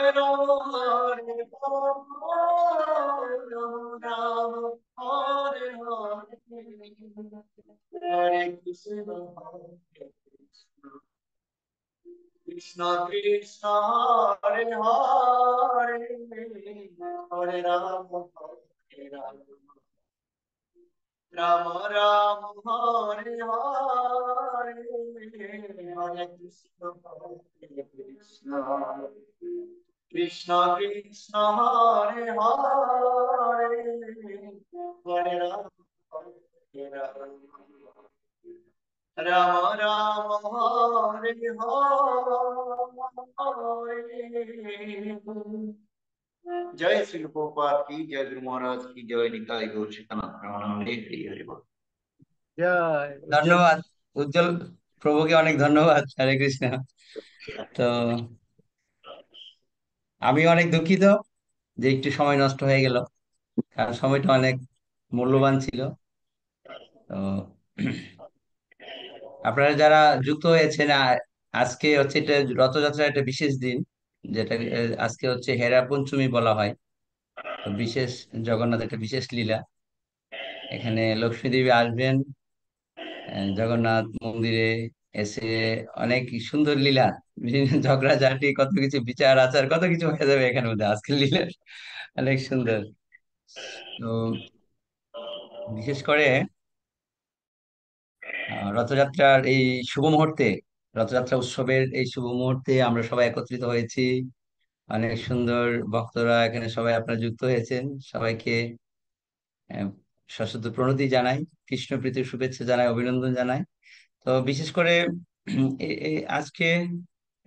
হরে রাম হরে হরে হরে কৃষ্ণ হরে কৃষ্ণ কৃষ্ণ কৃষ্ণ হরে হরে হরে রাম হরে রাম রাম রাম হরে হরে হরে কৃষ্ণ হরে কৃষ্ণ কৃষ্ণ কৃষ্ণ হরে হরে হরে রাম হরে রাম রাম রাম হরে হরে। जय श्री प्रभुपाद की जय गुरु महाराज की जय निताई गौर शिकानाथ प्रणाम हरि हरि बोल। জয় উজ্জ্বল। ধন্যবাদ উজ্জ্বল প্রভুকে অনেক ধন্যবাদ। হরে কৃষ্ণ। তো আমি অনেক দুঃখিত যে একটু সময় নষ্ট হয়ে গেল, কারণ সময়টা অনেক মূল্যবান ছিল। তো আপনারা যারা যুক্ত হয়েছেন, আজকে হচ্ছে এটা রথযাত্রার একটা বিশেষ দিন, যেটা আজকে হচ্ছে হেরা পঞ্চমী বলা হয়। তো বিশেষ জগন্নাথ একটা বিশেষ লীলা, এখানে লক্ষ্মী দেবী আসবেন জগন্নাথ মন্দিরে এসে। অনেক সুন্দর লীলা, বিভিন্ন ঝগড়াঝাটি, কত কিছু বিচার আচার, কত কিছু হয়ে যাবে এখানে মধ্যে আজকের লীলা। অনেক সুন্দর। তো বিশেষ করে রথযাত্রার এই শুভ মুহূর্তে, রথযাত্রা উৎসবের এই শুভ মুহূর্তে আমরা সবাই একত্রিত হয়েছি। অনেক সুন্দর ভক্তরা এখানে সবাই আপনারা যুক্ত হয়েছেন। সবাইকে আহ, সশ্রদ্ধ প্রণতি জানাই, কৃষ্ণ প্রীতির শুভেচ্ছা জানাই, অভিনন্দন জানাই। তো বিশেষ করে আজকে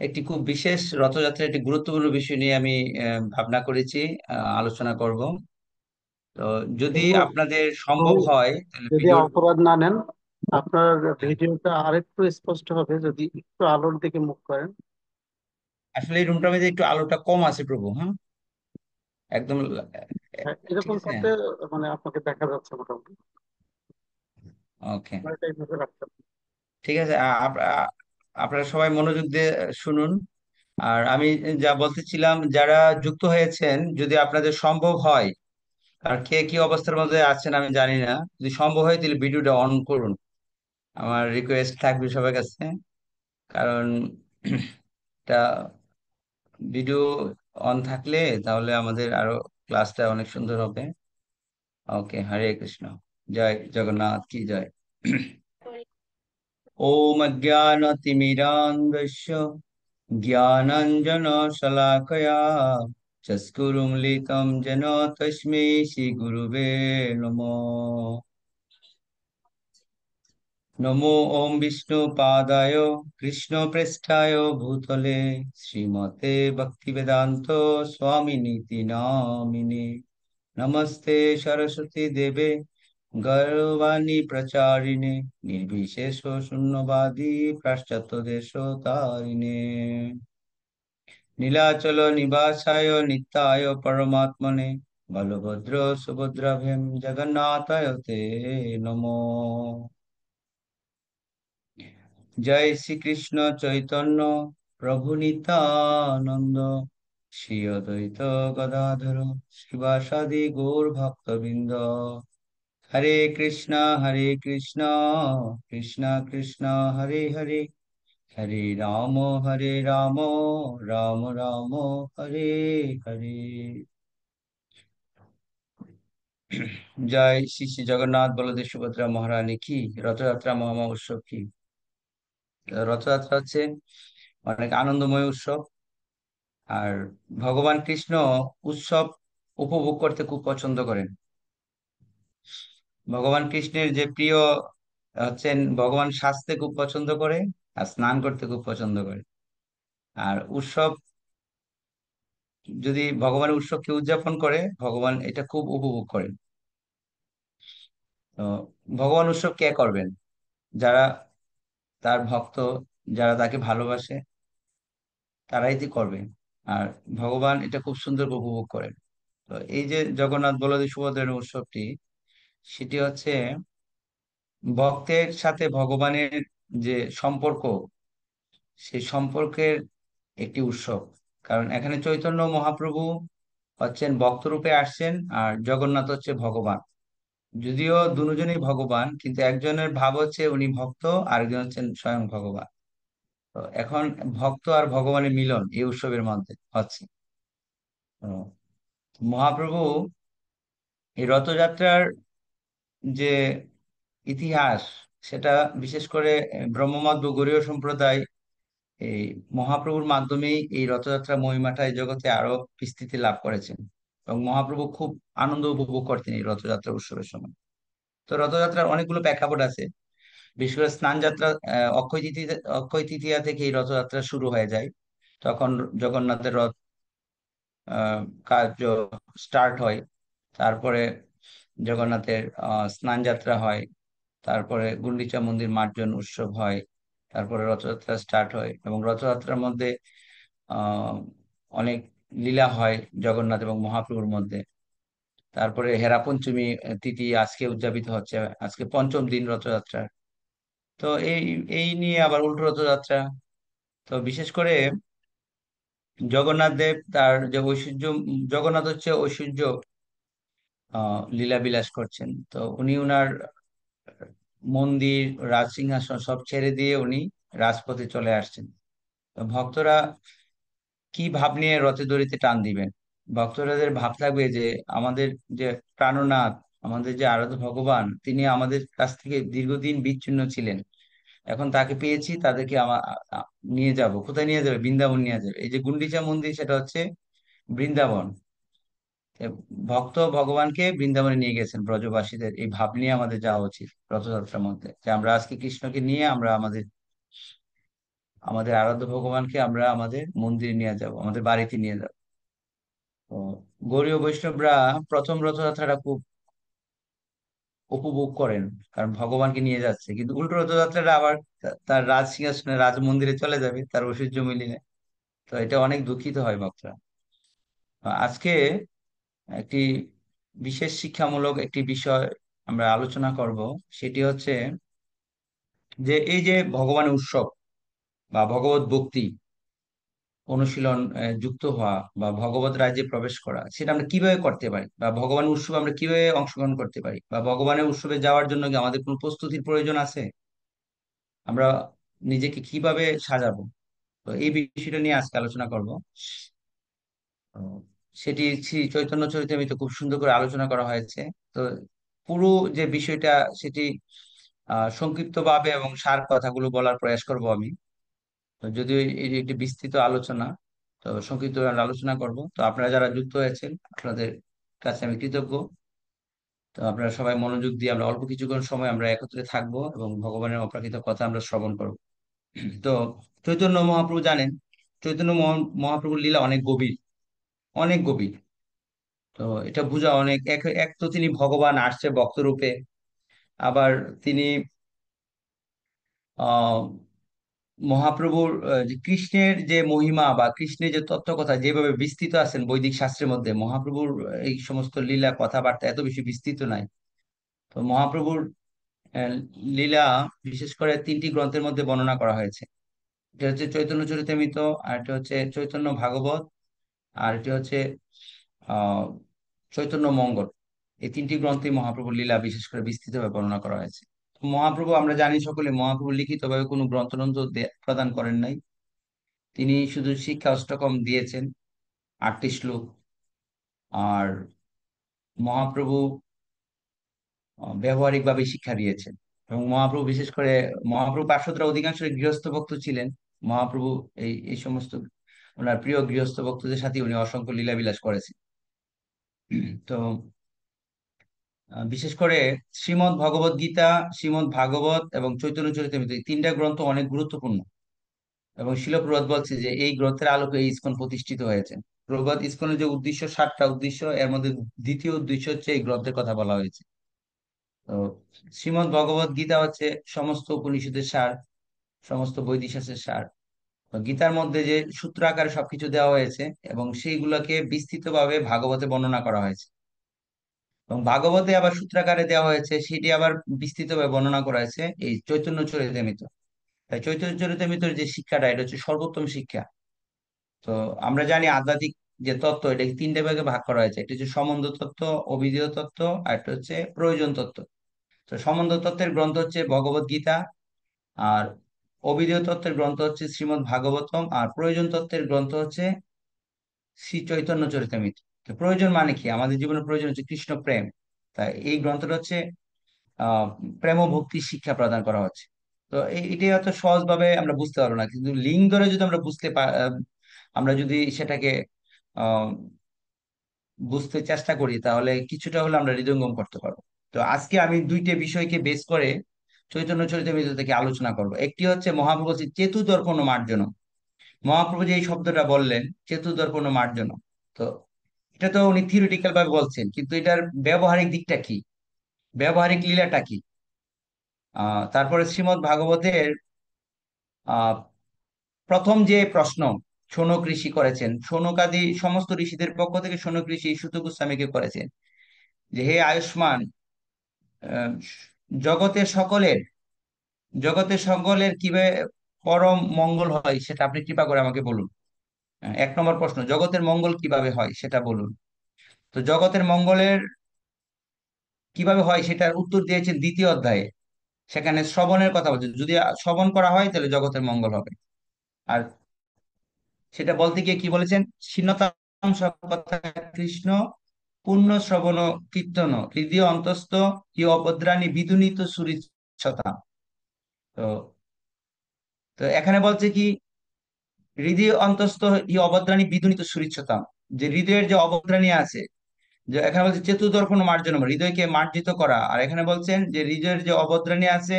একটি খুব বিশেষ রথযাত্রার একটি গুরুত্বপূর্ণ বিষয় নিয়ে আমি ভাবনা করেছি, আলোচনা করব। তো যদি প্রভু আপনাদের প্রভু সম্ভব হয় তাহলে যদি ভিডিও। অপরাধ না নেন, আপনার ভিডিওটা আরেকটু স্পষ্ট হবে যদি একটু আলোর দিকে মুখ করেন। আসলে এই রুমটার মধ্যে একটু আলোটা কম আছে প্রভু, হ্যাঁ, একদম হ্যাঁ, ঠিক এরকম আছে। করতে মানে আপনাকে দেখা যাচ্ছে মোটামুটি। ওকে, আপনার এটাই ভেবে রাখতে হবে। ঠিক আছে। আপনারা সবাই মনোযোগ দিয়ে শুনুন। আর আমি যা বলতেছিলাম, যারা যুক্ত হয়েছেন, যদি আপনাদের সম্ভব হয়, আর কে কি অবস্থার মধ্যে আছেন আমি জানি না, যদি সম্ভব হয় তাহলে ভিডিওটা অন করুন। আমার রিকোয়েস্ট থাকবে সবার কাছে, কারণ এটা ভিডিও অন থাকলে তাহলে আমাদের আরো ক্লাসটা অনেক সুন্দর হবে। ওকে, হরে কৃষ্ণ। জয় জগন্নাথ কি জয়। ওম অজ্ঞানতিমিরান্ধস্য জ্ঞানাঞ্জনশলাকয়া চক্ষুरुन्मीलितं येन तस्मै श्रीगुरुवे नमः। नमो ओम विष्णुपादाय कृष्णप्रेष्ठाय भूतले श्रीमते भक्तिवेदांत स्वामिनीति नामिने। नमस्ते सरस्वती देवे गौरवाणी प्रचारिणे निर्विशेष शून्यवादी पाश्चात्य देशतारिणे नीलाचल निवासाय नित्याय परमात्मने बलभद्र सुभद्राभ्यां जगन्नाथाय ते नमो। जय श्री कृष्ण चैतन्य प्रभु नित्यानंद श्री अद्वैत गदाधर शिवासादि गौर भक्तबिंद। हरे कृष्णा कृष्णा कृष्णा हरे हरे, हरे राम राम राम हरे हरे। जय श्री श्री जगन्नाथ बलदेव सुभद्रा महारानी की। রথযাত্রা মহা উৎসব কি। রথযাত্রা হচ্ছে অনেক আনন্দময় উৎসব। আর ভগবান কৃষ্ণ উৎসব উপভোগ করতে খুব পছন্দ করেন। ভগবান কৃষ্ণের যে প্রিয় হচ্ছেন, ভগবান সাজতে খুব পছন্দ করে আর স্নান করতে খুব পছন্দ করে। আর উৎসব, যদি ভগবানের উৎসবকে উদযাপন করে, ভগবান এটা খুব উপভোগ করেন। তো ভগবান উৎসব কে করবেন? যারা তার ভক্ত, যারা তাকে ভালোবাসে, তারাই তো করবেন। আর ভগবান এটা খুব সুন্দর উপভোগ করেন। তো এই যে জগন্নাথ বলদেব সুভদ্রার উৎসবটি, সেটি হচ্ছে ভক্তের সাথে ভগবানের যে সম্পর্ক, সেই সম্পর্কের একটি উৎসব। কারণ এখানে চৈতন্য মহাপ্রভু হচ্ছেন ভক্ত রূপে আসছেন, আর জগন্নাথ হচ্ছে ভগবান। যদিও দুজনেই ভগবান, কিন্তু একজনের ভাব হচ্ছে উনি ভক্ত, আরেকজন হচ্ছেন স্বয়ং ভগবান। তো এখন ভক্ত আর ভগবানের মিলন এই উৎসবের মধ্যে হচ্ছে। তো মহাপ্রভু এই রথযাত্রার যে ইতিহাস, সেটা বিশেষ করে ব্রহ্মমত বা গৌড়ীয় সম্প্রদায় এই মহাপ্রভুর মাধ্যমেই এই রথযাত্রা মহিমাটা এই জগতে আরো বিস্তৃতি লাভ করেছেন। এবং মহাপ্রভু খুব আনন্দ উপভোগ করতেন এই রথযাত্রা উৎসবের সময়। তো রথযাত্রার অনেকগুলো প্রেক্ষাপট আছে। বিশেষ করে স্নান যাত্রা, অক্ষয় তৃতীয়া থেকে এই রথযাত্রা শুরু হয়ে যায়। তখন জগন্নাথের রথ আহ, কার্য স্টার্ট হয়। তারপরে জগন্নাথের স্নান যাত্রা হয়। তারপরে গুন্ডিচা মন্দির মার্জন উৎসব হয়। তারপরে রথযাত্রা স্টার্ট হয়, এবং রথযাত্রার মধ্যে আহ অনেক লীলা হয় জগন্নাথ এবং মহাপ্রভুর মধ্যে। তারপরে হেরা পঞ্চমী তিথি আজকে উদযাপিত হচ্ছে, আজকে পঞ্চম দিন রথযাত্রার। তো এই এই নিয়ে আবার উল্টো রথযাত্রা। তো বিশেষ করে জগন্নাথ দেব তার যে ঐশ্বর্য, জগন্নাথ হচ্ছে ঐশ্বর্য লীলা বিলাস করছেন। তো উনি উনার মন্দির, রাজসিংহাসন সব ছেড়ে দিয়ে উনি রাজপথে চলে আসছেন। তো ভক্তরা কি ভাব নিয়ে রথে দড়িতে টান দিবেন? ভক্তরাদের ভাব থাকবে যে আমাদের যে প্রাণনাথ, আমাদের যে আরাধ্য ভগবান, তিনি আমাদের কাছ থেকে দীর্ঘদিন বিচ্ছিন্ন ছিলেন। এখন তাকে পেয়েছি, তাদেরকে নিয়ে যাব। কোথায় নিয়ে যাবে? বৃন্দাবন নিয়ে যাবে। এই যে গুন্ডিচা মন্দির, সেটা হচ্ছে বৃন্দাবন। এ ভক্ত ভগবানকে বৃন্দাবনে নিয়ে গেছেন ব্রজবাসীদের, এই ভাব নিয়ে আমাদের যাওয়া উচিত রথযাত্রার মধ্যে, যে আমরা আজকে কৃষ্ণকে নিয়ে আমরা আমাদের আমাদের আরাধ্য ভগবানকে আমরা আমাদের মন্দিরে নিয়ে যাব, আমাদের বাড়িতে নিয়ে যাব। তো গৌড়ীয় বৈষ্ণবরা প্রথম রথযাত্রাটা খুব উপভোগ করেন, কারণ ভগবানকে নিয়ে যাচ্ছে। কিন্তু উল্টো রথযাত্রাটা আবার তার রাজ সিংহাসনে, রাজ মন্দিরে চলে যাবে তার ঐশ্বর্য মিলিয়ে। তো এটা অনেক দুঃখিত হয় ভক্তরা। আজকে একটি বিশেষ শিক্ষামূলক একটি বিষয় আমরা আলোচনা করব। সেটি হচ্ছে যে এই যে ভগবানের উৎসব বা ভগবত ভক্তি অনুশীলন যুক্ত হওয়া বা ভগবত রাজ্যে প্রবেশ করা, সেটা আমরা কিভাবে করতে পারি, বা ভগবানের উৎসবে আমরা কিভাবে অংশগ্রহণ করতে পারি, বা ভগবানের উৎসবে যাওয়ার জন্য কি আমাদের কোনো প্রস্তুতির প্রয়োজন আছে? আমরা নিজেকে কিভাবে সাজাবো? তো এই বিষয়টা নিয়ে আজকে আলোচনা করব। তো সেটি শ্রী চৈতন্য চরিতামৃতে খুব সুন্দর করে আলোচনা করা হয়েছে। তো পুরো যে বিষয়টা, সেটি সংক্ষিপ্ত ভাবে এবং সার কথাগুলো বলার প্রয়াস করব আমি। তো যদিও এটি একটি বিস্তৃত আলোচনা, তো সংক্ষিপ্ত আলোচনা করব। তো আপনারা যারা যুক্ত হয়েছেন, আপনাদের কাছে আমি কৃতজ্ঞ। তো আপনারা সবাই মনোযোগ দিয়ে আমরা অল্প কিছুক্ষণ সময় আমরা একত্রে থাকবো এবং ভগবানের অপ্রাকৃত কথা আমরা শ্রবণ করব। তো চৈতন্য মহাপ্রভু জানেন, চৈতন্য মহাপ্রভুর লীলা অনেক গভীর, অনেক গভীর। তো এটা বোঝা অনেক, এক এক তো তিনি ভগবান আসছে ভক্ত রূপে, আবার তিনি আহ মহাপ্রভুর যে কৃষ্ণের যে মহিমা বা কৃষ্ণের যে তত্ত্ব কথা যেভাবে বিস্তৃত আছেন বৈদিক শাস্ত্রের মধ্যে, মহাপ্রভুর এই সমস্ত লীলা কথাবার্তা এত বেশি বিস্তৃত নাই। তো মহাপ্রভুর আহ, লীলা বিশেষ করে তিনটি গ্রন্থের মধ্যে বর্ণনা করা হয়েছে। এটা হচ্ছে চৈতন্য চরিতামৃত, আর এটা হচ্ছে চৈতন্য ভাগবত, আর এটি হচ্ছে আহ চৈতন্য মঙ্গল। এই তিনটি গ্রন্থে মহাপ্রভুর লীলা বিশেষ করে বিস্তৃতভাবে বর্ণনা করা হয়েছে। তো মহাপ্রভু, আমরা জানি সকলে, মহাপ্রভু লিখিতভাবে কোনো গ্রন্থগ্রন্থ প্রদান করেন নাই। তিনি শুধু শিক্ষা অষ্টকম দিয়েছেন, 8টি শ্লোক। আর মহাপ্রভু ব্যবহারিক ভাবে শিক্ষা দিয়েছেন। এবং মহাপ্রভু বিশেষ করে, মহাপ্রভু পার্শ্বদরা অধিকাংশ গৃহস্থ ভক্ত ছিলেন। মহাপ্রভু এই এই সমস্ত ওনার প্রিয় গৃহস্থ ভক্তদের সাথে উনি অসংখ্য লীলাবিলাস করেছেন। তো বিশেষ করে শ্রীমদ্ ভগবত গীতা, শ্রীমদ্ ভাগবত এবং চৈতন্য চরিতামৃত, এই তিনটা গ্রন্থ অনেক গুরুত্বপূর্ণ। এবং শিল প্রভুপাদ বলছে যে এই গ্রন্থের আলোকে এই ইসকন প্রতিষ্ঠিত হয়েছে। প্রভুপাদ ইসকনের যে উদ্দেশ্য, 7টা উদ্দেশ্য, এর মধ্যে দ্বিতীয় উদ্দেশ্য হচ্ছে এই গ্রন্থের কথা বলা হয়েছে। তো শ্রীমদ্ ভগবত গীতা হচ্ছে সমস্ত উপনিষদের সার, সমস্ত বৈদিক শাস্ত্রের সার। তো গীতার মধ্যে যে সূত্র আকারে সবকিছু দেওয়া হয়েছে, এবং সেইগুলোকে বিস্তৃতভাবে ভাগবতে বর্ণনা করা হয়েছে। এবং ভাগবতে আবার সূত্রাকারে দেওয়া হয়েছে, সেটি আবার বিস্তৃতভাবে বর্ণনা করা হয়েছে এই চৈতন্য চরিতামৃত। তাই চৈতন্য চরিতামৃতের যে শিক্ষাটা, এটা হচ্ছে সর্বোত্তম শিক্ষা। তো আমরা জানি আধ্যাত্মিক যে তত্ত্ব, এটাকে তিনটে ভাগে ভাগ করা হয়েছে। একটা হচ্ছে সম্বন্ধ তত্ত্ব, অভিধেয় তত্ত্ব, আর একটা হচ্ছে প্রয়োজন তত্ত্ব। তো সম্বন্ধ তত্ত্বের গ্রন্থ হচ্ছে ভগবত গীতা, আর অভিধেয় তত্ত্বের গ্রন্থ হচ্ছে শ্রীমদ্ ভাগবতম, আর প্রয়োজন তত্ত্বের গ্রন্থ হচ্ছে শ্রী চৈতন্য চরিতামৃত। তো প্রয়োজন মানে কি? আমাদের জীবনের প্রয়োজন হচ্ছে কৃষ্ণ প্রেম। তাই এই গ্রন্থটা হচ্ছে আহ প্রেম ও ভক্তি শিক্ষা প্রদান করা হচ্ছে। তো এটাই হয়তো সহজভাবে আমরা বুঝতে পারবো না, কিন্তু লিঙ্ক ধরে যদি আমরা আমরা যদি সেটাকে আহ বুঝতে চেষ্টা করি, তাহলে কিছুটা হলে আমরা হৃদয়ঙ্গম করতে পারবো। তো আজকে আমি দুইটা বিষয়কে বেস করে চৈতন্য চরিতামৃত থেকে আলোচনা করব। একটি হচ্ছে মহাপ্রভু বলছে চেতু দর্পণ মার্জনম। মহাপ্রভু যে এই শব্দটা বললেন, চেতু দর্পণ মার্জনম, তো এটা তো উনি থিওরিটিক্যাল ভাবে বলছেন, কিন্তু এটার ব্যবহারিক দিকটা কি, ব্যবহারিক লীলাটা কি? তারপরে শ্রীমদ্ ভাগবতের আহ প্রথম যে প্রশ্ন শৌনক ঋষি করেছেন, শৌনকাদি সমস্ত ঋষিদের পক্ষ থেকে শৌনক ঋষি সুত গোস্বামীকে করেছেন, যে হে আয়ুষ্মান, আহ, জগতের সকলের জগতের সকলের কিভাবে পরম মঙ্গল হয় সেটা আপনি কৃপা করে আমাকে বলুন। এক নম্বর প্রশ্ন, জগতের মঙ্গল কিভাবে হয় সেটা বলুন। তো জগতের মঙ্গলের কিভাবে হয় সেটার উত্তর দিয়েছেন দ্বিতীয় অধ্যায়ে। সেখানে শ্রবণের কথা বলছে, যদি শ্রবণ করা হয় তাহলে জগতের মঙ্গল হবে। আর সেটা বলতে গিয়ে কি বলেছেন? ছিন্নতাং কথা কৃষ্ণ পূর্ণ শ্রবণ কীর্তন হৃদয় অন্তস্থ ই অভদ্রাণী বিদুনিত সুরিচ্ছতা। তো তো এখানে বলছে কি, হৃদয় অন্তস্থ ই অভদ্রাণী বিদুনিত সুরিচ্ছতা, যে হৃদয়ের যে অভদ্রাণী আছে, যে এখানে বলছে চেতুদর্পণ মার্জনম, হৃদয়কে মার্জিত করা। আর এখানে বলছেন যে হৃদয়ের যে অভদ্রাণী আছে,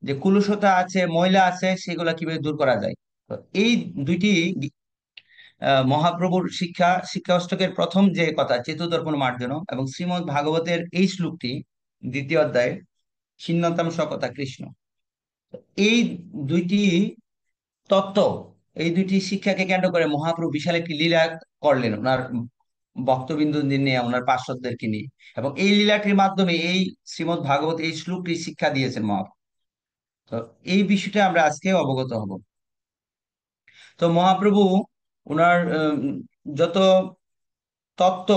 যে কুলুষতা আছে, ময়লা আছে, সেগুলা কিভাবে দূর করা যায়। তো এই দুইটি মহাপ্রভুর শিক্ষা অষ্টকের প্রথম যে কথা চেতুদর্পণ মার্জনম, এবং শ্রীমদ্ ভাগবতের এই শ্লোকটি দ্বিতীয় অধ্যায়ে ছিন্নতাম কথা কৃষ্ণ। এই দুইটি তত্ত্ব, এই দুইটি শিক্ষাকে কেন্দ্র করে মহাপ্রভু বিশাল একটি লীলা করলেন ওনার ভক্তবিন্দুদের নিয়ে, ওনার পার্শ্বদেরকে নিয়ে। এবং এই লীলাটির মাধ্যমে এই শ্রীমদ্ ভাগবত এই শ্লোকটি শিক্ষা দিয়েছেন মহাপ্রভু। তো এই বিষয়টা আমরা আজকে অবগত হব। তো মহাপ্রভু ওনার যত তত্ত্ব,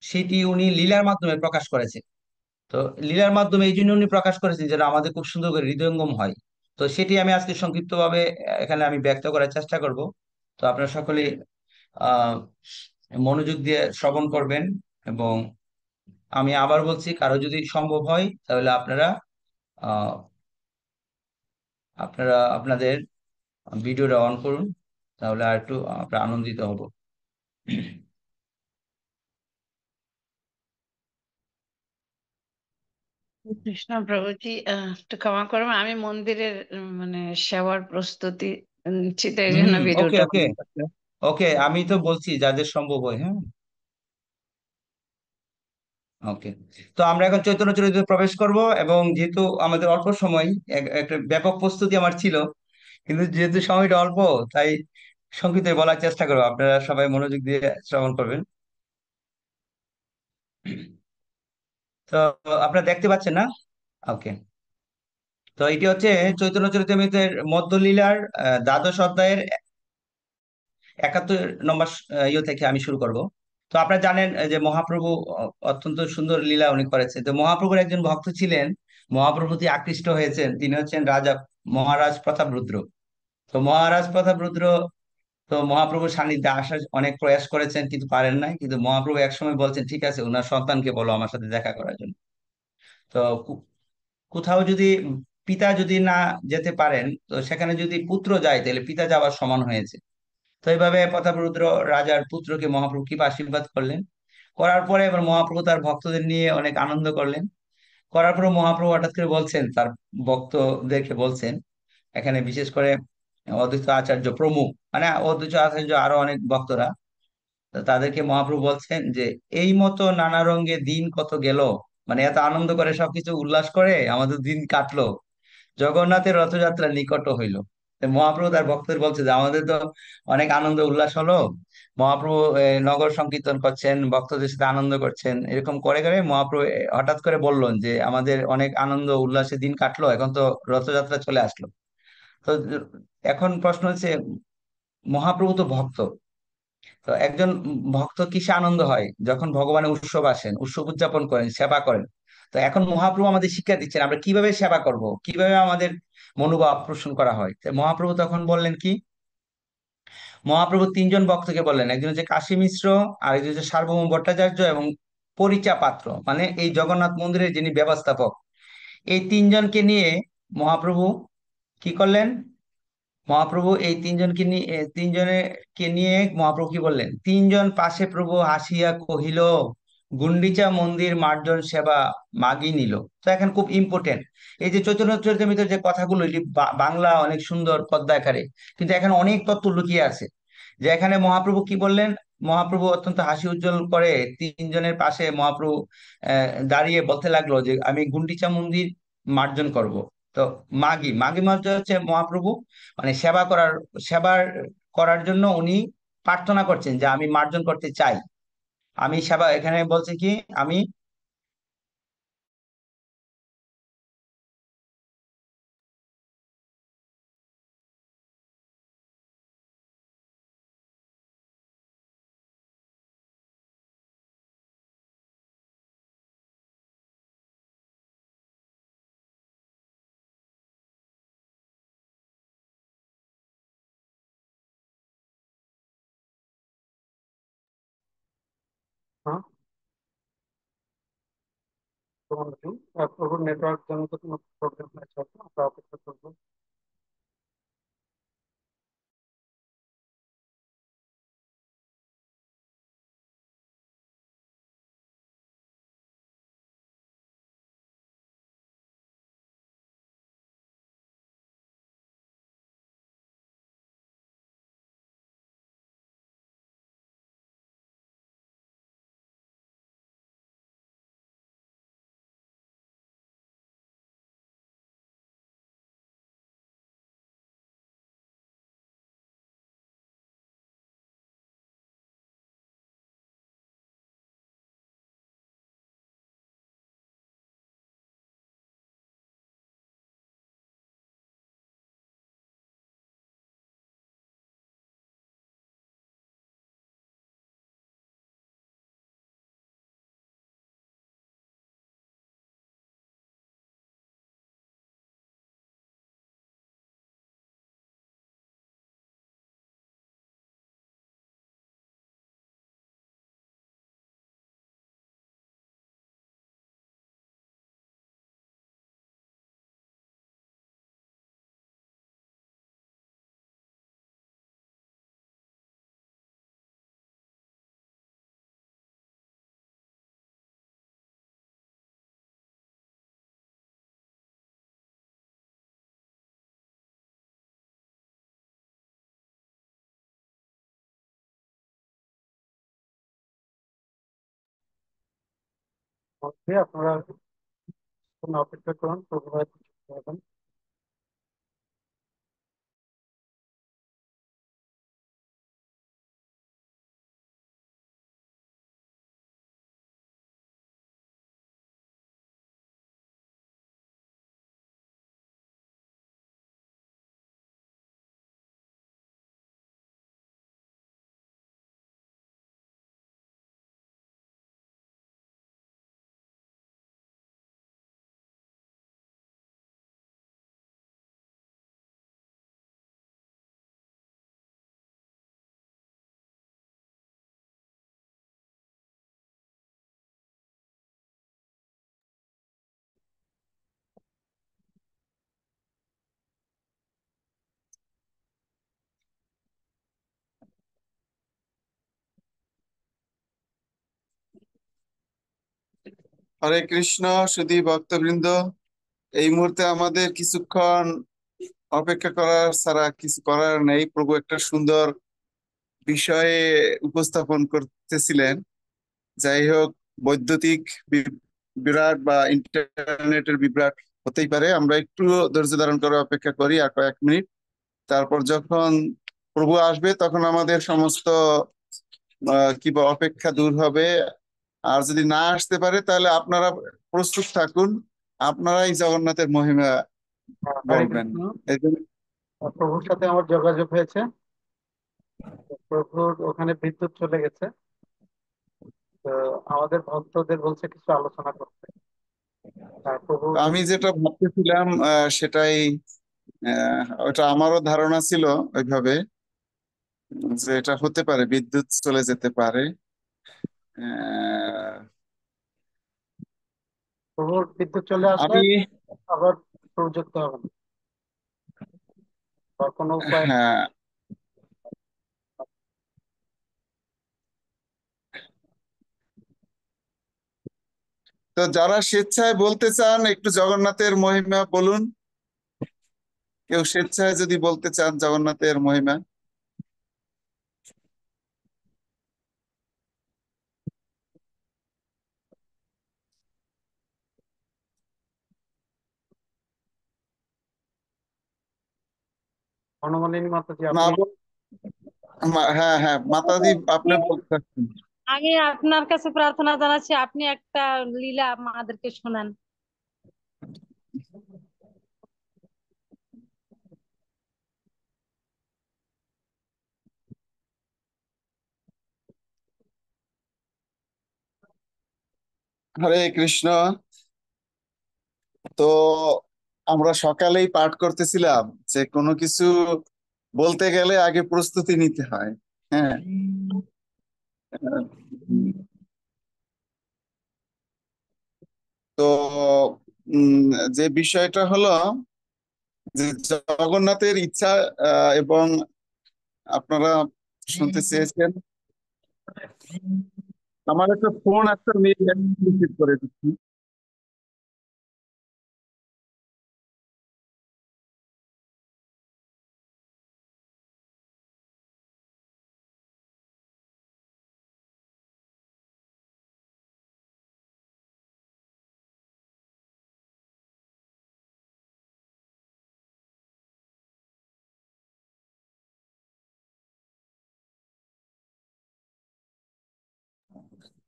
সেটি উনি লীলার মাধ্যমে প্রকাশ করেছেন। তো লীলার মাধ্যমে এই জন্য উনি প্রকাশ করেছেন যেন আমাদের খুব সুন্দর করে হৃদয়ঙ্গম হয়। তো সেটি আমি আজকে সংক্ষিপ্তভাবে এখানে আমি ব্যক্ত করার চেষ্টা করব। তো আপনারা সকলে আহ মনোযোগ দিয়ে শ্রবণ করবেন। এবং আমি আবার বলছি, কারো যদি সম্ভব হয় তাহলে আপনারা আহ আপনাদের ভিডিওটা অন করুন, তাহলে আর একটু আমরা আনন্দিত হব। কৃষ্ণ প্রভুজি, একটু ক্ষমা করবেন, আমি মন্দিরের মানে সেবার প্রস্তুতি নিচ্ছি, তো এই হম জন্য হম, ওকে ভিডিওটা ওকে বন্ধ করতে। ওকে, আমি তো বলছি যাদের সম্ভব হয়। হ্যাঁ, ওকে। তো আমরা এখন চৈতন্য চরিত্রে প্রবেশ করব, এবং যেহেতু আমাদের অল্প সময়, একটা ব্যাপক প্রস্তুতি আমার ছিল, কিন্তু যেহেতু সময়টা অল্প, তাই সংক্ষিপ্ত বলার চেষ্টা করবো। আপনারা সবাই মনোযোগ দিয়ে শ্রবণ করবেন। তো আপনারা দেখতে পাচ্ছেন না? ওকে। তো এটি হচ্ছে চৈতন্য চরিতামৃতের মধ্যলীলার দ্বাদশ অধ্যায়ের 71 নম্বর ইয়ে থেকে আমি শুরু করব। তো আপনারা জানেন যে মহাপ্রভু অত্যন্ত সুন্দর লীলা উনি করেছেন। তো মহাপ্রভুর একজন ভক্ত ছিলেন, মহাপ্রভুর প্রতি আকৃষ্ট হয়েছেন, তিনি হচ্ছেন রাজা মহারাজ প্রতাপ রুদ্র। তো মহারাজ প্রতাপ রুদ্র, তো মহাপ্রভুর সান্নিধ্যে আসার অনেক প্রয়াস করেছেন কিন্তু পারেন নাই। কিন্তু মহাপ্রভু একসময় বলছেন, ঠিক আছে, ওনার সন্তানকে বলো আমার সাথে দেখা করার জন্য। তো কোথাও যদি পিতা যদি না যেতে পারেন, তো সেখানে যদি পুত্র যায় তাহলে পিতা যাওয়ার সমান হয়েছে। তো এইভাবে প্রতাপরুদ্র রাজার পুত্রকে মহাপ্রভু কৃপা আশীর্বাদ করলেন। করার পরে এবার মহাপ্রভু তার ভক্তদের নিয়ে অনেক আনন্দ করলেন। করার পরে মহাপ্রভু হঠাৎ করে বলছেন, তার ভক্তদেরকে বলছেন, এখানে বিশেষ করে অদ্বৈত আচার্য প্রমুখ, মানে অদ্বৈত আচার্য আরো অনেক ভক্তরা, তো তাদেরকে মহাপ্রভু বলছেন যে এই মতো নানা রঙে দিন কত গেল, মানে এত আনন্দ করে সবকিছু উল্লাস করে আমাদের দিন কাটলো, জগন্নাথের রথযাত্রা নিকট হইল। তো মহাপ্রভু তার ভক্তদের বলছে যে আমাদের তো অনেক আনন্দ উল্লাস হলো, মহাপ্রভু নগর সংকীর্তন করছেন, ভক্তদের সাথে আনন্দ করছেন, এরকম করে করে মহাপ্রভু হঠাৎ করে বললেন যে আমাদের অনেক আনন্দ উল্লাসের দিন কাটলো, এখন তো রথযাত্রা চলে আসলো। তো এখন প্রশ্ন হচ্ছে, মহাপ্রভু তো ভক্ত। তো একজন ভক্ত কিসে আনন্দ হয়? যখন ভগবানের উৎসব আসেন, উৎসব উদযাপন করেন, সেবা করেন। তো এখন মহাপ্রভু আমাদের শিক্ষা দিচ্ছেন আমরা কিভাবে সেবা করব, কিভাবে আমাদের মনোভাব পোষণ করা হয়। তো মহাপ্রভু তখন বললেন কি, মহাপ্রভু তিনজন ভক্তকে বললেন, একজন হচ্ছে কাশী মিশ্র, আরেকজন হচ্ছে সার্বভৌম ভট্টাচার্য এবং পরিচা পাত্র, মানে এই জগন্নাথ মন্দিরের যিনি ব্যবস্থাপক। এই তিনজনকে নিয়ে মহাপ্রভু কি করলেন? মহাপ্রভু এই তিনজনকে নিয়ে মহাপ্রভু কি বললেন? তিনজন পাশে প্রভু হাসিয়া কহিল, গুন্ডিচা মন্দির মার্জন সেবা মাগি নিল। তো এখন খুব ইম্পর্টেন্ট, এই যে চৈতন্য চরিতামৃত যে কথাগুলো, এটি বাংলা অনেক সুন্দর পদ্য আকারে, কিন্তু এখানে অনেক তত্ত্ব লুকিয়ে আছে। যে এখানে মহাপ্রভু কি বললেন? মহাপ্রভু অত্যন্ত হাসি উজ্জ্বল করে তিনজনের পাশে মহাপ্রভু দাঁড়িয়ে বলতে লাগলো যে আমি গুন্ডিচা মন্দির মার্জন করব। তো মাগি মাগি মার্জন হচ্ছে মহাপ্রভু মানে সেবার করার জন্য উনি প্রার্থনা করছেন যে আমি মার্জন করতে চাই। আমি সেবা এখানে বলছে কি, আমি হ্যাঁ, তোমার প্রভুর নেটওয়ার্ক জনিত কোনো প্রবলেম হয়েছে হয়তো, আমরা অপেক্ষা করবো। মধ্যে আপনারা কিছুক্ষণ অপেক্ষা করুন, প্রভু হয়তো চলে যাবেন। হরে কৃষ্ণ। সুধী ভক্তবৃন্দ, এই মুহূর্তে আমাদের কিছুক্ষণ অপেক্ষা করার ছাড়া কিছু করার নেই। প্রভু একটা সুন্দর বিষয়ে উপস্থাপন করতেছিলেন। যাই হোক, বৈদ্যুতিক বিভ্রাট বা ইন্টারনেটের বিভ্রাট হতেই পারে। আমরা একটু ধৈর্য ধারণ করে অপেক্ষা করি আর কয়েক মিনিট। তারপর যখন প্রভু আসবে তখন আমাদের সমস্ত কি বা অপেক্ষা দূর হবে। আর যদি না আসতে পারে তাহলে আপনারা প্রস্তুত থাকুন, আপনারাই জগন্নাথের মহিমা হরে বলবেন। কৃষ্ণ। এই জন্য প্রভুর সাথে আমার যোগাযোগ হয়েছে। প্রভুর ওখানে বিদ্যুৎ চলে গেছে, তো আমাদের ভক্তদের বলছে কিছু আলোচনা করতে। প্রভু আমি যেটা ভাবতেছিলাম সেটাই, ওটা আমারও ধারণা ছিল ওইভাবে, যে এটা হতে পারে, বিদ্যুৎ চলে যেতে পারে। আহ, প্রভুর বিদ্যুৎ চলে আসলে আমি আবার প্রযুক্ত হবে না বা কোনো উপায়। হ্যাঁ, তো যারা স্বেচ্ছায় বলতে চান একটু জগন্নাথের মহিমা বলুন। কেউ স্বেচ্ছায় যদি বলতে চান জগন্নাথের মহিমা। বনমালিনী মাতাজি, না আপনি হ্যাঁ হ্যাঁ, মাতাজি আপনি বলতে চাচ্ছেন। আমি আপনার কাছে প্রার্থনা জানাচ্ছি, আপনি একটা লীলা আমাদেরকে শোনান। হরে কৃষ্ণ। তো আমরা সকালেই পাঠ করতেছিলাম যে কোনো কিছু বলতে গেলে আগে প্রস্তুতি নিতে হয়। হ্যাঁ। তো যে বিষয়টা হলো যে জগন্নাথের ইচ্ছা, এবং আপনারা শুনতে চেয়েছেন। আমার একটা ফোন একটা মেয়ে রিসিভ করে দিচ্ছি।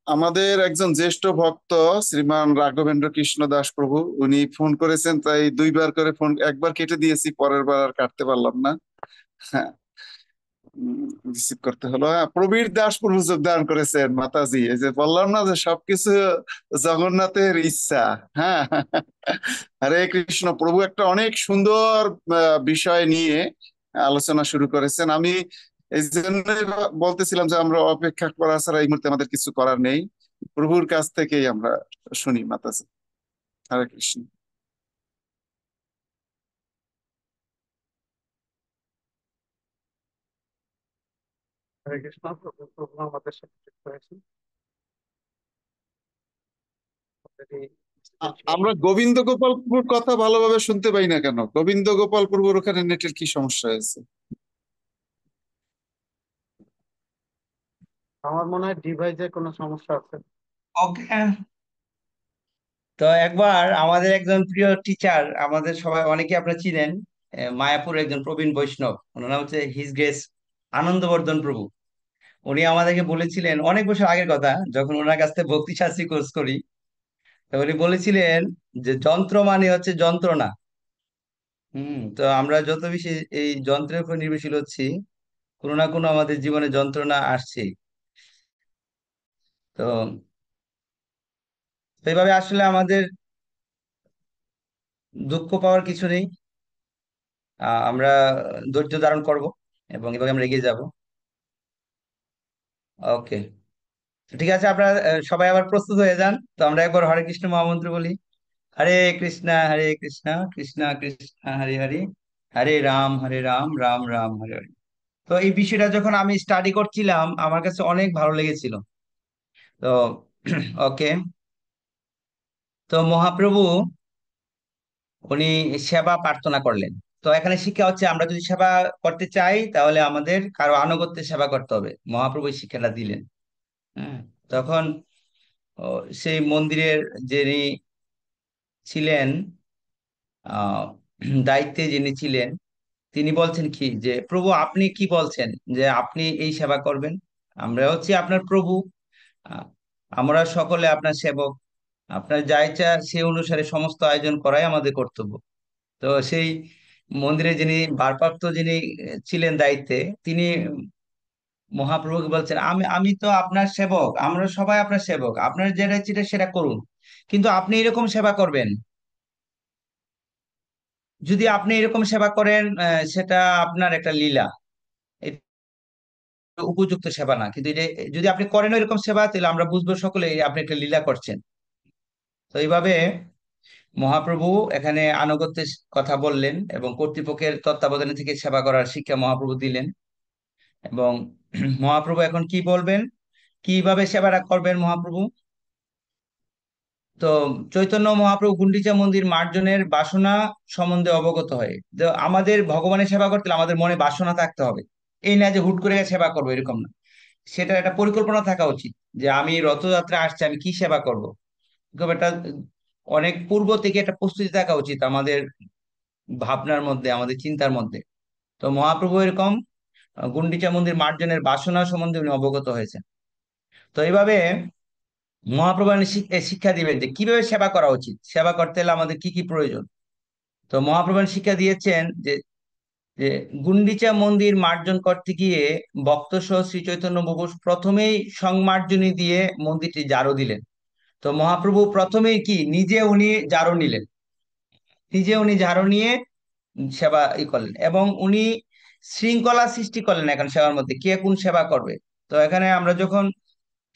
আমাদের একজন জ্যেষ্ঠ ভক্ত শ্রীমান রাঘবেন্দ্র কৃষ্ণ দাস প্রভু, উনি ফোন করেছেন, তাই দুইবার করে ফোন, একবার কেটে দিয়েছি, পরের বার আর কাটতে পারলাম না। হ্যাঁ, রিসিভ করতে হলো। হ্যাঁ, প্রবীর দাস প্রভু যোগদান করেছেন মাতাজি। এই যে বললাম না যে সবকিছু জগন্নাথের ইচ্ছা। হ্যাঁ। হরে কৃষ্ণ। প্রভু একটা অনেক সুন্দর বিষয় নিয়ে আলোচনা শুরু করেছেন। আমি এই জন্য বলতেছিলাম যে আমরা অপেক্ষা করা ছাড়া এই মুহূর্তে আমাদের কিছু করার নেই, প্রভুর কাছ থেকেই আমরা শুনি মাতাজি। হরে কৃষ্ণ। হরে কৃষ্ণ। প্রভু প্রভু আমাদের সাথে যুক্ত হয়েছেন already কিছুদিন আমরা গোবিন্দ গোপাল প্রভুর কথা ভালোভাবে শুনতে পাই না কেন? গোবিন্দ গোপাল প্রভুর ওখানে নেটের কি সমস্যা হয়েছে? আমার মনে হয় ডিভাইসে কোনো সমস্যা আছে। ওকে। তো একবার আমাদের একজন প্রিয় টিচার, আমাদের সবাই অনেকে আপনারা চিনেন, মায়াপুর একজন প্রবীণ বৈষ্ণব, ওনার নাম হচ্ছে হিজ গ্রেস আনন্দবর্ধন প্রভু। উনি আমাদেরকে বলেছিলেন অনেক বছর আগের কথা, যখন ওনার কাছ থেকে ভক্তি শাস্ত্রী কোর্স করি, তো উনি বলেছিলেন যে যন্ত্র মানে হচ্ছে যন্ত্রণা। তো আমরা যত বেশি এই যন্ত্রের উপর নির্ভরশীল হচ্ছি, কোনো না কোনো আমাদের জীবনে যন্ত্রণা আসছে। তো এইভাবে আসলে আমাদের দুঃখ পাওয়ার কিছু নেই। আমরা ধৈর্য ধারণ করব এবং এভাবে আমরা এগিয়ে যাব। ওকে, ঠিক আছে, আপনারা সবাই আবার প্রস্তুত হয়ে যান। তো আমরা একবার হরে কৃষ্ণ মহামন্ত্র বলি। হরে কৃষ্ণ কৃষ্ণ কৃষ্ণ হরে হরে, হরে রাম রাম রাম হরে হরে। তো এই বিষয়টা যখন আমি স্টাডি করছিলাম, আমার কাছে অনেক ভালো লেগেছিল। তো ওকে, তো মহাপ্রভু উনি সেবা প্রার্থনা করলেন। তো এখানে শিক্ষা হচ্ছে আমরা যদি সেবা করতে চাই, তাহলে আমাদের কারো আনুগত্যে সেবা করতে হবে। মহাপ্রভু এই শিক্ষাটা দিলেন। হ্যাঁ, তখন ও, সেই মন্দিরের যিনি ছিলেন, আহ দায়িত্বে যিনি ছিলেন, তিনি বলছেন কি যে প্রভু আপনি কি বলছেন যে আপনি এই সেবা করবেন? আমরা হচ্ছে আপনার প্রভু, আহ, আমরা সকলে আপনার সেবক। আপনার যা ইচ্ছা সে অনুসারে সমস্ত আয়োজন করাই আমাদের কর্তব্য। তো সেই মন্দিরে যিনি ভারপ্রাপ্ত যিনি ছিলেন দায়িত্বে, তিনি মহাপ্রভুকে বলছেন, আমি আমি তো আপনার সেবক, আমরা সবাই আপনার সেবক, আপনার যেটা ইচ্ছে সেটা করুন, কিন্তু আপনি এরকম সেবা করবেন, যদি আপনি এরকম সেবা করেন সেটা আপনার একটা লীলা, এটা উপযুক্ত সেবা না, কিন্তু এটা যদি আপনি করেন এরকম সেবা, তাহলে আমরা বুঝবো সকলে আপনি একটা লীলা করছেন। তো এইভাবে মহাপ্রভু এখানে আনুগত্যের কথা বললেন এবং কর্তৃপক্ষের তত্ত্বাবধানে থেকে সেবা করার শিক্ষা মহাপ্রভু দিলেন। এবং মহাপ্রভু এখন কি বলবেন, কিভাবে সেবাটা করবেন মহাপ্রভু। তো চৈতন্য মহাপ্রভু গুন্ডিচা মন্দির মার্জনের বাসনা সম্বন্ধে অবগত হয়। তো আমাদের ভগবানের সেবা করতে হলে আমাদের মনে বাসনা থাকতে হবে, এই না যে হুট করে সেবা করবো এরকম না, সেটা একটা পরিকল্পনা থাকা উচিত যে আমি রথযাত্রা আসছে, আমি কি সেবা করব। এরকম একটা অনেক পূর্ব থেকে একটা প্রস্তুতি থাকা উচিত আমাদের ভাবনার মধ্যে, আমাদের চিন্তার মধ্যে। তো মহাপ্রভু এরকম গুন্ডিচা মন্দির মার্জনের বাসনা সম্বন্ধে উনি অবগত হয়েছেন। তো এইভাবে মহাপ্রভু উনি শিক্ষা দিবেন যে কিভাবে সেবা করা উচিত, সেবা করতে হলে আমাদের কি কি প্রয়োজন। তো মহাপ্রভু শিক্ষা দিয়েছেন যে যে গুন্ডিচা মন্দির মার্জন করতে গিয়ে ভক্ত সহ শ্রী চৈতন্য প্রভু প্রথমেই সংমার্জনী দিয়ে মন্দিরটি ঝাড়ু দিলেন। তো মহাপ্রভু প্রথমেই কি নিজে উনি ঝাড়ু নিলেন, নিজে উনি ঝাড়ু নিয়ে সেবা করলেন, এবং উনি শৃঙ্খলা সৃষ্টি করলেন এখন সেবার মধ্যে কে কোন সেবা করবে। তো এখানে আমরা যখন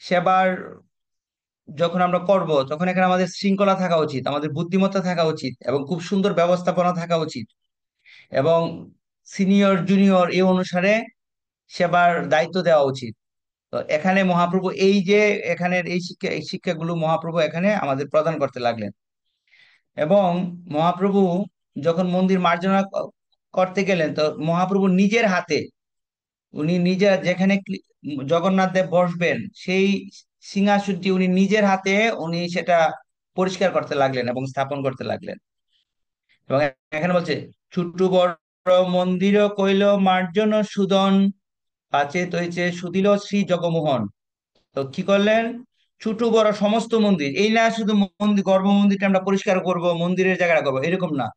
সেবার যখন আমরা করব, তখন এখানে আমাদের শৃঙ্খলা থাকা উচিত, আমাদের বুদ্ধিমত্তা থাকা উচিত, এবং খুব সুন্দর ব্যবস্থাপনা থাকা উচিত, এবং সিনিয়র জুনিয়র এই অনুসারে সেবার দায়িত্ব দেওয়া উচিত। তো এখানে মহাপ্রভু এই যে এখানের এই শিক্ষাগুলো মহাপ্রভু এখানে আমাদের প্রদান করতে লাগলেন। এবং মহাপ্রভু যখন মন্দির মার্জনা করতে গেলেন, তো মহাপ্রভু নিজের হাতে উনি নিজে যেখানে জগন্নাথ দেব বসবেন সেই সিংহাসনটি উনি নিজের হাতে উনি সেটা পরিষ্কার করতে লাগলেন এবং স্থাপন করতে লাগলেন। এবং এখানে বলছে, ছোট বড় মন্দির কইল মার্জন সুদন, পাচে তৈছে সুদিল শ্রী জগমোহন। তো কি করলেন, ছোট বড় সমস্ত মন্দির, এই না শুধু মন্দির গর্ভ মন্দিরটা আমরা পরিষ্কার করব, মন্দিরের জায়গাটা করবো এরকম না।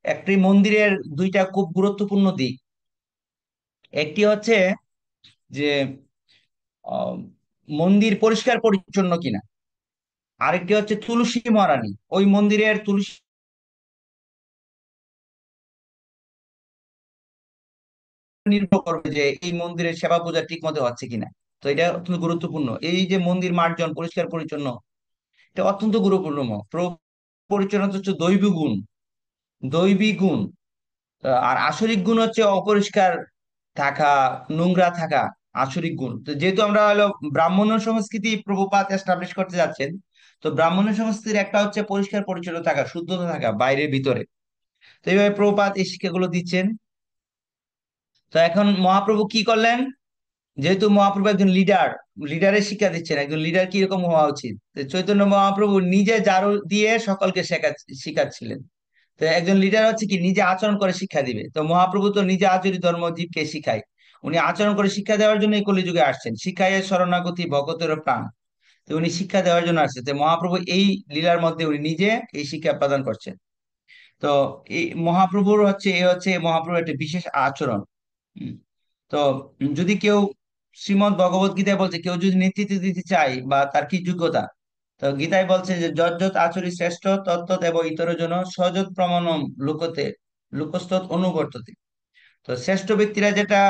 একটি মন্দিরের দুইটা খুব গুরুত্বপূর্ণ দিক, একটি হচ্ছে যে আহ, মন্দির পরিষ্কার পরিচ্ছন্ন কিনা, আরেকটি হচ্ছে তুলসী মহারানী, ওই মন্দিরের তুলসী নির্ভর করবে যে এই মন্দিরের সেবা পূজা ঠিক মতো হচ্ছে কিনা। তো এটা অত্যন্ত গুরুত্বপূর্ণ, এই যে মন্দির মার্জন পরিষ্কার পরিচ্ছন্ন, এটা অত্যন্ত গুরুত্বপূর্ণ। পরিচ্ছন্নতা হচ্ছে দৈবী গুণ, দৈবী গুণ। আর আসরিক গুণ হচ্ছে অপরিষ্কার থাকা, নোংরা থাকা, আসরিক গুণ। তো যেহেতু আমরা হলো ব্রাহ্মণ সংস্কৃতি প্রভুপাত এস্টাবলিশ করতে যাচ্ছেন, তো ব্রাহ্মণ সংস্কৃতির একটা হচ্ছে পরিষ্কার পরিচ্ছন্ন থাকা, শুদ্ধতা থাকা বাইরে ভিতরে। তো এইভাবে প্রভুপাত এই শিক্ষাগুলো দিচ্ছেন। তো এখন মহাপ্রভু কি করলেন, যেহেতু মহাপ্রভু একজন লিডার, লিডারের শিক্ষা দিচ্ছেন, একজন লিডার কিরকম হওয়া উচিত। তো চৈতন্য মহাপ্রভু নিজে ঝাড়ু দিয়ে সকলকে শিখাচ্ছিলেন। তো একজন লিডার হচ্ছে কি নিজে আচরণ করে শিক্ষা দিবে। তো মহাপ্রভু তো নিজে আচরি ধর্ম জীবকে শিখায়, উনি আচরণ করে শিক্ষা দেওয়ার জন্য এই কলিযুগে আসছেন, শিক্ষায় শরণাগতি ভগতের প্রাণ। তো উনি শিক্ষা দেওয়ার জন্য আসছেন, তো মহাপ্রভু এই লীলার মধ্যে উনি নিজে এই শিক্ষা প্রদান করছেন। তো এই মহাপ্রভুর হচ্ছে এ হচ্ছে মহাপ্রভুর একটা বিশেষ আচরণ। হুম। তো যদি কেউ, শ্রীমদ্ ভগবত গীতায় বলছে কেউ যদি নেতৃত্ব দিতে চায় বা তার কি যোগ্যতা, তো গীতায় বলছে যে যৎ যৎ আচরি শ্রেষ্ঠ তত্ত্বত এবং ইতর জন সযৎ প্রমাণম লোকতে লোকস্তৎ অনুবর্ততে। তো শ্রেষ্ঠ ব্যক্তিরা যেটা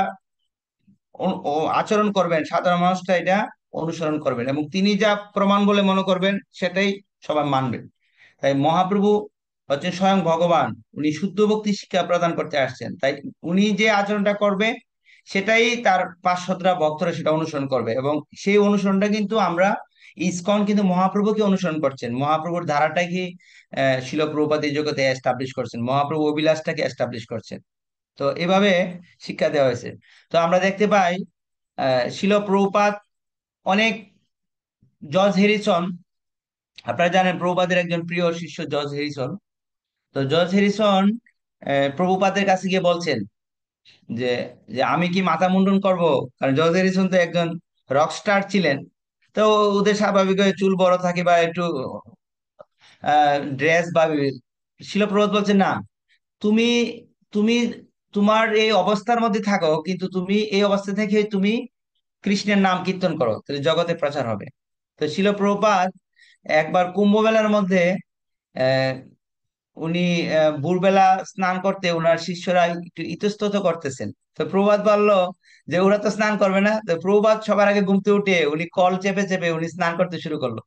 আচরণ করবেন, সাধারণ মানুষটা এটা অনুসরণ করবেন, এবং তিনি যা প্রমাণ বলে মনে করবেন সেটাই সবাই মানবেন। তাই মহাপ্রভু হচ্ছেন স্বয়ং ভগবান, উনি শুদ্ধ ভক্তি শিক্ষা প্রদান করতে আসছেন, তাই উনি যে আচরণটা করবে সেটাই তার পার্শ্বদরা ভক্তরা সেটা অনুসরণ করবে। এবং সেই অনুসরণটা কিন্তু আমরা, ইসকন কিন্তু মহাপ্রভুকে অনুসরণ করছেন, মহাপ্রভুর ধারাটাকে শিল প্রভুপাদ এই জগতে এস্টাবলিশ করছেন, মহাপ্রভু অভিলাষটাকে এস্টাবলিশ করছেন। তো এভাবে শিক্ষা দেওয়া হয়েছে। তো আমরা দেখতে পাই শিল প্রভুপাদ অনেক, জর্জ হ্যারিসন, আপনারা জানেন প্রভুপাদের একজন প্রিয় শিষ্য জর্জ হ্যারিসন। তো জর্জ হ্যারিসন প্রভুপাদের কাছে গিয়ে বলছেন যে যে আমি কি মাথা মুন্ডন করব, কারণ জর্জ হ্যারিসন তো একজন রকস্টার ছিলেন। তো ওদের স্বাভাবিক চুল বড় থাকে বা একটু ড্রেস বা শিল প্রভুপাদ বলছেন না, তুমি তুমি তোমার এই অবস্থার মধ্যে থাকো, কিন্তু তুমি এই অবস্থা থেকে তুমি কৃষ্ণের নাম কীর্তন করো, তাহলে জগতে প্রচার হবে। তো শিল প্রভুপাদ একবার কুম্ভ মেলার মধ্যে আহ উনি ভোরবেলা স্নান করতে ওনার শিষ্যরা একটু ইতস্তত করতেছেন। তো প্রভুপাদ বললো যে ওরা তো স্নান করবে না। তো প্রভুপাদ সবার আগে ঘুমতে উঠে উনি কল চেপে চেপে উনি স্নান করতে শুরু করলো।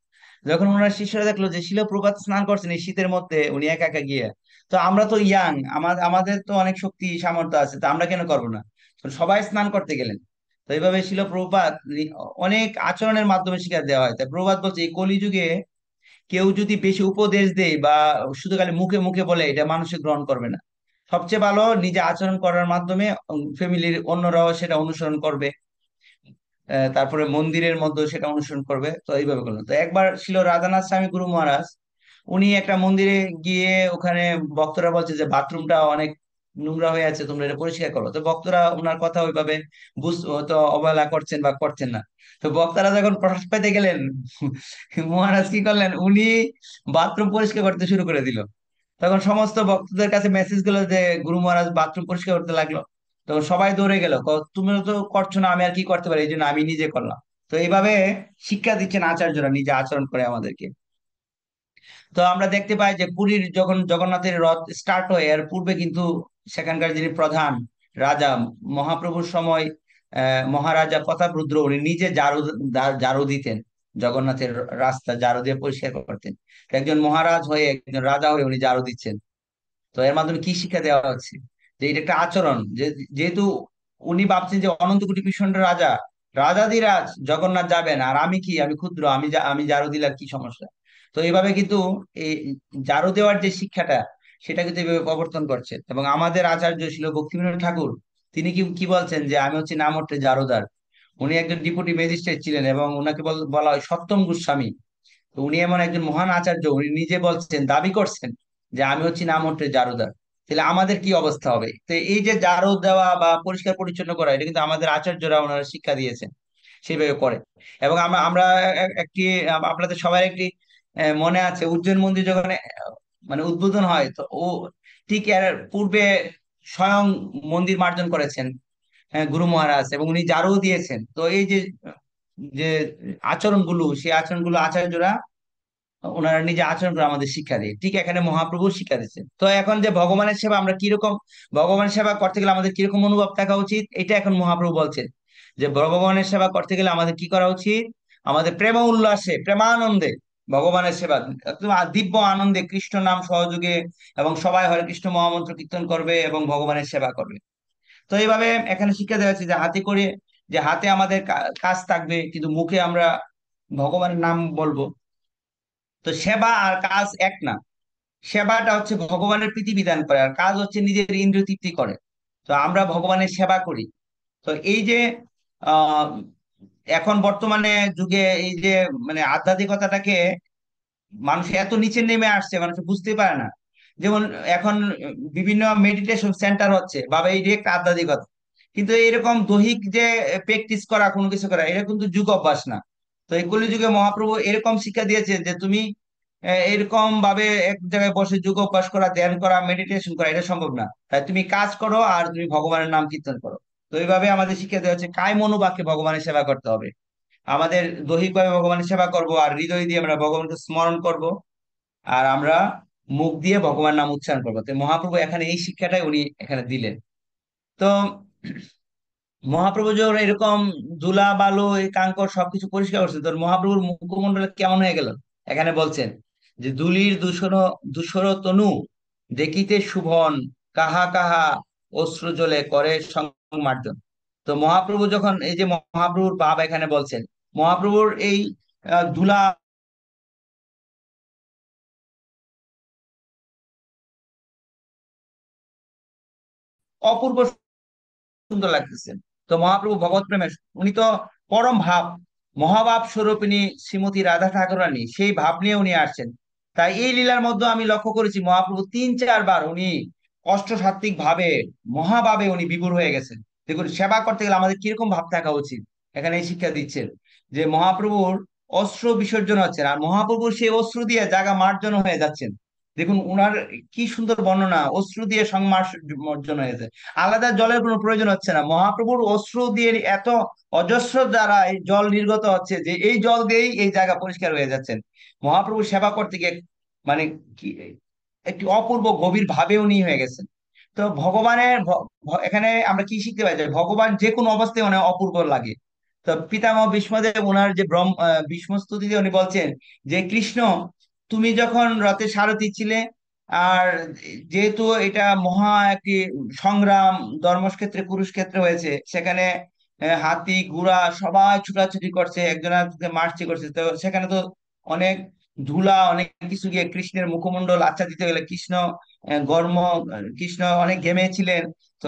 যখন ওনার শিষ্যরা দেখলো যে শিল প্রভুপাদ স্নান করছেন এই শীতের মধ্যে উনি একা একা গিয়ে, তো আমরা তো ইয়াং, আমাদের তো অনেক শক্তি সামর্থ্য আছে, তো আমরা কেন করবো না? তো সবাই স্নান করতে গেলেন। তো এইভাবে শিল প্রভুপাদ অনেক আচরণের মাধ্যমে শিক্ষা দেওয়া হয়। তাই প্রভুপাদ বলছে এই কলিযুগে কেউ যদি বেশি উপদেশ দেয় বা শুধু খালি মুখে মুখে বলে, এটা মানুষে গ্রহণ করবে না। সবচেয়ে ভালো নিজে আচরণ করার মাধ্যমে ফ্যামিলির অন্যরাও সেটা অনুসরণ করবে। তারপরে মন্দিরের মধ্যে সেটা অনুসরণ করবে। তো এইভাবে করলো। তো একবার ছিল রাধানাথ স্বামী গুরু মহারাজ, উনি একটা মন্দিরে গিয়ে ওখানে ভক্তরা বলছে যে বাথরুমটা অনেক নোংরা হয়ে আছে, তোমরা এটা পরিষ্কার করো। তো ভক্তরা ওনার কথা ওইভাবে বুঝ তো অবহেলা করছেন বা করছেন না। তো ভক্তরা যখন প্রসাদ পাইতে গেলেন, মহারাজ কি করলেন, উনি বাথরুম পরিষ্কার করতে শুরু করে দিল। তখন সমস্ত ভক্তদের কাছে মেসেজ গেলো যে গুরু মহারাজ বাথরুম পরিষ্কার করতে লাগলো। তখন সবাই দৌড়ে গেল, তুমি তো করছো না, আমি আর কি করতে পারি, এই জন্য আমি নিজে করলাম। তো এইভাবে শিক্ষা দিচ্ছেন আচার্যরা নিজে আচরণ করে আমাদেরকে। তো আমরা দেখতে পাই যে পুরীর যখন জগন্নাথের রথ স্টার্ট হয় এর পূর্বে কিন্তু সেখানকার যিনি প্রধান রাজা মহাপ্রভুর সময় মহারাজা প্রতাপরুদ্র উনি নিজে ঝাড়ু ঝাড়ু দিতেন, জগন্নাথের রাস্তা ঝাড়ু দিয়ে পরিষ্কার করতেন। তো একজন মহারাজ হয়ে একজন রাজা হয়ে উনি ঝাড়ু দিচ্ছেন। তো এর মাধ্যমে কি শিক্ষা দেওয়া হচ্ছে, যে এটা একটা আচরণ, যে যেহেতু উনি ভাবছেন যে অনন্ত কোটি ব্রহ্মাণ্ডের রাজা, রাজাধিরাজ জগন্নাথ যাবেন, আর আমি কি, আমি ক্ষুদ্র, আমি ঝাড়ু দিলে আর কি সমস্যা। তো এইভাবে কিন্তু এই ঝাড়ু দেওয়ার যে শিক্ষাটা সেটা কিন্তু এইভাবে প্রবর্তন করছে। এবং আমাদের আচার্য ছিল ভক্তিবিনোদ ঠাকুর, তিনি কি কি বলছেন যে আমি হচ্ছে নামহট্টে ঝাড়ুদার। উনি একজন ডেপুটি ম্যাজিস্ট্রেট ছিলেন এবং ওনাকে বলা হয় সত্যম গোস্বামী। তো উনি এমন একজন মহান আচার্য, উনি নিজে বলছেন, দাবি করছেন যে আমি হচ্ছি নামহট্টের জারুদার। তাহলে আমাদের কি অবস্থা হবে? তো এই যে জারু দেওয়া বা পরিষ্কার পরিচ্ছন্ন করা, এটা কিন্তু আমাদের আচার্যরা ওনারা শিক্ষা দিয়েছেন, সেইভাবে করে। এবং আমরা আমরা একটি আপনাদের সবার একটি মনে আছে উজ্জয়ন মন্দির যখন মানে উদ্বোধন হয়, তো ও ঠিক এর পূর্বে স্বয়ং মন্দির মার্জন করেছেন গুরু মহারাজ, এবং উনি জারু দিয়েছেন। তো এই যে যে আচরণগুলো, সেই আচরণগুলো আচার্যরা ওনারা নিজে আচরণ করে আমাদের শিক্ষা দিয়ে, ঠিক এখানে মহাপ্রভু শিক্ষা দিচ্ছেন। তো এখন যে ভগবানের সেবা আমরা কিরকম, ভগবানের সেবা করতে গেলে আমাদের কিরকম অনুভব থাকা উচিত, এটা এখন মহাপ্রভু বলছেন যে ভগবানের সেবা করতে গেলে আমাদের কি করা উচিত, আমাদের প্রেম উল্লাসে প্রেমানন্দে ভগবানের সেবা, একদম দিব্য আনন্দে কৃষ্ণ নাম সহযোগে, এবং সবাই হরে কৃষ্ণ মহামন্ত্র কীর্তন করবে এবং ভগবানের সেবা করবে। তো এইভাবে এখানে শিক্ষা দেওয়া হচ্ছে যে হাতে করে, যে হাতে আমাদের কাজ থাকবে কিন্তু মুখে আমরা ভগবানের নাম বলবো। তো সেবা আর কাজ এক না। সেবাটা হচ্ছে ভগবানের প্রীতি বিধান করে, আর কাজ হচ্ছে নিজের ইন্দ্রিয় তৃপ্তি করে। তো আমরা ভগবানের সেবা করি। তো এই যে আহ এখন বর্তমানে যুগে এই যে মানে আধ্যাত্মিকতাটাকে মানুষ এত নিচে নেমে আসছে, মানুষ বুঝতে পারে না। যেমন এখন বিভিন্ন মেডিটেশন সেন্টার হচ্ছে, বাবা এই যে একটা আধ্যাত্মিকতা, কিন্তু এরকম দৈহিক যে প্র্যাকটিস করা কোনো কিছু করা, এটা কিন্তু যুগ অভ্যাস না। তো এই কলিযুগে মহাপ্রভু এরকম শিক্ষা দিয়েছেন যে তুমি এরকম ভাবে এক জায়গায় বসে যোগ অভ্যাস করা, ধ্যান করা, মেডিটেশন করা এটা সম্ভব না। তাই তুমি কাজ করো আর তুমি ভগবানের নাম কীর্তন করো। তো এইভাবে আমাদের শিক্ষা দেওয়া হচ্ছে কায় মনোবাক্যে ভগবানের সেবা করতে হবে। আমাদের দৈহিকভাবে ভগবানের সেবা করব, আর হৃদয় দিয়ে আমরা ভগবানকে স্মরণ করব, আর আমরা মুখ দিয়ে ভগবান নাম উচ্চারণ করবো। তো মহাপ্রভু এখানে এই শিক্ষাটাই উনি এখানে দিলেন। তো মহাপ্রভু যখন এরকম ধুলা বালু এই কাঙ্কর সবকিছু পরিষ্কার করছে, তোর মহাপ্রভুর মুখমন্ডল কেমন হয়ে গেল। এখানে বলছেন যে ধুলির দূষণ ধূসর তনু দেখিতে শুভন, কাহা কাহা অশ্রু জলে করে সংমার্জন। তো মহাপ্রভু যখন এই যে মহাপ্রভুর ভাব এখানে বলছেন, মহাপ্রভুর এই ধুলা অপূর্ব সুন্দর লাগতেছে। তো মহাপ্রভু ভগৎ প্রেমের উনি তো পরম ভাব, মহাভাব স্বরূপিণী শ্রীমতী রাধা ঠাকুরানী, সেই ভাব নিয়ে উনি আসছেন। তাই এই লীলার মধ্যে আমি লক্ষ্য করেছি মহাপ্রভু 3-4 বার উনি কষ্টসাত্ত্বিক ভাবে, মহাভাবে উনি বিভোর হয়ে গেছেন। দেখুন সেবা করতে গেলে আমাদের কিরকম ভাব থাকা উচিত, এখানে এই শিক্ষা দিচ্ছেন যে মহাপ্রভুর অশ্রু বিসর্জন হচ্ছেন, আর মহাপ্রভুর সেই অশ্রু দিয়ে জায়গা মার্জন হয়ে যাচ্ছেন। দেখুন উনার কি সুন্দর বর্ণনা, অশ্রু দিয়ে সংমার্জন হয়েছে, আলাদা জলের কোনো প্রয়োজন হচ্ছে না, মহাপ্রভুর অশ্রু দিয়ে এত অজস্র দ্বারা এই জল নির্গত হচ্ছে যে এই জল দিয়েই এই জায়গা পরিষ্কার হয়ে যাচ্ছেন। মহাপ্রভু সেবা করতে গিয়ে মানে কি একটি অপূর্ব গভীর ভাবে উনি হয়ে গেছেন। তো ভগবানের এখানে আমরা কি শিখতে পাই যে ভগবান যে কোনো অবস্থায় মানে অপূর্ব লাগে। তো পিতামহ ভীষ্মদেব ওনার যে ভীষ্ম স্তুতিতে উনি বলছেন যে কৃষ্ণ তুমি যখন রথে সারথি ছিলে, আর যেহেতু এটা মহা একটি সংগ্রাম ধর্মক্ষেত্রে কুরুক্ষেত্রে হয়েছে, সেখানে হাতি ঘোড়া সবাই ছুটাছুটি করছে, একজন আরেকজনকে মারছে করছে, তো সেখানে তো অনেক ধুলা অনেক কিছু গিয়ে কৃষ্ণের মুখমণ্ডল আচ্ছাদিত গেলে কৃষ্ণ গর্ম কৃষ্ণ অনেক ঘেমেছিলেন। তো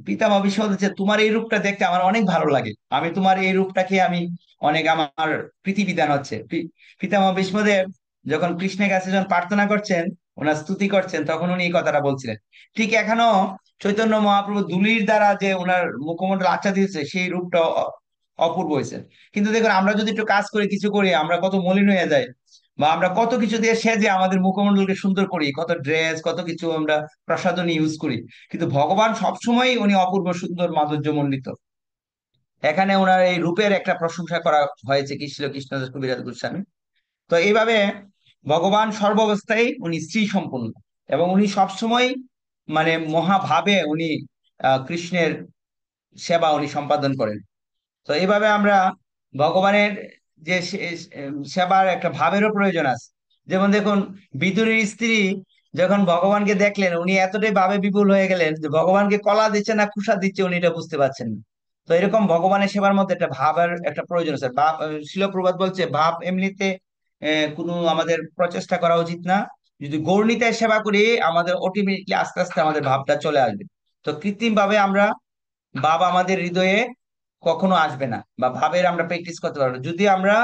পিতামহ ভীষ্ম বলছে তোমার এই রূপটা দেখতে আমার অনেক ভালো লাগে, আমি তোমার এই রূপটাকে আমি অনেক আমার প্রীতিবিধান হচ্ছে। পিতামহ ভীষ্মদেব যখন কৃষ্ণের কাছে যখন প্রার্থনা করছেন, ওনার স্তুতি করছেন, তখন উনি এই কথাটা বলছিলেন। ঠিক এখনো চৈতন্য মহাপ্রভু ধুলির দ্বারা যে ওনার মুখমণ্ডল আচ্ছা দিয়েছে সেই রূপটা অপূর্ব হয়েছে। কিন্তু দেখুন আমরা যদি একটু কাজ করি কিছু করি আমরা কত মলিন হয়ে যাই, বা আমরা কত কিছু দিয়ে সেজে আমাদের মুখমণ্ডলকে সুন্দর করি, কত ড্রেস কত কিছু আমরা প্রসাধনী ইউজ করি, কিন্তু ভগবান সবসময় উনি অপূর্ব সুন্দর মাধুর্য মণ্ডিত। এখানে ওনার এই রূপের একটা প্রশংসা করা হয়েছে কৃষ্ণ কৃষ্ণদাস কবিরাজ গোস্বামী। তো এইভাবে ভগবান সর্বাবস্থায় উনি স্ত্রী সম্পূর্ণ, এবং উনি সবসময় মানে মহাভাবে উনি কৃষ্ণের সেবা উনি সম্পাদন করেন। তো এইভাবে আমরা ভগবানের যে সেবার একটা ভাবেরও প্রয়োজন আছে। যেমন দেখুন বিদুরের স্ত্রী যখন ভগবানকে দেখলেন উনি এতটাই ভাবে বিপুল হয়ে গেলেন যে ভগবানকে কলা দিচ্ছে না কুশা দিচ্ছে উনি এটা বুঝতে পারছেন না। তো এরকম ভগবানের সেবার মধ্যে একটা ভাবের একটা প্রয়োজন আছে। ভাব শিল প্রভুপাদ বলছে ভাব এমনিতে কোনো আমাদের প্রচেষ্টা করা উচিত না, যদি গৌরনীতায় সেবা করি আমাদের অটোমেটিকলি আস্তে আস্তে আমাদের ভাবটা চলে আসবে। তো কৃত্রিম ভাবে আমরা ভাব আমাদের হৃদয়ে কখনো আসবে না, বা ভাবের আমরা প্র্যাকটিস করতে পারবো না। যদি আমরা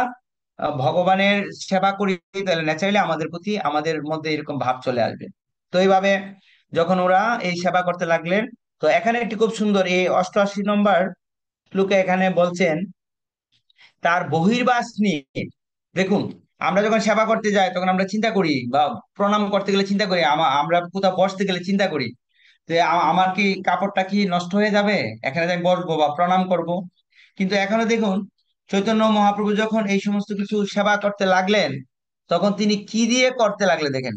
ভগবানের সেবা করি তাহলে ন্যাচারালি আমাদের প্রতি আমাদের মধ্যে এরকম ভাব চলে আসবে। তো এইভাবে যখন ওরা এই সেবা করতে লাগলেন, তো এখানে একটি খুব সুন্দর এই 88 নম্বর শ্লোকে এখানে বলছেন তার বহির্বাস নিয়ে। দেখুন আমরা যখন সেবা করতে যাই তখন আমরা চিন্তা করি, বা প্রণাম করতে গেলে চিন্তা করি, আমরা কোথাও বসতে গেলে চিন্তা করি যে আমার কি কাপড়টা কি নষ্ট হয়ে যাবে এখানে যে আমি বসবো বা প্রণাম করব। কিন্তু এখনো দেখুন চৈতন্য মহাপ্রভু যখন এই সমস্ত কিছু সেবা করতে লাগলেন তখন তিনি কি দিয়ে করতে লাগলেন দেখেন,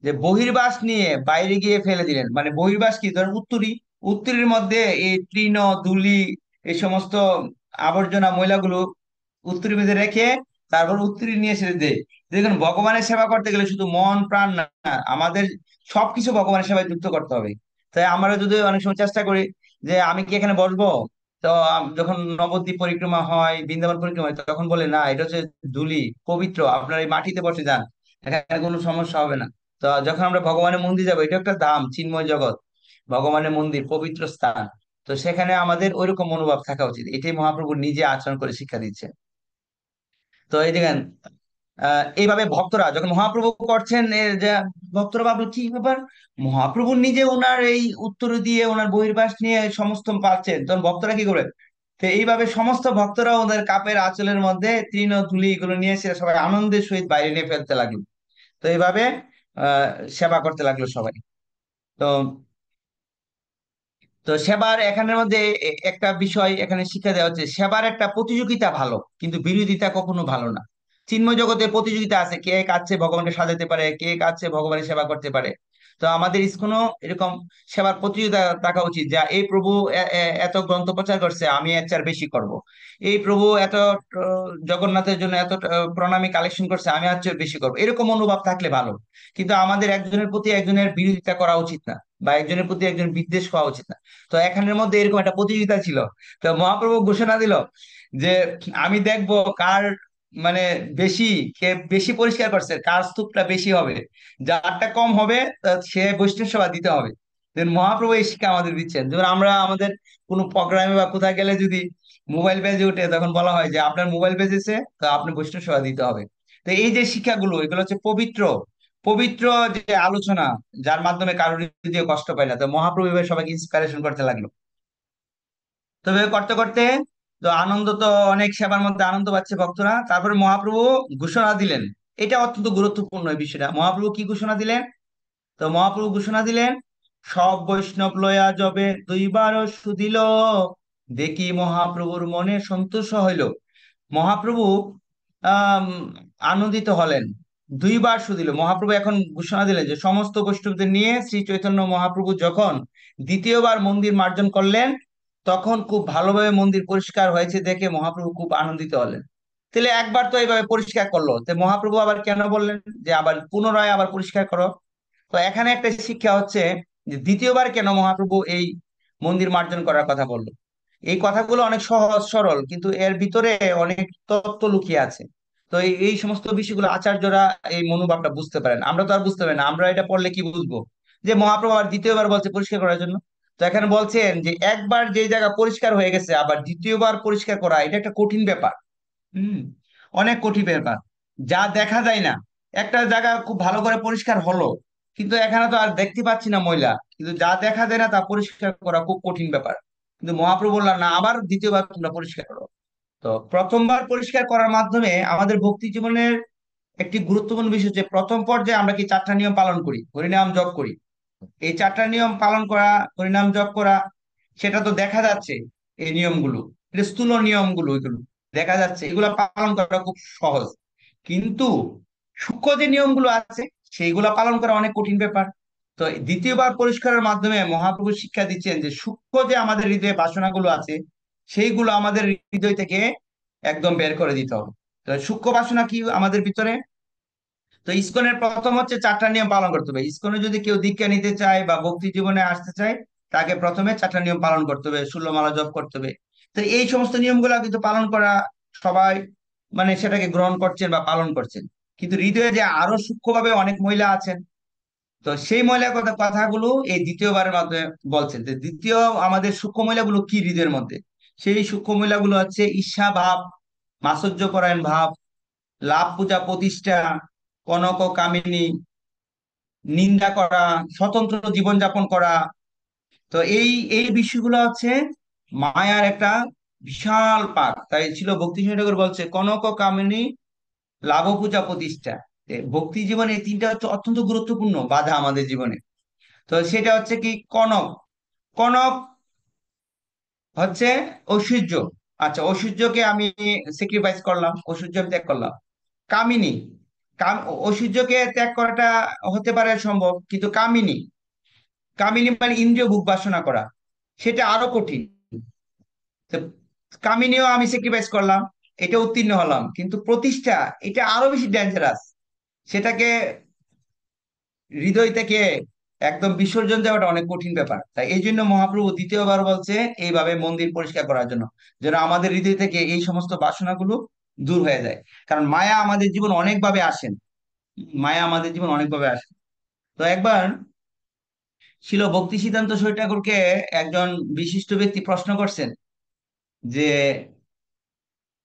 যে বহির্বাস নিয়ে বাইরে গিয়ে ফেলে দিলেন। মানে বহির্বাস কি ধরেন উত্তরী, উত্তরীর মধ্যে এই তৃণ ধুলি এই সমস্ত আবর্জনা ময়লাগুলো উত্তরীর মধ্যে রেখে তারপর উত্তরী নিয়ে ছেড়ে দেয়। দেখুন ভগবানের সেবা করতে গেলে শুধু মন প্রাণ না, আমাদের সবকিছু ভগবানের সেবায় যুক্ত করতে হবে। তাই আমরা যদি অনেক সময় চেষ্টা করি যে আমি কি এখানে বসবো, তো যখন নবদ্বীপ পরিক্রমা হয় বৃন্দাবন পরিক্রমা হয় তখন বলে না এটা হচ্ছে ধুলি, পবিত্র, আপনার এই মাটিতে বসে যান, এখানে কোনো সমস্যা হবে না। তো যখন আমরা ভগবানের মন্দির যাবো, এটা একটা ধাম, চিন্ময় জগৎ, ভগবানের মন্দির, পবিত্র স্থান, তো সেখানে আমাদের ওইরকম মনোভাব থাকা উচিত। এটাই মহাপ্রভু নিজে আচরণ করে শিক্ষা দিচ্ছে। তো এই দেখেন এইভাবে ভক্তরা যখন মহাপ্রভু করছেন যে ভক্তরা ভাবলো কি ব্যাপার, মহাপ্রভু নিজে ওনার এই উত্তর দিয়ে ওনার বহির্বাস নিয়ে সমস্ত পাচ্ছেন, তখন ভক্তরা কি করে। তো এইভাবে সমস্ত ভক্তরা ওদের কাপের আঁচলের মধ্যে তৃণ ধুলি এগুলো নিয়ে এসে সবাই আনন্দের সহিত বাইরে নিয়ে ফেলতে লাগলো। তো এইভাবে সেবা করতে লাগলো সবাই। তো তো সেবার এখানের মধ্যে একটা বিষয় এখানে শিক্ষা দেওয়া হচ্ছে, সেবার একটা প্রতিযোগিতা ভালো কিন্তু বিরোধিতা কখনো ভালো না। চিন্ময় জগতে প্রতিযোগিতা আছে, কে কাছে ভগবানকে সাজাতে পারে, কে কাছে ভগবানের সেবা করতে পারে। তো আমাদের ইসকনও এরকম সেবার প্রতিযোগিতা থাকা উচিত, যা এই প্রভু এত গ্রন্থ প্রচার করছে আমি এর চেয়ে বেশি করব। এই প্রভু এত জগন্নাথের জন্য এত প্রণামী কালেকশন করছে আমি আর চেয়ে বেশি করবো, এরকম অনুভব থাকলে ভালো। কিন্তু আমাদের একজনের প্রতি একজনের বিরোধিতা করা উচিত না, বা একজনের প্রতি একজন বিদ্বেষ হওয়া উচিত না। তো এখানের মধ্যে এরকম একটা প্রতিযোগিতা ছিল। তো মহাপ্রভু ঘোষণা দিল যে আমি দেখবো কার মানে বেশি, কে বেশি পরিষ্কার করছে, কার স্তূপটা বেশি হবে, যারটা কম হবে সে বৈষ্ণব সেবা দিতে হবে। দেন মহাপ্রভু এই শিক্ষা আমাদের দিচ্ছেন। যেমন আমরা আমাদের কোনো প্রোগ্রামে বা কোথায় গেলে যদি মোবাইল পেজে উঠে তখন বলা হয় যে আপনার মোবাইল পেজেছে তো আপনি বৈষ্ণব সেবা দিতে হবে। তো এই যে শিক্ষাগুলো এগুলো হচ্ছে পবিত্র পবিত্র যে আলোচনা, যার মাধ্যমে কারোর হৃদয়ে কষ্ট পায় না। তো মহাপ্রভু এভাবে সবাইকে ইন্সপিরেশন করতে লাগলো। তবে করতে করতে তো আনন্দ তো অনেক, সেবার মধ্যে আনন্দ পাচ্ছে ভক্তরা। তারপরে মহাপ্রভু ঘোষণা দিলেন, এটা অত্যন্ত গুরুত্বপূর্ণ এই বিষয়টা। মহাপ্রভু কি ঘোষণা দিলেন তো মহাপ্রভু ঘোষণা দিলেন, সব বৈষ্ণব লয়া যবে দুইবার শুধিল, দেখি মহাপ্রভুর মনে সন্তোষ হইল। মহাপ্রভু আহ আনন্দিত হলেন, দুইবার শুধিল। মহাপ্রভু এখন ঘোষণা দিলেন যে সমস্ত বৈষ্ণবদের নিয়ে শ্রী চৈতন্য মহাপ্রভু যখন দ্বিতীয়বার মন্দির মার্জন করলেন, তখন খুব ভালোভাবে মন্দির পরিষ্কার হয়েছে দেখে মহাপ্রভু খুব আনন্দিত হলেন। তাহলে একবার তো এইভাবে পরিষ্কার করলো, তো মহাপ্রভু আবার কেন বললেন যে আবার পুনরায় আবার পরিষ্কার করো? তো এখানে একটা শিক্ষা হচ্ছে যে দ্বিতীয়বার কেন মহাপ্রভু এই মন্দির মার্জন করার কথা বললো। এই কথাগুলো অনেক সহজ সরল, কিন্তু এর ভিতরে অনেক তত্ত্ব লুকিয়ে আছে। তো এই সমস্ত বিষয়গুলো আচার্যরা এই মনোভাবটা বুঝতে পারেন, আমরা তো আর বুঝতে পারি না। আমরা এটা পড়লে কি বুঝবো যে মহাপ্রভু আবার দ্বিতীয়বার বলছে পরিষ্কার করার জন্য? তো এখানে বলছেন যে একবার যে জায়গা পরিষ্কার হয়ে গেছে আবার দ্বিতীয়বার পরিষ্কার করা, এটা একটা কঠিন ব্যাপার। হুম, অনেক কঠিন ব্যাপার, যা দেখা যায় না। একটা জায়গা খুব ভালো করে পরিষ্কার হলো, কিন্তু এখানে তো আর দেখতে পাচ্ছি না ময়লা, কিন্তু যা দেখা যায় না তা পরিষ্কার করা খুব কঠিন ব্যাপার। কিন্তু মহাপ্রভু বললেন না, আবার দ্বিতীয়বার তোমরা পরিষ্কার করো। তো প্রথমবার পরিষ্কার করার মাধ্যমে আমাদের ভক্তি জীবনের একটি গুরুত্বপূর্ণ বিষয় হচ্ছে, প্রথম পর্যায়ে আমরা কি 4টা নিয়ম পালন করি, হরিনাম জপ করি। এই 4টা নিয়ম পালন করা, হরিনাম জপ করা, সেটা তো দেখা যাচ্ছে। এই নিয়মগুলো, এটা স্থূল নিয়মগুলো, এগুলো দেখা যাচ্ছে, এগুলো পালন করা খুব সহজ। কিন্তু সূক্ষ্ম যে নিয়মগুলো আছে সেইগুলা পালন করা অনেক কঠিন ব্যাপার। তো এই দ্বিতীয়বার পরিষ্কারের মাধ্যমে মহাপ্রভু শিক্ষা দিচ্ছেন যে সূক্ষ্ম যে আমাদের হৃদয়ে বাসনাগুলো আছে, সেইগুলো আমাদের হৃদয় থেকে একদম বের করে দিতে হবে। তো সূক্ষ্ম বাসনা কি আমাদের ভিতরে? তো ইসকনের প্রথম হচ্ছে 4টা নিয়ম পালন করতে হবে। ইসকনে যদি কেউ দীক্ষা নিতে চায় বা ভক্তি জীবনে আসতে চায়, তাকে প্রথমে 4টা নিয়ম পালন করতে হবে, 16 মালা জপ করতে হবে। তো এই সমস্ত নিয়মগুলো কিন্তু পালন করা সবাই মানে সেটাকে গ্রহণ করছেন বা পালন করছেন। কিন্তু হৃদয়ে যে আরো সূক্ষ্মভাবে অনেক মহিলা আছেন, তো সেই মহিলার কথাগুলো এই দ্বিতীয়বারের মাধ্যমে বলছেন। যে দ্বিতীয় আমাদের সূক্ষ্ম মহিলাগুলো কি হৃদয়ের মধ্যে, সেই সূক্ষ্ম মহিলাগুলো হচ্ছে ঈর্ষা ভাব, মাৎসর্য পরায়ণ ভাব, লাভ পূজা প্রতিষ্ঠা, কনক কামিনী, নিন্দা করা, স্বতন্ত্র জীবনযাপন করা। তো এই এই বিষয়গুলো হচ্ছে মায়ার একটা বিশাল পাক। তাই ছিল ভক্তি ঠাকুর বলছে কনক কামিনী, লাভ পূজা প্রতিষ্ঠা। ভক্তি জীবনে এই 3টা হচ্ছে অত্যন্ত গুরুত্বপূর্ণ বাধা আমাদের জীবনে। তো সেটা হচ্ছে কি, কনক, কনক হচ্ছে ঐশ্বর্য। আচ্ছা, ঐশ্বর্যকে আমি স্যাক্রিফাইস করলাম, ঐশ্বর্য আমি ত্যাগ করলাম। কামিনী, কাম ঐশ্বর্যকে ত্যাগ করাটা হতে পারে সম্ভব, কিন্তু কামিনী, কামিনী মানে ইন্দ্রিয় ভোগ বাসনা করা, সেটা আরো কঠিন। তো কামিনীও আমি স্যাক্রিফাইস করলাম, এটা উত্তীর্ণ হলাম, কিন্তু প্রতিষ্ঠা, এটা আরো বেশি ডেঞ্জারাস। সেটাকে হৃদয় থেকে একদম বিসর্জন দেওয়াটা অনেক কঠিন ব্যাপার। তাই এই জন্য মহাপ্রভু দ্বিতীয়বার বলছে এইভাবে মন্দির পরিষ্কার করার জন্য, যেন আমাদের হৃদয় থেকে এই সমস্ত বাসনাগুলো দূর হয়ে যায়। কারণ মায়া আমাদের জীবন অনেকভাবে আসেন, মায়া আমাদের জীবন অনেকভাবে আসে। তো একবার ছিল ভক্তি সিদ্ধান্ত সরকার ঠাকুরকে একজন বিশিষ্ট ব্যক্তি প্রশ্ন করছেন যে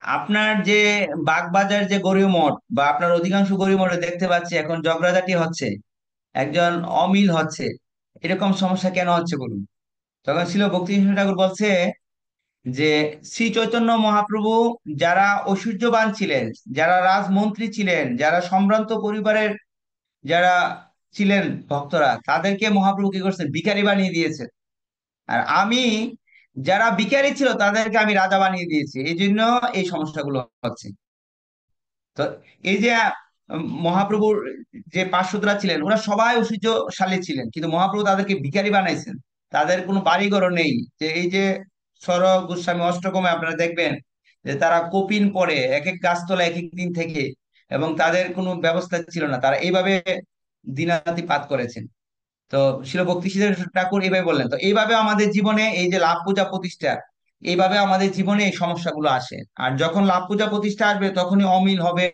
আপনার যে বাগবাজার যে গৌরী মঠ বা আপনার অধিকাংশ গৌরী মঠে দেখতে পাচ্ছি এখন ঝগড়াঝাটি হচ্ছে, একজন অমিল হচ্ছে, এরকম সমস্যা কেন হচ্ছে বলুন? তখন ছিল ভক্তি ঠাকুর বলছে যে শ্রী চৈতন্য মহাপ্রভু যারা ঐশ্বর্যবান ছিলেন, যারা রাজমন্ত্রী ছিলেন, যারা সম্ভ্রান্ত পরিবারের যারা ছিলেন ভক্তরা, তাদেরকে মহাপ্রভু কি করছেন, ভিখারি বানিয়ে দিয়েছেন। আর আমি, যারা ভিখারি ছিল তাদেরকে আমি রাজা বানিয়ে দিয়েছি, এই জন্য এই সমস্যাগুলো হচ্ছে। তো এই যে মহাপ্রভুর যে পার্শ্বদরা ছিলেন ওরা সবাই ঐশ্বর্যশালী ছিলেন, কিন্তু মহাপ্রভু তাদেরকে ভিখারি বানাইছেন। তাদের কোনো বাড়িঘরও নেই। যে এই যে সর গোস্বামী অষ্টকমে আপনারা দেখবেন যে তারা কপিন পরে এক এক গাছতলা এক এক দিন থেকে, এবং তাদের কোনো ব্যবস্থা ছিল না, তারা এইভাবে দিনাতিপাত করেছেন। তো শিল ভক্তি সিদ্ধার্থ ঠাকুর এইভাবে বললেন। তো এইভাবে আমাদের জীবনে এই যে লাভ পূজা প্রতিষ্ঠা, এইভাবে আমাদের জীবনে এই সমস্যাগুলো আসে। আর যখন লাভ পূজা প্রতিষ্ঠা আসবে তখনই অমিল হবে,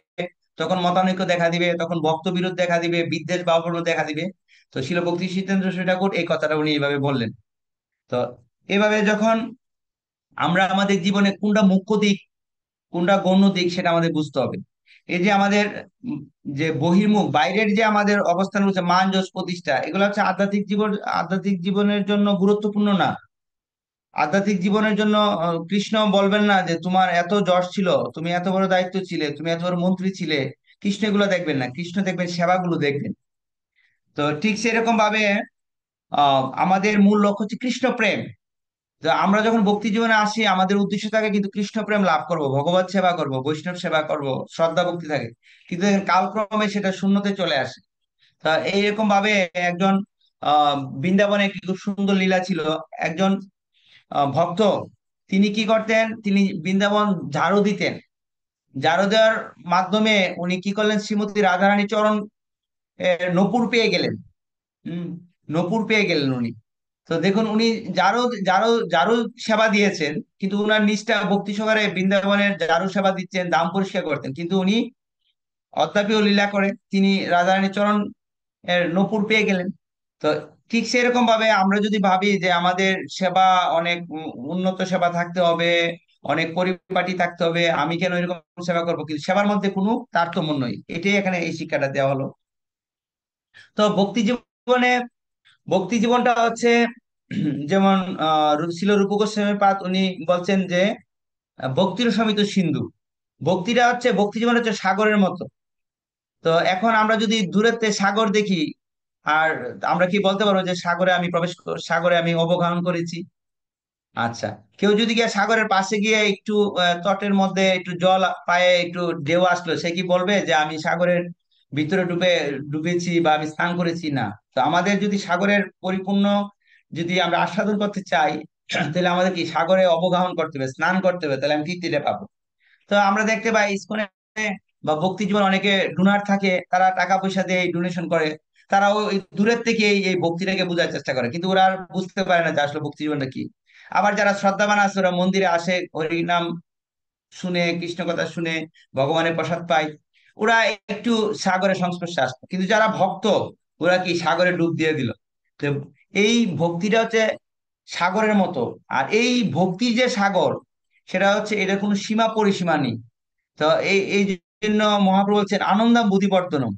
তখন মতানৈক্য দেখা দিবে, তখন ভক্ত বিরোধ দেখা দিবে, বিদ্বেষ ভাবনা দেখা দিবে। তো শিল ভক্তি সিদ্ধান্ত ঠাকুর এই কথাটা উনি এইভাবে বললেন। তো এইভাবে যখন আমরা আমাদের জীবনে কোনটা মুখ্য দিক, কোনটা গৌণ দিক, সেটা আমাদের বুঝতে হবে। এই যে আমাদের যে বহির্মুখ বাইরের যে আমাদের অবস্থান হচ্ছে মান যশ প্রতিষ্ঠা, এগুলো হচ্ছে আধ্যাত্মিক জীবন, আধ্যাত্মিক জীবনের জন্য গুরুত্বপূর্ণ না। আধ্যাত্মিক জীবনের জন্য কৃষ্ণ বলবেন না যে তোমার এত যশ ছিল, তুমি এত বড় দায়িত্ব ছিলে, তুমি এত বড় মন্ত্রী ছিলে। কৃষ্ণ এগুলো দেখবেন না, কৃষ্ণ দেখবেন সেবাগুলো দেখবেন। তো ঠিক সেরকম ভাবে আমাদের মূল লক্ষ্য হচ্ছে কৃষ্ণ প্রেম। তো আমরা যখন ভক্তি জীবনে আসি আমাদের উদ্দেশ্য থাকে কিন্তু কৃষ্ণ প্রেম লাভ করব, ভগবত সেবা করব, বৈষ্ণব সেবা করব, শ্রদ্ধা ভক্তি থাকে। কিন্তু কালক্রমে সেটা শূন্যতে চলে আসে। তা এইরকম ভাবে একজন আহ বৃন্দাবনে একটি খুব সুন্দর লীলা ছিল। একজন ভক্ত, তিনি কি করতেন, তিনি বৃন্দাবন ঝাড়ু দিতেন। ঝাড়ু দেওয়ার মাধ্যমে উনি কি করলেন, শ্রীমতী রাধারানী চরণ নূপুর পেয়ে গেলেন। হম, নূপুর পেয়ে গেলেন উনি। তো দেখুন উনি যারও যারও যারও সেবা দিয়েছেন, কিন্তু উনার নিষ্ঠা ভক্তি সহকারে বৃন্দাবনের যারও সেবা দিচ্ছেন, দাম পরিষ্কার করতেন, কিন্তু উনি অদ্যাপিও লীলা করে তিনি রাধারানী চরণ এর নূপুর পেয়ে গেলেন। তো ঠিক সেরকম ভাবে আমরা যদি ভাবি যে আমাদের সেবা অনেক উন্নত সেবা থাকতে হবে, অনেক পরিপাটি থাকতে হবে, আমি কেন এরকম সেবা করবো, কিন্তু সেবার মধ্যে কোনো তারতম্য নয়, এটাই এখানে এই শিক্ষাটা দেওয়া হলো। তো ভক্তি জীবনটা হচ্ছে যেমন ছিল রূপ গোস্বামী পাদ, উনি বলছেন যে ভক্তির সমিত সিন্ধু। ভক্তিটা হচ্ছে, ভক্তি জীবন হচ্ছে সাগরের মতো। তো এখন আমরা যদি দূরত্বে সাগর দেখি, আর আমরা কি বলতে পারবো যে সাগরে আমি সাগরে আমি অবগাহন করেছি? আচ্ছা, কেউ যদি গিয়ে সাগরের পাশে গিয়ে একটু তটের মধ্যে একটু জল পায়ে একটু ঢেউ আসলো, সে কি বলবে যে আমি সাগরের ভিতরে ডুবেছি বা আমি স্নান করেছি? না। তো আমাদের যদি সাগরের পরিপূর্ণ যদি আমরা আস্বাদন করতে চাই, তাহলে আমাদের কি সাগরে অবগাহন করতে হবে, স্নান করতে হবে, তাহলে আমি তৃপ্তিটা পাবো। তো আমরা দেখতে পাই ইসকনে বা ভক্তি জীবন অনেকে ডোনার থাকে, তারা টাকা পয়সা দিয়ে ডোনেশন করে। তারাও এই দূরের থেকে এই ভক্তিটাকে বোঝার চেষ্টা করে, কিন্তু ওরা আর বুঝতে পারে না যে আসলে ভক্তি জীবনটা কি। আবার যারা শ্রদ্ধাবান আছে ওরা মন্দিরে আসে, হরিনাম শুনে, কৃষ্ণ কথা শুনে ভগবানের প্রসাদ পায়, ওরা একটু সাগরের সংস্পর্শে আসতো। কিন্তু যারা ভক্ত, ওরা কি সাগরে ডুব দিয়ে দিল। তো এই ভক্তিটা হচ্ছে সাগরের মতো। আর এই ভক্তির যে সাগর, সেটা হচ্ছে এটা কোনো সীমা পরিসীমা নেই। তো এই এই জন্য মহাপ্রভু বলছেন আনন্দম বুদ্ধিবর্ধনম,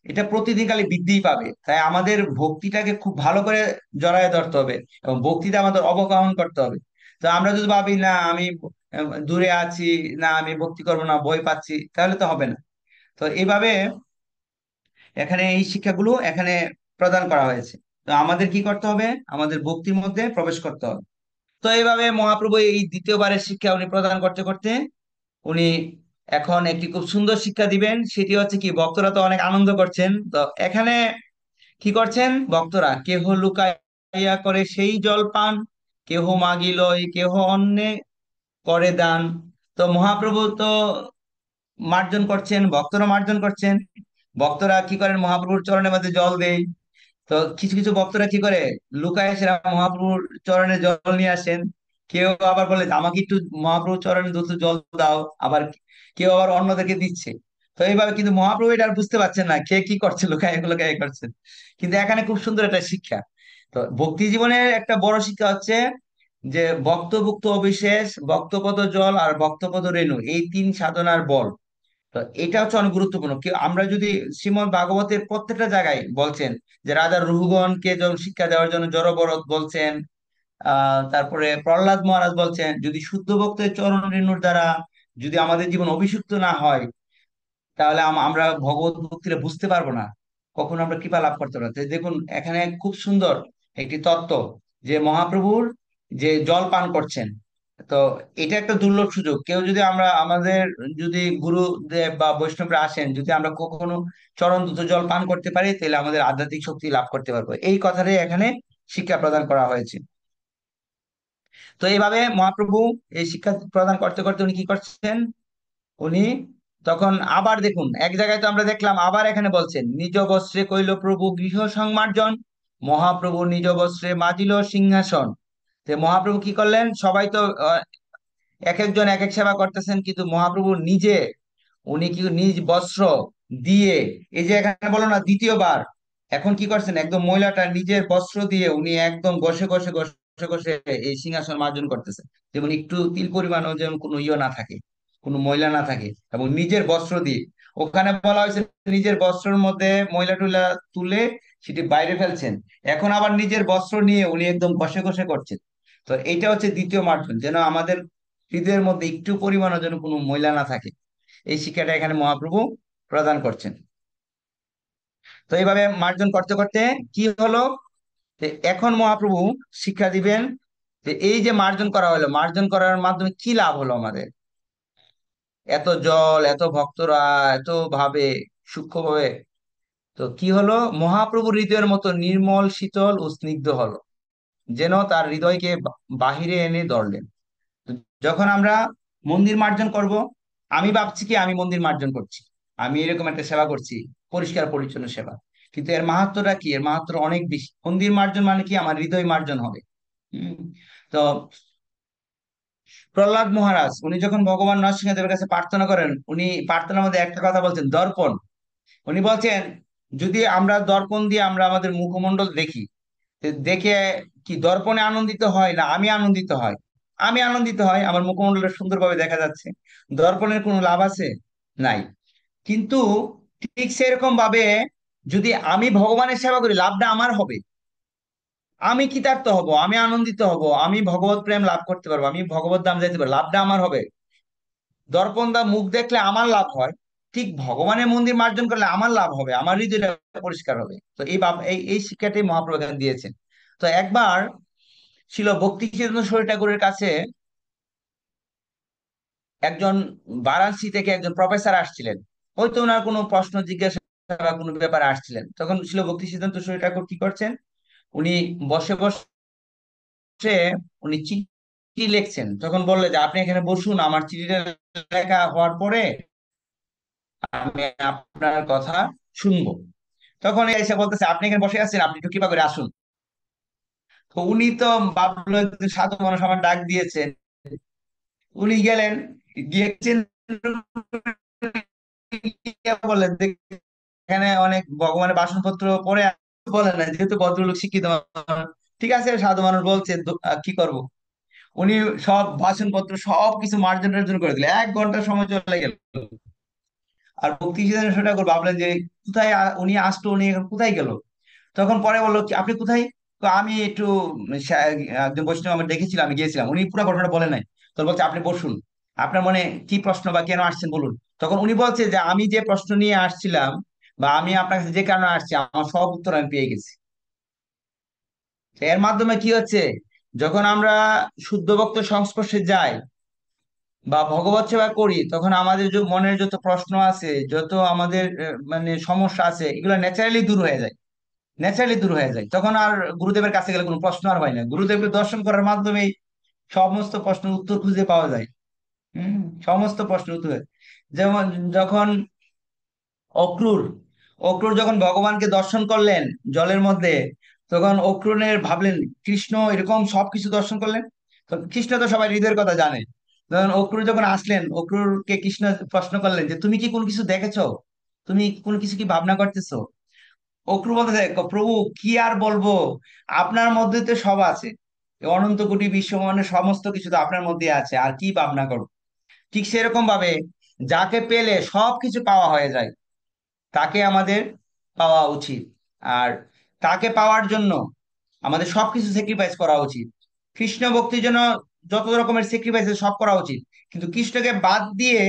এটা প্রতিদিন খালি বৃদ্ধিই পাবে। তাই আমাদের ভক্তিটাকে খুব ভালো করে জড়ায় ধরতে হবে এবং ভক্তিতে আমাদের অবগাহন করতে হবে। তো আমরা যদি ভাবি না আমি দূরে আছি, না আমি ভক্তি করবো না, ভয় পাচ্ছি, তাহলে তো হবে না। তো এইভাবে এখানে এই শিক্ষাগুলো এখানে প্রদান করা হয়েছে। তো আমাদের কি করতে হবে, আমাদের ভক্তির মধ্যে প্রবেশ করতে হবে। তো এইভাবে মহাপ্রভু এই দ্বিতীয়বারের শিক্ষা উনি প্রদান করতে করতে উনি এখন একটি খুব সুন্দর শিক্ষা দিবেন। সেটি হচ্ছে কি, ভক্তরা তো অনেক আনন্দ করছেন, তো এখানে কি করছেন ভক্তরা, কেহ লুকাইয়া করে সেই জল পান, কেহ মাগিল কেহ অন্যে করে দান। তো মহাপ্রভু তো মার্জন করছেন, ভক্তরা মার্জন করছেন। ভক্তরা কি করেন, মহাপ্রভুর চরণের মধ্যে জল দেয়। তো কিছু কিছু ভক্তরা কি করে, লুকায় সেরা মহাপ্রভুর চরণে জল নিয়ে আসেন। কেউ আবার বলে যে, আমাকে একটু মহাপ্রভুর চরণে দ্রুত জল দাও। আবার কেউ আবার অন্যদেরকে দিচ্ছে। তো এইভাবে কিন্তু মহাপ্রভু এটা আর বুঝতে পারছেন না কে কি করছে, লুকায় লুকায় করছেন। কিন্তু এখানে খুব সুন্দর একটা শিক্ষা। তো ভক্তি জীবনের একটা বড় শিক্ষা হচ্ছে যে ভক্তভুক্ত অবিশেষ, ভক্তপদ জল আর ভক্তপদ রেণু, এই তিন সাধনার বল। তো এটা হচ্ছে অনেক গুরুত্বপূর্ণ। কি আমরা যদি শ্রীমদ্ ভাগবতের প্রত্যেকটা জায়গায় বলছেন যে রাজা রঘুগণকে যখন শিক্ষা দেওয়ার জন্য জড়ভরত বলছেন, তারপরে প্রহ্লাদ মহারাজ বলছেন যদি শুদ্ধ ভক্তের চরণ রেণুর দ্বারা যদি আমাদের জীবন অভিষিক্ত না হয়, তাহলে আমরা ভগবত ভক্তিটা বুঝতে পারবো না, কখনো আমরা কৃপা লাভ করতে পারবো না। তো দেখুন এখানে খুব সুন্দর একটি তত্ত্ব, যে মহাপ্রভুর যে জল পান করছেন। তো এটা একটা দুর্লভ সুযোগ। কেউ যদি আমরা আমাদের যদি গুরুদেব বা বৈষ্ণবরা আসেন, যদি আমরা কখনো চরণ দ্রুত জল পান করতে পারি, তাহলে আমাদের আধ্যাত্মিক শক্তি লাভ করতে পারবো। এই কথাটাই এখানে শিক্ষা প্রদান করা হয়েছে। তো এইভাবে মহাপ্রভু এই শিক্ষা প্রদান করতে করতে উনি কি করছেন, উনি তখন আবার দেখুন এক জায়গায় তো আমরা দেখলাম, আবার এখানে বলছেন নিজ বস্ত্রে কইল প্রভু গৃহ সংমার্জন, মহাপ্রভু নিজ বস্ত্রে মাজিল সিংহাসন। তো মহাপ্রভু কি করলেন, সবাই তো এক একজন এক এক সেবা করতেছেন, কিন্তু মহাপ্রভু নিজে উনি কি নিজ বস্ত্র দিয়ে, এই যে এখানে বলো না দ্বিতীয়বার, এখন কি করছেন, একদম মহিলাটা নিজের বস্ত্র দিয়ে উনি একদম ঘষে ঘষে ঘষে ঘষে এই সিংহাসন মার্জন করতেছেন, যেমন একটু তিল পরিমাণও যেমন কোনো ইয়ে না থাকে, কোনো ময়লা না থাকে, এবং নিজের বস্ত্র দিয়ে। ওখানে বলা হয়েছে নিজের বস্ত্রের মধ্যে ময়লা টুলা তুলে সেটি বাইরে ফেলছেন, এখন আবার নিজের বস্ত্র নিয়ে উনি একদম ঘষে ঘষে করছেন। তো এইটা হচ্ছে দ্বিতীয় মার্জন, যেন আমাদের হৃদয়ের মধ্যে একটু পরিমাণও যেন কোনো ময়লা না থাকে। এই শিক্ষাটা এখানে মহাপ্রভু প্রদান করছেন। তো এইভাবে মার্জন করতে করতে কি হলো, যে এখন মহাপ্রভু শিক্ষা দিবেন যে এই যে মার্জন করা হলো, মার্জন করার মাধ্যমে কি লাভ হলো আমাদের, এত জল, এত ভক্তরা, এত ভাবে, সূক্ষ্মভাবে। তো কি হলো, মহাপ্রভুর হৃদয়ের মতো নির্মল, শীতল ও স্নিগ্ধ হলো, যেন তার হৃদয়কে বাহিরে এনে ধরলেন। তো যখন আমরা মন্দির মার্জন করব, আমি ভাবছি কি আমি মন্দির মার্জন করছি, আমি এরকম একটা সেবা করছি, পরিষ্কার পরিচ্ছন্ন সেবা। কিন্তু এর মাহাত্ম্যটা কি, এর মাহাত্ম্য অনেক বেশি। মন্দির মার্জন মানে কি, আমার হৃদয় মার্জন হবে। হম তো প্রহ্লাদ মহারাজ উনি যখন ভগবান নরসিংহদেবের কাছে প্রার্থনা করেন, উনি প্রার্থনার মধ্যে একটা কথা বলছেন, দর্পণ। উনি বলছেন যদি আমরা দর্পণ দিয়ে আমরা আমাদের মুখমণ্ডল দেখি, তো দেখে কি দর্পণে আনন্দিত হয় না আমি আনন্দিত হয়? আমি আনন্দিত হয়, আমার মুখমণ্ডলটা সুন্দরভাবে দেখা যাচ্ছে। দর্পণের কোনো লাভ আছে? নাই। কিন্তু ঠিক সেরকম ভাবে যদি আমি ভগবানের সেবা করি, লাভটা আমার হবে, আমি কৃতার্থ হব, আমি আনন্দিত হব, আমি ভগবত প্রেম লাভ করতে পারবো, আমি ভগবত ধাম যেতে পারবো, লাভটা আমার হবে। দর্পণ দা মুখ দেখলে আমার লাভ হয়, ঠিক ভগবানের মন্দির মার্জন করলে আমার লাভ হবে, আমার হৃদয়টা পরিষ্কার হবে। তো এই শিক্ষাটি মহাপ্রভু এখানে দিয়েছেন। তো একবার ছিল ভক্তি সিদ্ধান্ত সরোজ ঠাকুরের কাছে একজন বারাণসী থেকে একজন প্রফেসর আসছিলেন। হয়তো ওনার কোনো প্রশ্ন জিজ্ঞাসা বা কোনো ব্যাপারে আসছিলেন, তখন ছিল ভক্তি সিদ্ধান্ত সরোজ ঠাকুর কি করছেন, উনি বসে বসে উনি চিঠি লিখছেন। তখন বললে যে আপনি এখানে বসুন, আমার চিঠিটা লেখা হওয়ার পরে আমি আপনার কথা শুনবো। তখন এসে বলতেছে আপনি এখানে বসে আছেন, আপনি একটু কৃপা করে আসুন। তো উনি তো ভাবলো যে সাধু মানুষ আমার ডাক দিয়েছেন, উনি গেলেন, গিয়েছেন, বললেন যে এখানে অনেক ভগবানের বাসনপত্র পড়ে আছে। বলেন না, যেহেতু ভদ্রলোক শিক্ষিত মানুষ, ঠিক আছে সাধু মানুষ বলছে কি করব। উনি সব বাসনপত্র সবকিছু মার্জন টার্জন করে দিলেন, 1 ঘন্টা সময় চলে গেল। আর ভক্তি সিদ্ধান্ত ঠাকুর ভাবলেন যে কোথায় উনি আসতো, উনি এখন কোথায় গেল। তখন পরে বললো কি আপনি কোথায়? তো আমি একটু একজন বৈষ্ণব আমি দেখেছিলাম, আমি গিয়েছিলাম। উনি পুরো ঘটনাটা বলে নাই। তো বলছে আপনি বসুন, আপনার মনে কি প্রশ্ন বা কেন আসছেন বলুন। তখন উনি বলছে যে আমি যে প্রশ্ন নিয়ে আসছিলাম বা আমি আপনার কাছে যে কারণে আসছি, আমার সব উত্তর আমি পেয়ে গেছি। তো এর মাধ্যমে কি হচ্ছে, যখন আমরা শুদ্ধ ভক্ত সংস্পর্শে যাই বা ভগবত সেবা করি, তখন আমাদের যে মনের যত প্রশ্ন আছে, যত আমাদের মানে সমস্যা আছে, এগুলো ন্যাচারালি দূর হয়ে যায়। ন্যাচারালি দূর হয়ে যায়, তখন আর গুরুদেবের কাছে গেলে কোনো প্রশ্ন আর হয় না, গুরুদেবকে দর্শন করার মাধ্যমেই সমস্ত প্রশ্নের উত্তর খুঁজে পাওয়া যায়। হম সমস্ত প্রশ্নের উত্তর হয়। যেমন যখন অক্রূর অক্রূর যখন ভগবানকে দর্শন করলেন জলের মধ্যে, তখন অক্রূরের ভাবলেন কৃষ্ণ এরকম সবকিছু দর্শন করলেন। তো কৃষ্ণ তো সবাই হৃদয়ের কথা জানে। তখন অক্রূর যখন আসলেন, অক্রূরকে কৃষ্ণ প্রশ্ন করলেন যে তুমি কি কোনো কিছু দেখেছো, তুমি কোনো কিছু কি ভাবনা করতেছো? অক্রু বলতেছে প্রভু কি আর বলবো, আপনার মধ্যে তো সব আছে, এই অনন্ত কোটি বিশ্ব মানে সমস্ত কিছু তো আপনার মধ্যে আছে, আর কি ভাবনা করবো। ঠিক সেরকম ভাবে যাকে পেলে সবকিছু পাওয়া হয়ে যায়, তাকে আমাদের পাওয়া উচিত। আর তাকে পাওয়ার জন্য আমাদের সবকিছু স্যাক্রিফাইস করা উচিত। কৃষ্ণ ভক্তির জন্য যত রকমের স্যাক্রিফাইস সব করা উচিত, কিন্তু কৃষ্ণকে বাদ দিয়ে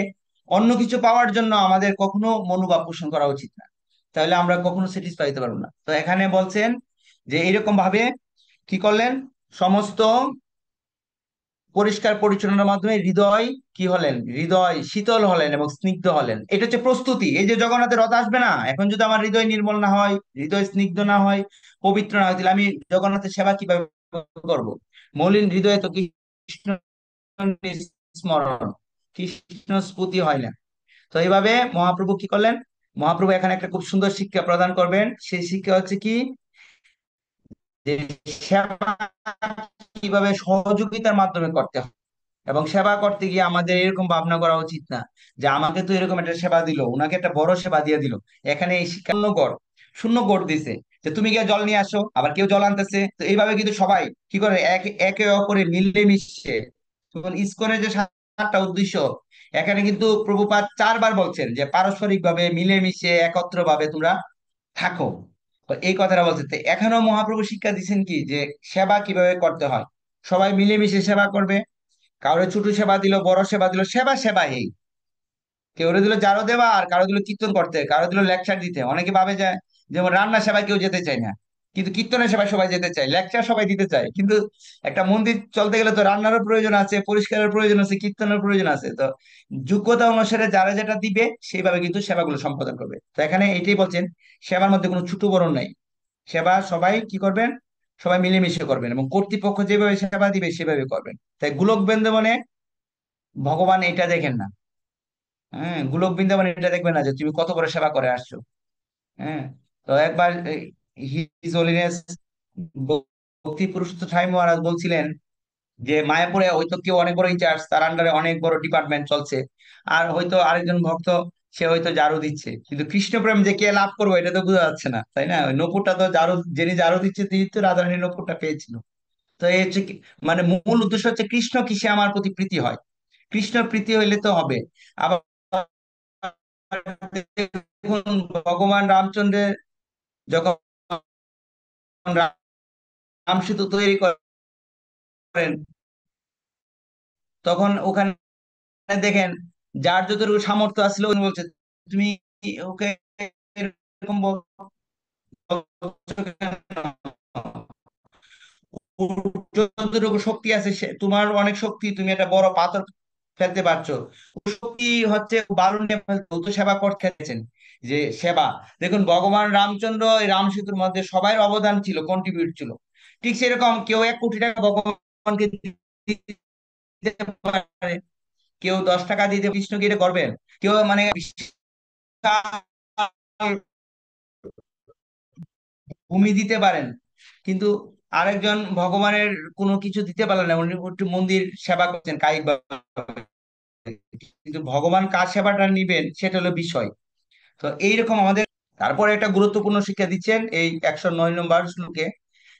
অন্য কিছু পাওয়ার জন্য আমাদের কখনো মনোভাব পোষণ করা উচিত না। তাহলে আমরা কখনো স্যাটিসফাই হতে পারবো না। তো এখানে বলছেন যে এরকম ভাবে কি করলেন, সমস্ত পরিষ্কার পরিচ্ছন্নতার মাধ্যমে হৃদয় কি হলেন, হৃদয় শীতল হলেন এবং স্নিগ্ধ হলেন। এটা হচ্ছে প্রস্তুতি। এই যে জগন্নাথের রথ আসবে না, এখন যদি আমার হৃদয় নির্মল না হয়, হৃদয় স্নিগ্ধ না হয়, পবিত্র না হয়, তাহলে আমি জগন্নাথের সেবা কিভাবে করব? মলিন হৃদয়ে তো কৃষ্ণ স্মরণ, কৃষ্ণ স্ফূর্তি হয় না। তো এইভাবে মহাপ্রভু কি করলেন, মহাপ্রভু এখানে একটা খুব সুন্দর শিক্ষা প্রদান করবেন। সেই শিক্ষা হচ্ছে কি, যে সেবা কিভাবে সহযোগিতার মাধ্যমে করতে হয়। এবং সেবা করতে গিয়ে আমাদের এরকম ভাবনা করা উচিত না যে আমাকে তো এরকম একটা সেবা দিল, উনাকে একটা বড় সেবা দিয়ে দিল। এখানে এই শিক্ষা শূন্য গড় দিছে, যে তুমি গিয়ে জল নিয়ে আসো, আবার কেউ জল আনতেছে। তো এইভাবে কিন্তু সবাই কি করে, একে অপরে মিলেমিশে। তখন ইসকনের যে 7টা উদ্দেশ্য, এখানে কিন্তু প্রভুপাদ 4বার বলছেন যে পারস্পরিক ভাবে মিলেমিশে একত্র ভাবে তোমরা থাকো। তো এই কথাটা বলছে। তো এখানেও মহাপ্রভু শিক্ষা দিচ্ছেন কি, যে সেবা কিভাবে করতে হয়, সবাই মিলেমিশে সেবা করবে। কারো ছোট সেবা দিল, বড় সেবা দিল, সেবা সেবা এই কেউ দিল জারো দেওয়া, আর কারো দিল কীর্তন করতে, কারো দিল লেকচার দিতে। অনেকে ভাবে যায় যেমন রান্না সেবায় কেউ যেতে চায় না, কিন্তু কীর্তনের সেবায় সবাই যেতে চায়, লেকচার সবাই দিতে চায়, কিন্তু একটা মন্দির চলতে গেলে তো রান্নারও প্রয়োজন আছে, পরিষ্কারের প্রয়োজন আছে, কীর্তনের প্রয়োজন আছে। তো যোগ্যতা অনুসারে যারা যেটা দিবে সেইভাবে কিন্তু সেবাগুলো সম্পাদন করবে। তো এখানে এটাই বলছেন, সেবার মধ্যে কোনো ছোট বড় নাই, সেবা সবাই কি করবেন, সবাই মিলেমিশে করবেন, এবং কর্তৃপক্ষ যেভাবে সেবা দিবে সেভাবে করবেন। তাই গোলক বৃন্দাবনে ভগবান এটা দেখেন না। হ্যাঁ, গোলক বৃন্দাবনে এটা দেখবেন না যে তুমি কত বড় সেবা করে আসছো। হ্যাঁ। তো একবার হিজ হোলিনেস ভক্তি পুরুষোত্তম ঠাই মহারাজ বলছিলেন যে মায়াপুরে হয়তো কেউ অনেক বড় ইনচার্জ, তার আন্ডারে অনেক বড় ডিপার্টমেন্ট চলছে, আর হয়তো আরেকজন ভক্ত সে হয়তো ঝাড়ু দিচ্ছে, কিন্তু কৃষ্ণপ্রেম যে কে লাভ করবো এটা তো বোঝা যাচ্ছে না, তাই না? ওই নপুরটা তো ঝাড়ু, যিনি ঝাড়ু দিচ্ছে তিনি তো রাধারানী নপুরটা পেয়েছিল। তো এই হচ্ছে মানে মূল উদ্দেশ্য হচ্ছে কৃষ্ণ কিসে আমার প্রতি প্রীতি হয়, কৃষ্ণ প্রীতি হইলে তো হবে। আবার দেখুন, ভগবান রামচন্দ্রের যখন রাম সেতু তৈরি করেন, তখন ওখানে দেখেন যার যতটুকু সামর্থ্য আসলে উনি বলছে তুমি ওকে এরকম বলছো কেন? ওর যতটুকু শক্তি আছে, সে তোমার অনেক শক্তি, তুমি একটা বড় পাথর ফেলতে পারছো। ওর শক্তি হচ্ছে বালুন নিয়ে ফেলতে, ও তো সেবা করতে খেলেছেন যে সেবা। দেখুন ভগবান রামচন্দ্র এই রাম সেতুর মধ্যে সবাই অবদান ছিল, কন্ট্রিবিউট ছিল। ঠিক সেরকম কেউ 1 কোটি টাকা ভগবানকে দিতে পারে, কেউ 10 টাকা দিতে কৃষ্ণকে এটা করবেন, কেউ মানে বিশাল ভূমি দিতে পারেন, কিন্তু আরেকজন ভগবানের কোনো কিছু দিতে পারলেন না, উনি একটু মন্দির সেবা করছেন কায়িক ভাবে, কিন্তু ভগবান কার সেবাটা নিবেন সেটা হলো বিষয়। তো এইরকম আমাদের তারপরে একটা গুরুত্বপূর্ণ শিক্ষা দিচ্ছেন এই 109 নম্বর শ্লোকে,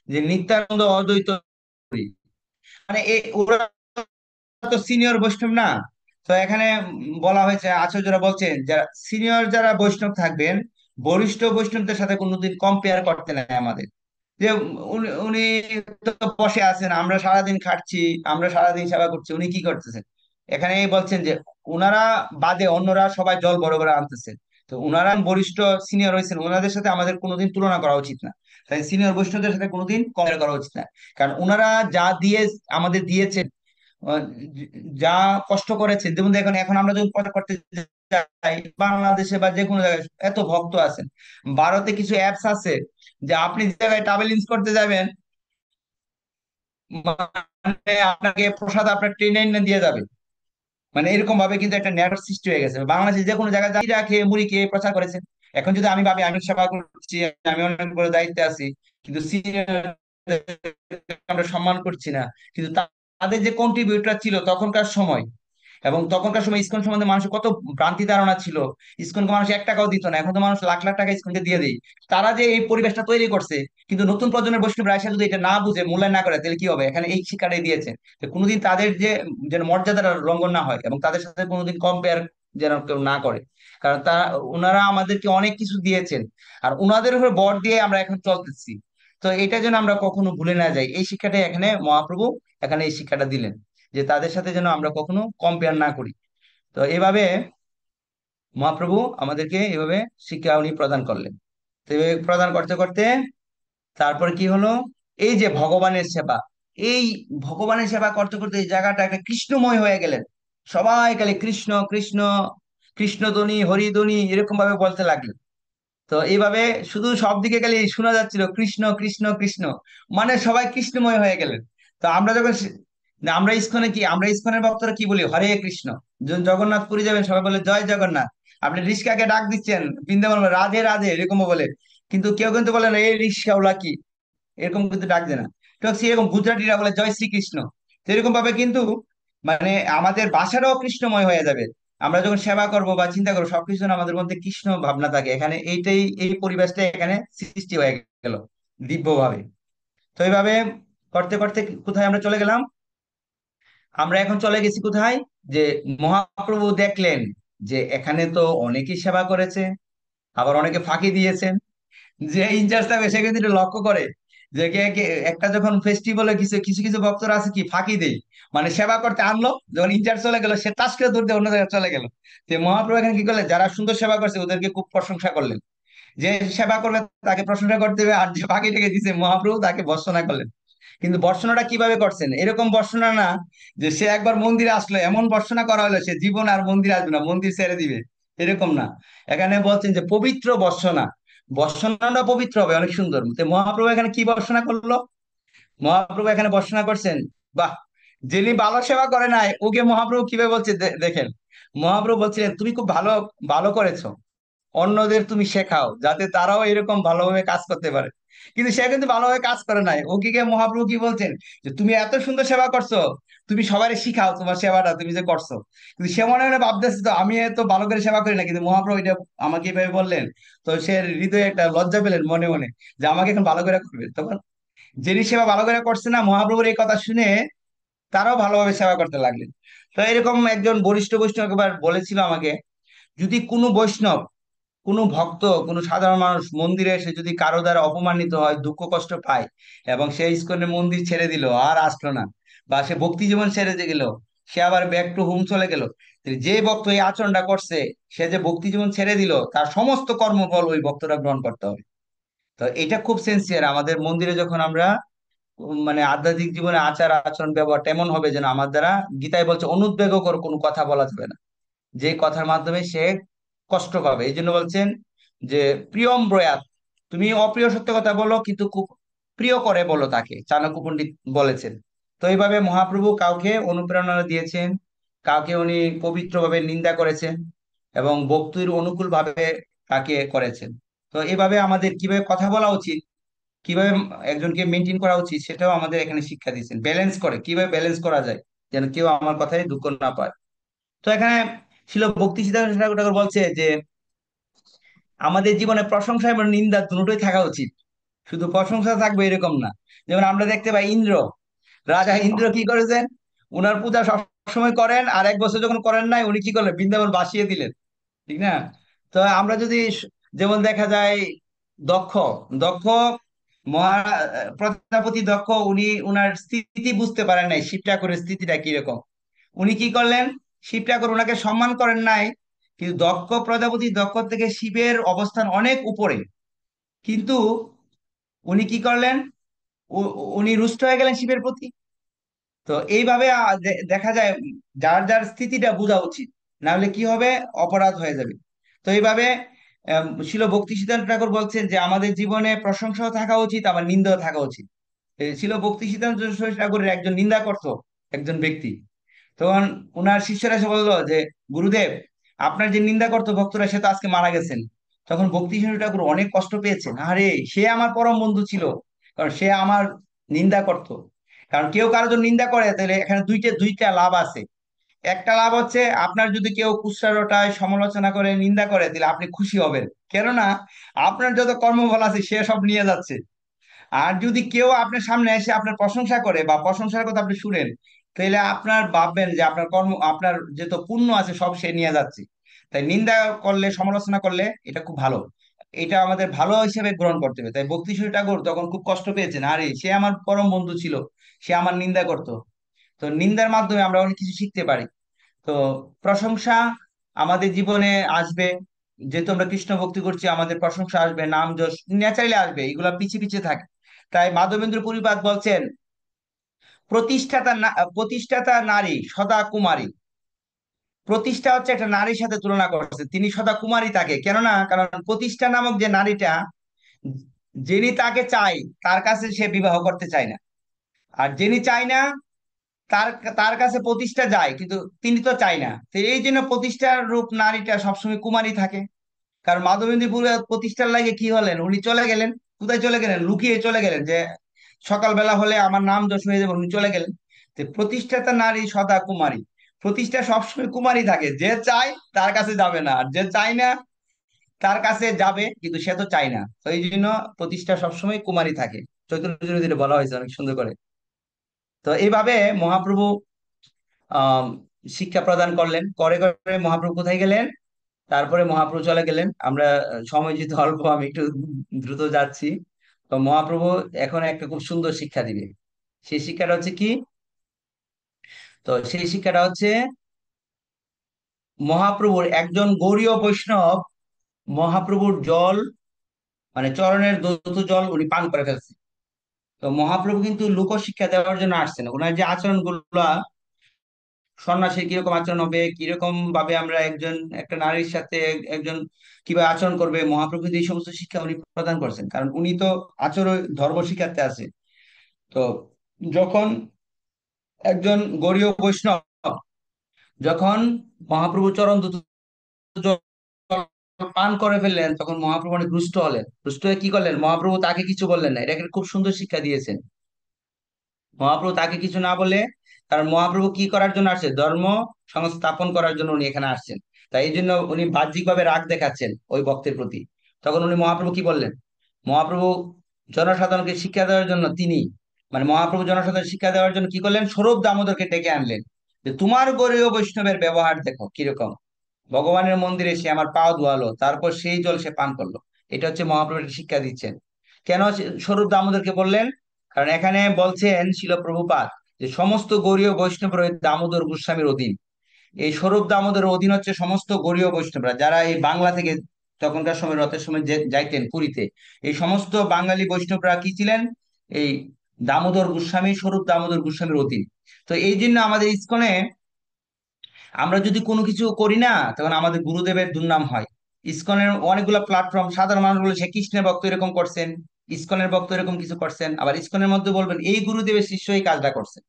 যে নিত্যানন্দ অদ্বৈত পুরী। মানে ওরা তো সিনিয়র বৈষ্ণব না। তো এখানে বলা হয়েছে, আচার্যরা বলছেন যারা সিনিয়র যারা বৈষ্ণব থাকবেন, বরিষ্ঠ বৈষ্ণবদের সাথে কোনোদিন কম্পেয়ার করতে নাই আমাদের। যে উনি উনি তো বসে আছেন, আমরা সারাদিন খাচ্ছি, আমরা সারাদিন সেবা করছি, উনি কি করতেছেন? এখানে বলছেন যে উনারা বাদে অন্যরা সবাই জল বড় করে আনতেছেন। তো উনারা বরিষ্ঠ সিনিয়র হয়েছেন, ওনাদের সাথে আমাদের কোনোদিন তুলনা করা উচিত না। তাই সিনিয়র বৈষ্ণবদের সাথে কোনোদিন কম্পেয়ার করা উচিত না, কারণ ওনারা যা দিয়ে আমাদের দিয়েছেন, আহ, যা কষ্ট করেছে। যেমন দেখুন এখন আমরা যখন পড়া করতে যাই বাংলাদেশে বা যে কোনো জায়গায়, এত ভক্ত আছেন, ভারতে কিছু অ্যাপস আছে যে আপনি যে জায়গায় ট্রাভেল করতে যাবেন, মানে আপনাকে প্রসাদ আপনার ট্রেনে এনে দিয়ে যাবে। মানে এরকম ভাবে কিন্তু একটা নেটওয়ার্ক সৃষ্টি হয়ে গেছে বাংলাদেশে, যে কোনো জায়গায় জিরা খেয়ে মুড়ি খেয়ে প্রচার করেছেন। এখন যদি আমি ভাবি আমি সেবা করছি, আমি অনেক বড় দায়িত্বে আছি, কিন্তু আমরা সম্মান করছি না, কিন্তু তাদের যে কন্ট্রিবিউটর ছিল তখনকার সময়, এবং তখনকার সময় ইসকন সম্বন্ধে মানুষের কত ভ্রান্তি ধারণা ছিল। ইসকনকে মানুষ 1 টাকাও দিত না, এখন তো মানুষ লাখ লাখ টাকা ইসকনকে দিয়ে দেয়। তারা যে এই পরিবেশটা তৈরি করছে, কিন্তু নতুন প্রজন্মের বৈষ্ণব রাইসা যদি এটা না বুঝে মূল্যায়ন না করে, তাহলে কি হবে? এখানে এই শিক্ষাটাই দিয়েছে যে কোনোদিন তাদের যে যেন মর্যাদাটা লঙ্ঘন না হয়, এবং তাদের সাথে কোনোদিন কম্পেয়ার যেন কেউ না করে। কারণ তা ওনারা আমাদেরকে অনেক কিছু দিয়েছেন, আর ওনাদের উপর বর দিয়ে আমরা এখন চলতেছি। তো এটা যেন আমরা কখনো ভুলে না যাই, এই শিক্ষাটাই এখানে মহাপ্রভু এখানে এই শিক্ষাটা দিলেন, যে তাদের সাথে যেন আমরা কখনো কম্পেয়ার না করি। তো এভাবে মহাপ্রভু আমাদেরকে এভাবে শিক্ষা উনি প্রদান করলেন। তো এভাবে প্রদান করতে করতে তারপরে কি হলো, এই যে ভগবানের সেবা, এই ভগবানের সেবা করতে করতে এই জায়গাটা একটা কৃষ্ণময় হয়ে গেলেন। সবাই খালি কৃষ্ণ কৃষ্ণ, কৃষ্ণধ্বনি হরিধ্বনি এরকম ভাবে বলতে লাগলেন। তো এইভাবে শুধু সব দিকে খালি শোনা যাচ্ছিল কৃষ্ণ কৃষ্ণ কৃষ্ণ, মানে সবাই কৃষ্ণময় হয়ে গেলেন। তো আমরা যখন না, আমরা ইসকনে কি, আমরা ইসকনের ভক্তরা কি বলি? হরে কৃষ্ণ। যখন জগন্নাথ পুরী যাবেন সবাই বলে জয় জগন্নাথ। আপনি রিস্কাকে ডাক দিচ্ছেন বৃন্দাবন বলে, রাধে রাধে এরকম বলে, কিন্তু কেউ কিন্তু বলে না এই রিস্কাওয়ালা কি, এরকম কিন্তু ডাক দেয় না। তো সেরকম গুজরাটিরা বলে জয় শ্রীকৃষ্ণ। তো এরকম ভাবে কিন্তু মানে আমাদের ভাষাটাও কৃষ্ণময় হয়ে যাবে। আমরা যখন সেবা করব বা চিন্তা করবো, সবকিছু যেন আমাদের মধ্যে কৃষ্ণ ভাবনা থাকে। এখানে এইটাই, এই পরিবেশটা এখানে সৃষ্টি হয়ে গেল দিব্য ভাবে। তো এইভাবে করতে করতে কোথায় আমরা চলে গেলাম? আমরা এখন চলে গেছি কোথায়, যে মহাপ্রভু দেখলেন যে এখানে তো অনেকেই সেবা করেছে, আবার অনেকে ফাঁকি দিয়েছেন। যে ইনচার্জ থাকবে সে কিন্তু এটা লক্ষ্য করে যে একটা যখন ফেস্টিভ্যালে কিছু কিছু কিছু ভক্তরা আছে কি ফাঁকি দেয়, মানে সেবা করতে আনলো, যখন ইনচার্জ চলে গেল সে তাস করে দৌড় দিয়ে অন্য জায়গায় চলে গেল। তো মহাপ্রভু এখানে কি করলেন, যারা সুন্দর সেবা করছে ওদেরকে খুব প্রশংসা করলেন, যে সেবা করবে তাকে প্রশংসা করতে হবে, আর যে ফাঁকি রেখে দিছে মহাপ্রভু তাকে ভর্ৎসনা করলেন। কিন্তু বর্ষণাটা কিভাবে করছেন, এরকম বর্ষণা না যে সে একবার মন্দিরে আসলো এমন বর্ষণা করা হলো সে জীবন আর মন্দির আসবে না, মন্দির ছেড়ে দিবে, এরকম না। এখানে বলছেন যে পবিত্র বর্ষণা, বর্ষণাটা পবিত্র হবে, অনেক সুন্দর। তো মহাপ্রভু এখানে কি বর্ষণা করলো, মহাপ্রভু এখানে বর্ণনা করছেন, বাহ, যিনি ভালো সেবা করে নাই ওকে মহাপ্রভু কিভাবে বলছে দেখেন। মহাপ্রভু বলছিলেন তুমি খুব ভালো ভালো করেছো, অন্যদের তুমি শেখাও যাতে তারাও এরকম ভালোভাবে কাজ করতে পারে। কিন্তু সে কিন্তু ভালোভাবে কাজ করে নাই, ওকে গিয়ে মহাপ্রভু কি বলছেন যে তুমি এত সুন্দর সেবা করছো, তুমি সবাই শিখাও তোমার সেবাটা তুমি যে করছো। কিন্তু সে মনে মনে ভাবতেছে তো আমি এত ভালো করে সেবা করি না, কিন্তু মহাপ্রভু এটা আমাকে এভাবে বললেন। তো সে হৃদয়ে একটা লজ্জা পেলেন মনে মনে যে আমাকে এখন ভালো করে করবে। তখন যিনি সেবা ভালো করে করছে না, মহাপ্রভুর এই কথা শুনে তারাও ভালোভাবে সেবা করতে লাগলেন। তো এরকম একজন বরিষ্ঠ বৈষ্ণব একবার বলেছিল আমাকে, যদি কোনো বৈষ্ণব, কোনো ভক্ত, কোনো সাধারণ মানুষ মন্দিরে এসে যদি কারো দ্বারা অপমানিত হয়, দুঃখ কষ্ট পায়, এবং সে ইস্কনের মন্দির ছেড়ে দিল আর আসলো না, বা সে ভক্তি জীবন ছেড়ে দিয়ে গেল, সে আবার ব্যাক টু হোম চলে গেল, তাহলে যে ভক্ত এই আচরণটা করছে, সে যে ভক্তি জীবন ছেড়ে দিল, তার সমস্ত কর্মফল ওই ভক্তরা গ্রহণ করতে হবে। তো এটা খুব সেন্সিয়ার, আমাদের মন্দিরে যখন আমরা মানে আধ্যাত্মিক জীবনে আচার আচরণ ব্যবহারটা এমন হবে যেন আমার দ্বারা, গীতায় বলছে অনুদ্বেগকর কোনো কথা বলা যাবে না, যে কথার মাধ্যমে সে কষ্ট পাবে। এই জন্য বলছেন যে প্রিয়ম ব্রয়াত, তুমি অপ্রিয় সত্য কথা বলো কিন্তু খুব প্রিয় করে বলো তাকে, চাণক্য পণ্ডিত বলেছেন। তো এইভাবে মহাপ্রভু কাউকে অনুপ্রেরণা দিয়েছেন, কাউকে উনি পবিত্রভাবে নিন্দা করেছেন, এবং ভক্তির অনুকূল ভাবে তাকে করেছেন। তো এইভাবে আমাদের কিভাবে কথা বলা উচিত, কিভাবে একজনকে মেনটেন করা উচিত, সেটাও আমাদের এখানে শিক্ষা দিচ্ছেন, ব্যালেন্স করে কিভাবে ব্যালেন্স করা যায় যেন কেউ আমার কথায় দুঃখ না পায়। তো এখানে ছিল ভক্তি সিদ্ধান্ত ঠাকুর বলছে যে আমাদের জীবনে প্রশংসা এবং নিন্দা দুটোই থাকা উচিত, শুধু প্রশংসা থাকবে এরকম না। যেমন আমরা দেখতে পাই ইন্দ্র, রাজা ইন্দ্র কি করেছেন, উনার পূজা সবসময় করেন, আর এক বছর যখন করেন নাই উনি কি করলেন, বৃন্দাবন বাসিয়ে দিলেন, ঠিক না? তো আমরা যদি যেমন দেখা যায় দক্ষ, দক্ষ মহা প্রজাপতি দক্ষ, উনি উনার স্থিতি বুঝতে পারেন নাই শিব ঠাকুরের স্থিতিটা কিরকম। উনি কি করলেন, শিব ঠাকুর ওনাকে সম্মান করেন নাই, কিন্তু দক্ষ প্রজাপতি দক্ষ থেকে শিবের অবস্থান অনেক উপরে, কিন্তু উনি কি করলেন, উনি রুষ্ট হয়ে গেলেন শিবের প্রতি। তো এইভাবে দেখা যায় যার যার স্থিতিটা বোঝা উচিত, না হলে কি হবে, অপরাধ হয়ে যাবে। তো এইভাবে শিল ভক্তি সিদ্ধান্ত ঠাকুর বলছেন যে আমাদের জীবনে প্রশংসাও থাকা উচিত, আবার নিন্দাও থাকা উচিত। শিল ভক্তি সিদ্ধান্ত সরস্বতী ঠাকুরের একজন নিন্দা করত একজন ব্যক্তি, তখন উনার শিষ্যরা এসে বললো যে গুরুদেব, আপনার যে নিন্দা করতো ভক্তরা সে তো আজকে মারা গেছেন। তখন ভক্তি সিন্ধু ঠাকুর অনেক কষ্ট পেয়েছেন, আরে সে আমার পরম বন্ধু ছিল, কারণ সে আমার নিন্দা করত। কারণ কেউ কারো জন্য নিন্দা করে তাহলে এখানে দুইটা দুইটা লাভ আছে। একটা লাভ হচ্ছে আপনার যদি কেউ কুৎসারটায় সমালোচনা করে নিন্দা করে তাহলে আপনি খুশি হবেন, কেননা আপনার যত কর্মফল আছে সে সব নিয়ে যাচ্ছে। আর যদি কেউ আপনার সামনে এসে আপনার প্রশংসা করে বা প্রশংসার কথা আপনি শুনেন, তাহলে আপনার ভাববেন যে আপনার কর্ম, আপনার যত পুণ্য আছে সব সে নিয়ে যাচ্ছে। তাই নিন্দা করলে, সমালোচনা করলে এটা খুব ভালো, এটা আমাদের ভালো হিসেবে গ্রহণ করতে হবে। তাই ভক্তি ঠাকুর তখন খুব কষ্ট পেয়েছেন, আরে সে আমার পরম বন্ধু ছিল, সে আমার নিন্দা করতো। তো নিন্দার মাধ্যমে আমরা অনেক কিছু শিখতে পারি। তো প্রশংসা আমাদের জীবনে আসবে, যেহেতু আমরা কৃষ্ণ ভক্তি করছি আমাদের প্রশংসা আসবে, নাম যশ ন্যাচারালি আসবে, এগুলা পিছিয়ে পিছিয়ে থাকে। তাই মাধবেন্দ্র পুরীপাদ বলছেন প্রতিষ্ঠাতা নারী সদা কুমারী। প্রতিষ্ঠা হচ্ছে একটা নারীর সাথে তুলনা করছে, তিনি সদা কুমারী তাকে, কেননা কারণ প্রতিষ্ঠা নামক যে নারীটা, যিনি তাকে চাই তার কাছে সে বিবাহ করতে চায় না, আর যিনি চায় না তার তার কাছে প্রতিষ্ঠা যায়, কিন্তু তিনি তো চায় না। তো এই জন্য প্রতিষ্ঠার রূপ নারীটা সবসময় কুমারী থাকে। কারণ মাধবেন্দ্রপুর প্রতিষ্ঠার লাগে কি হলেন, উনি চলে গেলেন, কোথায় চলে গেলেন, লুকিয়ে চলে গেলেন, যে সকালবেলা হলে আমার নাম যশ হয়ে যাবে, উনি চলে গেলেন। তো প্রতিষ্ঠাতা নারী সদা কুমারী, প্রতিষ্ঠা সবসময় কুমারী থাকে, যে চায় তার কাছে যাবে না, আর যে চায় না তার কাছে যাবে, কিন্তু সে তো চায় না। তো এই জন্য প্রতিষ্ঠা সবসময় কুমারী থাকে, চৈতন্য চরিত্রে বলা হয়েছে অনেক সুন্দর করে। তো এইভাবে মহাপ্রভু আহ শিক্ষা প্রদান করলেন, করে করে মহাপ্রভু কোথায় গেলেন, তারপরে মহাপ্রভু চলে গেলেন। আমরা সময় যেহেতু অল্প আমি একটু দ্রুত যাচ্ছি। তো মহাপ্রভু এখন একটা খুব সুন্দর শিক্ষা দিবে, সেই শিক্ষাটা হচ্ছে কি, তো সেই শিক্ষাটা হচ্ছে মহাপ্রভুর একজন গৌড়ীয় বৈষ্ণব মহাপ্রভুর জল মানে চরণের দূত জল উনি পান করে ফেলছে। তো মহাপ্রভু কিন্তু লোকশিক্ষা দেওয়ার জন্য আসছেন, ওনার যে আচরণ গুলা, সন্ন্যাসীর কিরকম আচরণ হবে, কিরকম ভাবে আমরা একজন একটা নারীর সাথে একজন কিভাবে আচরণ করবে, মহাপ্রভু কিন্তু এই সমস্ত শিক্ষা উনি প্রদান করছেন, কারণ উনি তো আচরণ ধর্ম শিখাতে আছে। তো যখন একজন গৌড়ীয় বৈষ্ণব, যখন মহাপ্রভু চরণ দ্রুত জল পান করে ফেললেন, তখন মহাপ্রভু অনেক রুষ্ট হলেন। রুষ্ট হয়ে কি করলেন, মহাপ্রভু তাকে কিছু বললেন না, এটাকে খুব সুন্দর শিক্ষা দিয়েছেন। মহাপ্রভু তাকে কিছু না বলে, কারণ মহাপ্রভু কি করার জন্য আসছে, ধর্ম সংস্থাপন করার জন্য উনি এখানে আসছেন। তাই এই জন্য উনি বাহ্যিকভাবে রাগ দেখাচ্ছেন ওই ভক্তের প্রতি। তখন উনি মহাপ্রভু কি বললেন, মহাপ্রভু জনসাধারণকে শিক্ষা দেওয়ার জন্য তিনি, মানে মহাপ্রভু জনসাধারণ শিক্ষা দেওয়ার জন্য কি করলেন, স্বরূপ দামোদরকে ডেকে আনলেন, যে তোমার গৌড়ীয় বৈষ্ণবের ব্যবহার দেখো কিরকম, ভগবানের মন্দিরে সে আমার পা ধোয়ালো, তারপর সেই জল সে পান করলো। এটা হচ্ছে মহাপ্রভু একটা শিক্ষা দিচ্ছেন। কেন স্বরূপ দামোদরকে বললেন, কারণ এখানে বলছেন শিল প্রভুপাদ যে সমস্ত গৌড়ীয় বৈষ্ণব রয়েছে দামোদর গোস্বামীর অধীন। এই স্বরূপ দামোদরের অধীন হচ্ছে সমস্ত গৌড়ীয় বৈষ্ণবরা, যারা এই বাংলা থেকে তখনকার সময় রথের সময় যাইতেন পুরীতে। এই সমস্ত বাঙালি বৈষ্ণবরা কি ছিলেন, এই দামোদর গোস্বামী, স্বরূপ দামোদর গোস্বামীর অধীন। তো এই জন্য আমাদের ইসকনে আমরা যদি কোনো কিছু করি না, তখন আমাদের গুরুদেবের দুর্নাম হয়। ইসকনের অনেকগুলো প্ল্যাটফর্ম, সাধারণ মানুষ বলে সে কৃষ্ণের ভক্ত এরকম করছেন, ইসকনের ভক্ত এরকম কিছু করছেন, আবার ইসকনের মধ্যে বলবেন এই গুরুদেবের শিষ্য এই কাজটা করছে,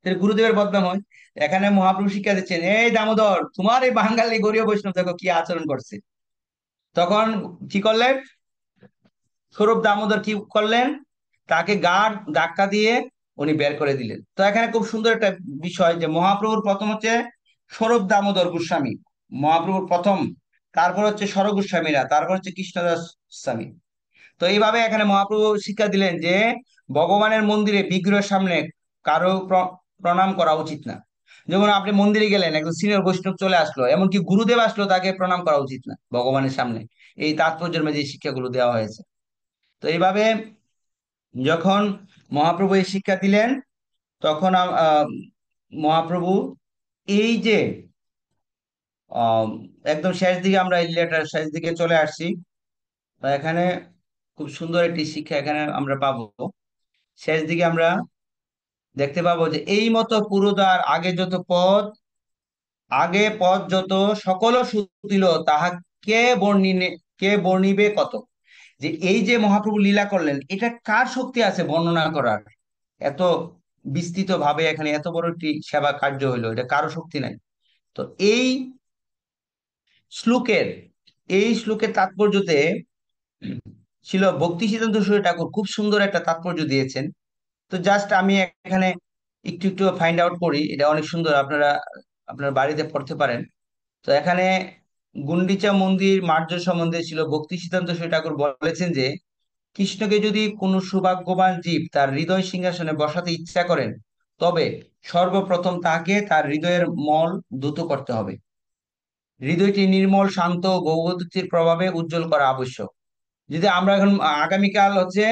তাহলে গুরুদেবের বদনাম হয়। এখানে মহাপ্রভু শিক্ষা দিচ্ছেন, এই দামোদর তোমার এই বাঙালি গৌরীয় বৈষ্ণব দেখো কি আচরণ করছে। তখন কি করলেন, স্বরূপ দামোদর কি করলেন, তাকে গাড় ধাক্কা দিয়ে উনি বের করে দিলেন। তো এখানে খুব সুন্দর একটা বিষয়, যে মহাপ্রভুর প্রথম হচ্ছে স্বরূপ দামোদর গোস্বামী, মহাপ্রভুর প্রথম, তারপর হচ্ছে স্বর গোস্বামীরা, তারপর হচ্ছে কৃষ্ণদাস স্বামী। তো এইভাবে এখানে মহাপ্রভু শিক্ষা দিলেন যে ভগবানের মন্দিরে বিগ্রহের সামনে কারো প্রণাম করা উচিত না। যেমন আপনি মন্দিরে গেলেন, একজন সিনিয়র বৈষ্ণব চলে আসলো, এমনকি গুরুদেব আসলো, তাকে প্রণাম করা উচিত না ভগবানের সামনে। এই তাৎপর্যের মধ্যে এই শিক্ষাগুলো দেওয়া হয়েছে। তো এইভাবে যখন মহাপ্রভু এই শিক্ষা দিলেন, তখন মহাপ্রভু এই যে আহ, একদম শেষ দিকে, আমরা এই লেটার শেষ দিকে চলে আসছি। তো এখানে খুব সুন্দর একটি শিক্ষা এখানে আমরা পাবো। শেষ দিকে আমরা দেখতে পাবো যে এই মতো পুরোদার আগে পথ যত সকল সুদিল, তাহা কে বর্ণিনে কে বর্ণিবে কত। যে এই যে মহাপ্রভু লীলা করলেন, এটা কার শক্তি আছে বর্ণনা করার, এত বিস্তৃত ভাবে এখানে এত বড় একটি সেবা কার্য হইলো, এটা কারো শক্তি নাই। তো শ্লোকের এই শ্লোকের তাৎপর্যতে ছিল ভক্তি সিদ্ধান্ত সূর্য ঠাকুর খুব সুন্দর একটা তাৎপর্য দিয়েছেন। তো জাস্ট আমি এখানে একটু একটু ফাইন্ড আউট করি, এটা অনেক সুন্দর, আপনারা আপনার বাড়িতে পড়তে পারেন। তো এখানে গুন্ডিচা মন্দির মার্জ সম্বন্ধে ছিল ভক্তি সিদ্ধান্ত সূর্য ঠাকুর বলেছেন যে কৃষ্ণকে যদি কোনো সৌভাগ্যবান জীব তার হৃদয় সিংহাসনে বসাতে ইচ্ছা করেন, তবে সর্বপ্রথম তাকে তার হৃদয়ের মল দ্রুত করতে হবে। হৃদয়টি নির্মল শান্ত ও ভগবতীর প্রভাবে উজ্জ্বল করা আবশ্যক। যদি আমরা এখন আগামীকাল হচ্ছে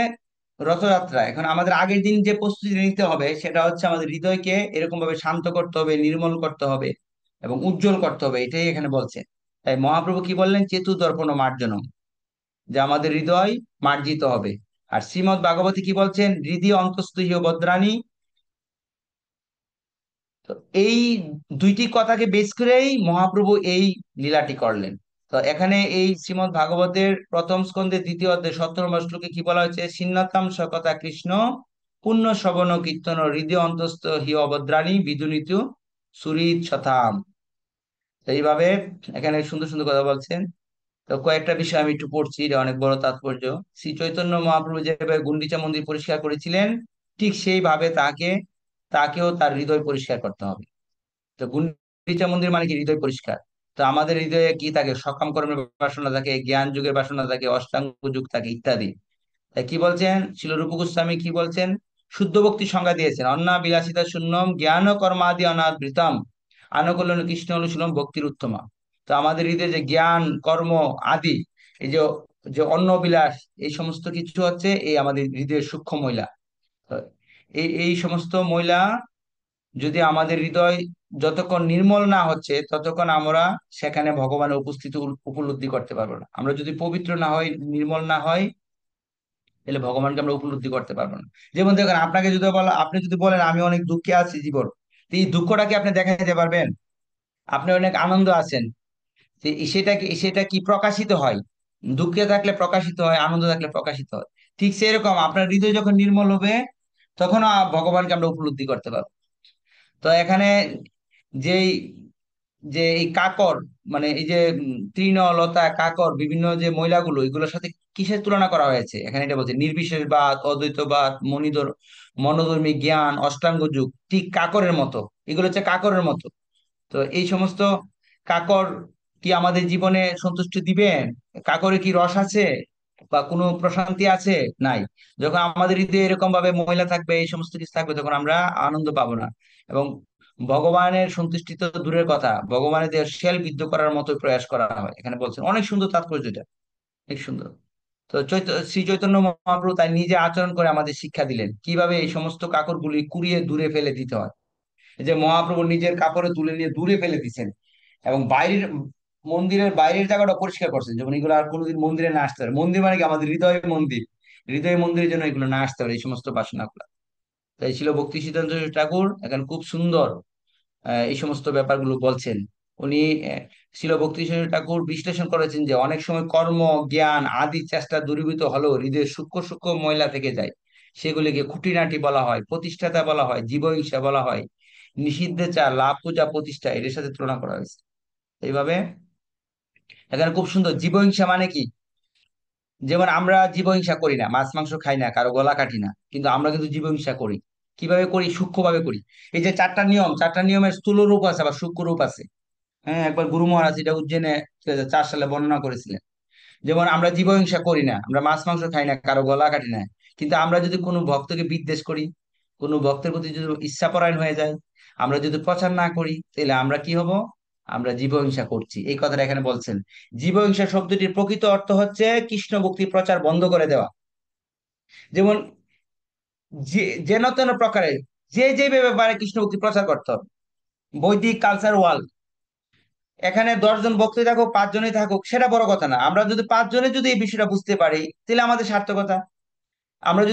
রথযাত্রা, এখন আমাদের আগের দিন যে প্রস্তুতি নিতে হবে, সেটা হচ্ছে আমাদের হৃদয়কে এরকম ভাবে শান্ত করতে হবে, নির্মল করতে হবে এবং উজ্জ্বল করতে হবে, এটাই এখানে বলছে। তাই মহাপ্রভু কি বললেন, চেতু দর্পণ মার্জনম, যে আমাদের হৃদয় মার্জিত হবে। আর শ্রীমৎ ভাগবতী কি বলছেন, হৃদয় অন্তস্থ বদ্রাণী। তো এই দুইটি কথাকে বেস করেই মহাপ্রভু এই লীলাটি করলেন। তো এখানে এই শ্রীমদ্ ভাগবতের প্রথম স্কন্ধের দ্বিতীয় অধ্যায় 17 শ্লোকে কি বলা হয়েছে, ছিন্নতাম সকথা কৃষ্ণ পুণ্য শ্রবণ কীর্তন হৃদয় অন্তস্থ হি অভদ্রাণী বিদুনিত সুরিত শতাম। তো এইভাবে এখানে সুন্দর সুন্দর কথা বলছেন। তো কয়েকটা বিষয় আমি একটু পড়ছি, এটা অনেক বড় তাৎপর্য। শ্রী চৈতন্য মহাপ্রভু যেভাবে গুন্ডিচা মন্দির পরিষ্কার করেছিলেন, ঠিক সেইভাবে তাকেও তার হৃদয় পরিষ্কার করতে হবে। তো গুন্ডিচা মন্দির মানে কি, হৃদয় পরিষ্কার। তো আমাদের হৃদয়ে কি থাকে, সকাম কর্মের বাসনা থাকে, জ্ঞান যুগের বাসনা থাকে, অষ্টাঙ্গ যুগ থাকে ইত্যাদি। তাই কি বলছেন শিল রূপ গোস্বামী, কি বলছেন, শুদ্ধ ভক্তি সংজ্ঞা দিয়েছেন, অন্না বিলাসিতা শূন্যম জ্ঞান কর্মাদি অনাবৃতম আনুকূল্য কৃষ্ণ অনুশীলন ভক্তির উত্তমা। তো আমাদের হৃদয়ে যে জ্ঞান কর্ম আদি, এই যে যে অন্ন বিলাস, এই সমস্ত কিছু হচ্ছে এই আমাদের হৃদয়ের সূক্ষ্ম ময়লা। তো এই সমস্ত ময়লা যদি আমাদের হৃদয় যতক্ষণ নির্মল না হচ্ছে, ততক্ষণ আমরা সেখানে ভগবানের উপস্থিতি উপলব্ধি করতে পারবো না। আমরা যদি পবিত্র না হই, নির্মল না হয়, তাহলে ভগবানকে আমরা উপলব্ধি করতে পারবো না। যেমন দেখেন, আপনাকে যদি বলা, আপনি যদি বলেন আমি অনেক দুঃখে আছি জীবন, তো এই দুঃখটাকে আপনি দেখাইতে পারবেন? আপনি অনেক আনন্দ আছেন, যে সেটা কি প্রকাশিত হয়? দুঃখে থাকলে প্রকাশিত হয়, আনন্দ থাকলে প্রকাশিত হয়। ঠিক সেরকম আপনার হৃদয় যখন নির্মল হবে, তখন ভগবানকে আমরা উপলব্ধি করতে পারবো। তো এখানে যেই যে এই কাকর, মানে এই যে তৃণ লতা কাকর বিভিন্ন যে মহিলাগুলো, এগুলোর সাথে কিসের তুলনা করা হয়েছে এখানে? এটা বলছে নির্বিশেষবাদ, অদ্বৈতবাদ, মনোধর্মী জ্ঞান, অষ্টাঙ্গ যোগ, ঠিক কাকরের মতো। এগুলো হচ্ছে কাকরের মতো। তো এই সমস্ত কাকর কি আমাদের জীবনে সন্তুষ্টি দিবেন? কাকরে কি রস আছে বা কোনো প্রশান্তি আছে? নাই। যখন আমাদের হৃদয়ে এরকম ভাবে মহিলা থাকবে, এই সমস্ত কিছু থাকবে, তখন আমরা আনন্দ পাবো না। এবং ভগবানের সন্তুষ্টি তো দূরের কথা, ভগবানের দেহ শেল বিদ্ধ করার মতো প্রয়াস করা হয়। এখানে বলছেন অনেক সুন্দর তাৎপর্য, এটা অনেক সুন্দর। তো শ্রী চৈতন্য মহাপ্রভু তাই নিজে আচরণ করে আমাদের শিক্ষা দিলেন কিভাবে এই সমস্ত কাকরগুলি কুড়িয়ে দূরে ফেলে দিতে হয়। এই যে মহাপ্রভু নিজের কাপড়ে তুলে নিয়ে দূরে ফেলে দিচ্ছেন, এবং বাইরের মন্দিরের বাইরের জায়গাটা পরিষ্কার করছেন, যেমন এগুলো আর কোনোদিন মন্দিরে না আসতে পারে। মন্দির মানে কি? আমাদের হৃদয় মন্দির। হৃদয় মন্দিরের জন্য এগুলো না আসতে পারে, এই সমস্ত বাসনাগুলো। তাই ছিল ভক্তি সিদ্ধান্ত ঠাকুর এখন খুব সুন্দর এই সমস্ত ব্যাপারগুলো বলছেন। উনি ছিল ভক্তি সিদ্ধান্ত ঠাকুর বিশ্লেষণ করেছেন যে অনেক সময় কর্ম, জ্ঞান আদি চেষ্টা দূরীভূত হলেও হৃদয়ের সূক্ষ্ম সূক্ষ্ম ময়লা থেকে যায়। সেগুলিকে খুঁটিনাটি বলা হয়, প্রতিষ্ঠাতা বলা হয়, জীবহিংসা বলা হয়, নিষিদ্ধেচ্ছা, লাভ পূজা, প্রতিষ্ঠা, এদের সাথে তুলনা করা হয়েছে। এইভাবে এখানে খুব সুন্দর জীবহিংসা মানে কি? যেমন আমরা জীবহিংসা করি না, মাছ মাংস খাই না, কারো গলা কাটি না, কিন্তু আমরা কিন্তু জীবহিংসা করি। কিভাবে করি? সূক্ষ্মভাবে করি। এই যে চারটা নিয়ম, চারটা নিয়মের স্থূল রূপ আছে আবার সূক্ষ্ম রূপ আছে। হ্যাঁ, একবার গুরু মহারাজ এটা উজ্জেনে 2004 সালে বর্ণনা করেছিলেন। যেমন আমরা জীবহিংসা করি না, আমরা মাছ মাংস খাই না, কারো গলা কাটি না, কিন্তু আমরা যদি কোনো ভক্তকে বিদ্বেষ করি, কোনো ভক্তের প্রতি যদি ইচ্ছাপরায়ণ হয়ে যায়, আমরা যদি প্রচার না করি, তাহলে আমরা কি হব? আমরা জীবহিংসা করছি, এই কথাটা এখানে বলছেন। জীবহিংসা শব্দটির প্রকৃত অর্থ হচ্ছে কৃষ্ণ ভক্তি প্রচার বন্ধ করে দেওয়া। যেমন যে যেন তেন প্রকারে যে ব্যাপারে কৃষ্ণ ভক্তি প্রচার করতে হবে। বৈদিক কালচার ওয়ার্ল্ড, এখানে 10 জন বক্তা থাকুক, 5 জনই থাকুক, সেটা বড় কথা না। আমরা যদি 5 জনে যদি এই বিষয়টা বুঝতে পারি, তাহলে আমাদের সার্থকতা। আমরা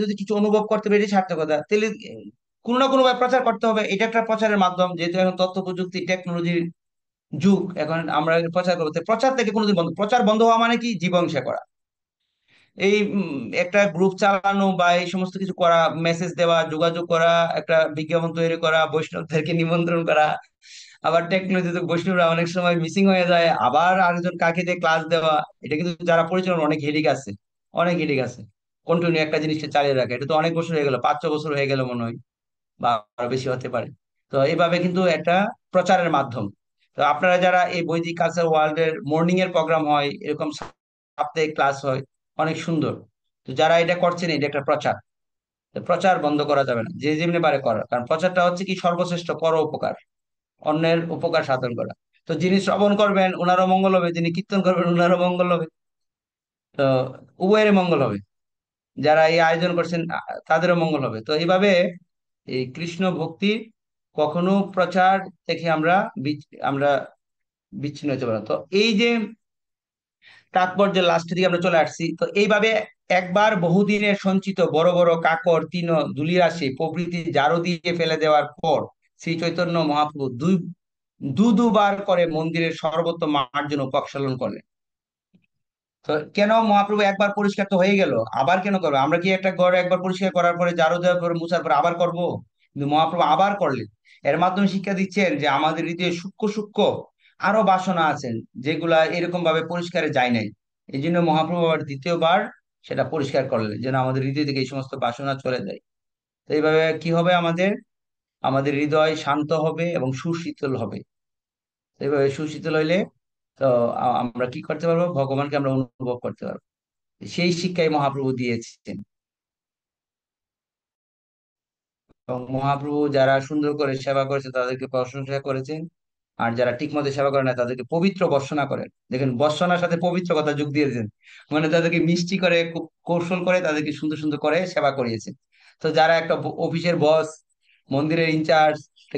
যদি কিছু অনুভব করতে পারি, সার্থকতা। তাহলে কোনো না কোনো ভাবে প্রচার করতে হবে, এটা একটা প্রচারের মাধ্যম। যেহেতু এখন তথ্য প্রযুক্তি টেকনোলজির যুগ, এখন আমরা প্রচার করতে, প্রচার থেকে কোনোদিন বন্ধ, প্রচার বন্ধ হওয়া মানে কি? জীবহিংসা করা। এই একটা গ্রুপ চালানো বা এই সমস্ত কিছু করা, মেসেজ দেওয়া, যোগাযোগ করা, একটা বিজ্ঞাপন তৈরি করা, বৈষ্ণবদেরকে নিমন্ত্রণ করা, আবার টেকনোলজিতে বৈষ্ণবরা অনেক সময় মিসিং হয়ে যায়, আবার আরেকজন কাকে দিয়ে ক্লাস দেওয়া। এটা কিন্তু যারা পরিচালনা, অনেক হেডিক আছে, অনেক হেডিক আছে। কন্টিনিউ একটা জিনিসকে চালিয়ে রাখে, এটা তো অনেক বছর হয়ে গেল, 5-6 বছর হয়ে গেল মনে হয়, বা আরো বেশি হতে পারে। তো এইভাবে কিন্তু একটা প্রচারের মাধ্যম। তো আপনারা যারা এই বৈদিক কালচার ওয়ার্ল্ড এর মর্নিং এর প্রোগ্রাম হয়, এরকম সাপ্তাহিক ক্লাস হয়, অনেক সুন্দর। তো যারা এটা করছেন, এটা একটা প্রচার। তো প্রচার বন্ধ করা যাবে না, যে যেমনি পারে করার, কারণ প্রচারটা হচ্ছে কি? সর্বশ্রেষ্ঠ পর উপকার, অন্যের উপকার সাধন করা। তো যিনি শ্রবণ করবেন ওনারও মঙ্গল হবে, যিনি কীর্তন করবেন ওনারও মঙ্গল হবে। তো উভয়ের মঙ্গল হবে, যারা এই আয়োজন করছেন তাদেরও মঙ্গল হবে। তো এইভাবে এই কৃষ্ণ ভক্তি কখনো প্রচার থেকে আমরা বিচ্ছিন্ন হতে পারি না। তো এই যে তাৎপর্যের লাস্টের দিকে আমরা চলে আসছি, তো এইভাবে একবার বহুদিনের সঞ্চিত বড় বড় কাকর, তৃণ, ধূলিরাশি প্রভৃতি জারো দিয়ে ফেলে দেওয়ার পর শ্রী চৈতন্য মহাপ্রভু দুবার করে মন্দিরের সর্বোত্তম মার্জন প্রক্ষালন করলেন। তো কেন? মহাপ্রভু একবার পরিষ্কার তো হয়ে গেল, আবার কেন করবে? আমরা কি একটা ঘর একবার পরিষ্কার করার পরে, জারো দেওয়ার পরে, মুছার পরে আবার করব? কিন্তু মহাপ্রভু আবার করলেন। এর মাধ্যমে শিক্ষা দিচ্ছেন যে আমাদের হৃদয়ে সূক্ষ্ম সূক্ষ্ম আরো বাসনা আছেন, যেগুলা এরকম ভাবে পরিষ্কারে যায় নাই। এই জন্য মহাপ্রভু আবার দ্বিতীয়বার সেটা পরিষ্কার করলেন, যেন আমাদের হৃদয় থেকে এই সমস্ত বাসনা চলে যায়। তো এইভাবে কি হবে? আমাদের আমাদের হৃদয় শান্ত হবে এবং সুশীতল হবে। তো এইভাবে সুশীতল হইলে, তো আমরা কি করতে পারবো? ভগবানকে আমরা অনুভব করতে পারবো। সেই শিক্ষাই মহাপ্রভু দিয়েছেন। এবং মহাপ্রভু যারা সুন্দর করে সেবা করেছে তাদেরকে প্রশংসা করেছেন, আর যারা ঠিক মতো সেবা করে না তাদেরকে পবিত্র বর্ষনা করেন। দেখেন, বর্ষনার সাথে পবিত্র কথা যোগ দিয়েছেন, মানে তাদেরকে মিষ্টি করে, খুব কৌশল করে তাদেরকে সুন্দর সুন্দর করে সেবা করিয়েছেন। তো যারা একটা অফিসের বস, মন্দিরের ইনচার্জ,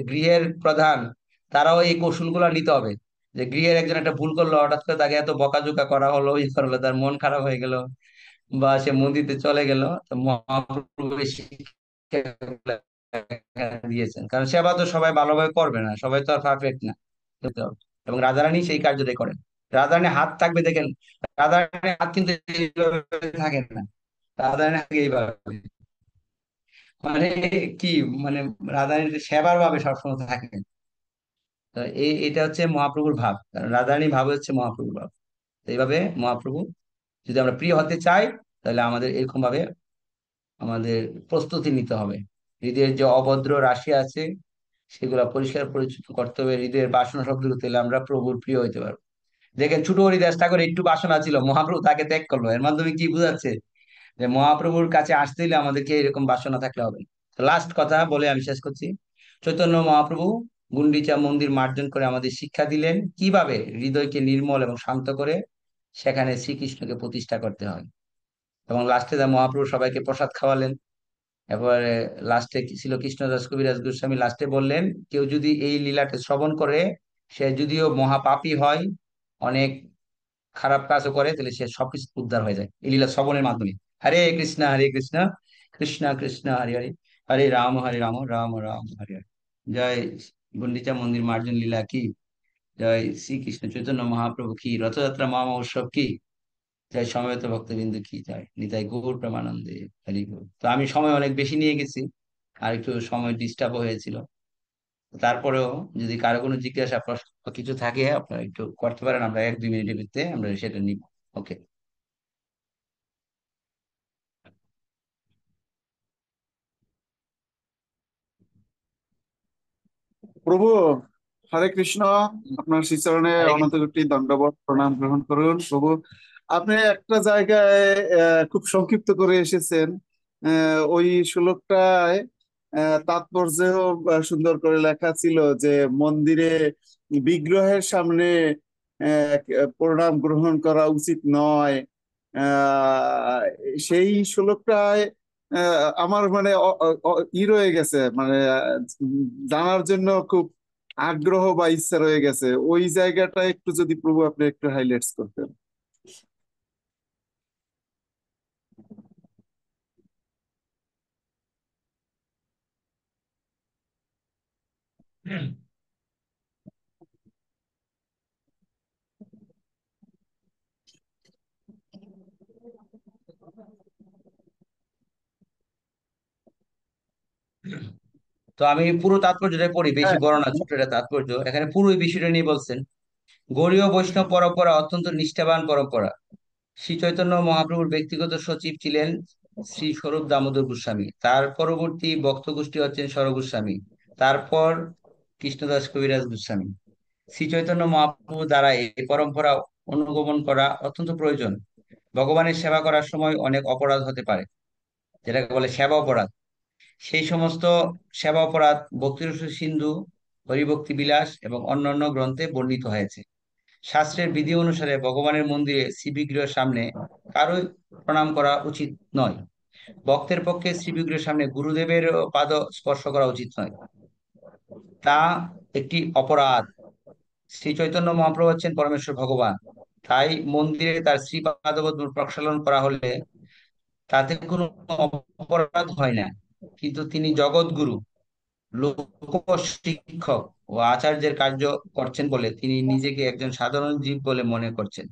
গৃহের প্রধান, তারাও এই কৌশলগুলো নিতে হবে। যে গৃহের একজন একটা ভুল করলো, হঠাৎ করে তাকে এত বকাঝোকা করা হলো, ই করা হলো, তার মন খারাপ হয়ে গেল, বা সে মন্দিরতে চলে গেল, তো মহাপ্রভু এই শিক্ষাগুলো দিয়েছেন। কারণ সেবা তো সবাই ভালোভাবে করবে না, সবাই তো আর পারফেক্ট না। এবং রাধারানী সেই কার্যটাই করেন। রাধারানী হাত থাকবে দেখেন, রাধারানী হাত কিন্তু এইভাবে থাকে না, রাধারানী হাত এইভাবে, মানে কি, মানে রাধারানীর সেবার ভাবে সবসময় থাকে। তো এটা হচ্ছে মহাপ্রভুর ভাব, কারণ রাধারানী ভাব হচ্ছে মহাপ্রভুর ভাব। তো এইভাবে মহাপ্রভু, যদি আমরা প্রিয় হতে চাই, তাহলে আমাদের এরকম ভাবে আমাদের প্রস্তুতি নিতে হবে। হৃদয়ের যে অভদ্র রাশি আছে সেগুলা পরিষ্কার পরিচ্ছন্ন করতে হবে, হৃদয়ের বাসনা সব দূর হতে হলে আমরা প্রভুর প্রিয় হইতে পারবো। দেখেন ছোট হরিদাস ঠাকুর একটু বাসনা ছিল, মহাপ্রভু তাকে ত্যাগ করলো। এর মাধ্যমে কি বোঝাচ্ছে? যে মহাপ্রভুর কাছে আসতে হলে আমাদেরকে এরকম বাসনা থাকলে হবে। লাস্ট কথা বলে আমি শেষ করছি। চৈতন্য মহাপ্রভু গুন্ডিচা মন্দির মার্জন করে আমাদের শিক্ষা দিলেন কিভাবে হৃদয়কে নির্মল এবং শান্ত করে সেখানে শ্রীকৃষ্ণকে প্রতিষ্ঠা করতে হয়। এবং লাস্টে মহাপ্রভু সবাইকে প্রসাদ খাওয়ালেন। এরপরে লাস্টে ছিল কৃষ্ণদাস কবিরাজ গোস্বামী লাস্টে বললেন, কেউ যদি এই লীলাকে শ্রবণ করে, সে যদিও মহাপাপী হয়, অনেক খারাপ কাজও করে, তাহলে সে সবকিছু উদ্ধার হয়ে যায় এই লীলা শ্রবণের মাধ্যমে। হরে কৃষ্ণ কৃষ্ণ কৃষ্ণ হরে হরে, হরে রাম রাম রাম হরে হরে। জয় গুন্ডিচা মন্দির মার্জন লীলা কি, জয় শ্রীকৃষ্ণ চৈতন্য মহাপ্রভু কি, রথযাত্রা মহা মহোৎসব কি, জয় সমবেত ভক্তবৃন্দ কি, জয় নিতাই গৌর প্রেমানন্দে। হরি গৌর। তো আমি সময় অনেক বেশি নিয়ে গেছি, আর একটু সময় ডিস্টার্ব হয়েছিল। তারপরেও যদি কারো কোনো জিজ্ঞাসা প্রশ্ন কিছু থাকে আপনারা একটু করতে পারেন, আমরা 1-2 মিনিটের ভিতরে আমরা সেটা নিব। ওকে। প্রভু, হরে কৃষ্ণ। আপনার শ্রীচরণে হরে অনন্ত কৃষ্ণ। কোটি দণ্ডবত প্রণাম গ্রহণ করুন প্রভু। আপনি একটা জায়গায় খুব সংক্ষিপ্ত করে এসেছেন। ওই শ্লোকটায় তাৎপর্য সুন্দর করে লেখা ছিল যে মন্দিরে বিগ্রহের সামনে আহ, প্রণাম গ্রহণ করা উচিত নয়। আহ, সেই শ্লোকটায় আমার মানে রয়ে গেছে, মানে জানার জন্য খুব আগ্রহ বা ইচ্ছা রয়ে গেছে। ওই জায়গাটা একটু যদি প্রভু আপনি একটু হাইলাইটস করতেন। তো আমি পুরো তাৎপর্যটা পড়ি, বেশি হ্যাঁ, বড় না, ছোট একটা তাৎপর্য। এখানে পুরো এই বিষয়টা নিয়ে বলছেন, গৌড়ীয় বৈষ্ণব পরম্পরা অত্যন্ত নিষ্ঠাবান পরম্পরা। শ্রী চৈতন্য মহাপ্রভুর ব্যক্তিগত সচিব ছিলেন শ্রী স্বরূপ দামোদর গোস্বামী, তার পরবর্তী ভক্ত গোষ্ঠী হচ্ছেন স্বর গোস্বামী, তারপর কৃষ্ণদাস কবিরাজ গোস্বামী। শ্রী চৈতন্য মহাপ্রভু দ্বারা এই পরম্পরা অনুগমন করা অত্যন্ত প্রয়োজন। ভগবানের সেবা করার সময় অনেক অপরাধ হতে পারে, যেটাকে বলে সেবা অপরাধ। সেই সমস্ত সেবা অপরাধ ভক্তিরস সিন্ধু, হরিভক্তি বিলাস এবং অন্যান্য গ্রন্থে বর্ণিত হয়েছে। শাস্ত্রের বিধি অনুসারে ভগবানের মন্দিরে শ্রীবিগ্রহের সামনে কারোই প্রণাম করা উচিত নয়। ভক্তের পক্ষে শ্রীবিগ্রহের সামনে গুরুদেবের পাদ স্পর্শ করা উচিত নয়, তা একটি অপরাধ। শ্রী চৈতন্য মহাপ্রভু হচ্ছেন পরমেশ্বর ভগবান, তাই মন্দিরে তার শ্রীপাদপদ্ম প্রক্ষালন করা হলে তাতে কোনো অপরাধ হয় না। কিন্তু তিনি জগৎগুরু, লোক শিক্ষক ও আচার্যের কার্য করছেন বলে তিনি নিজেকে একজন সাধারণ জীব বলে মনে করছেন।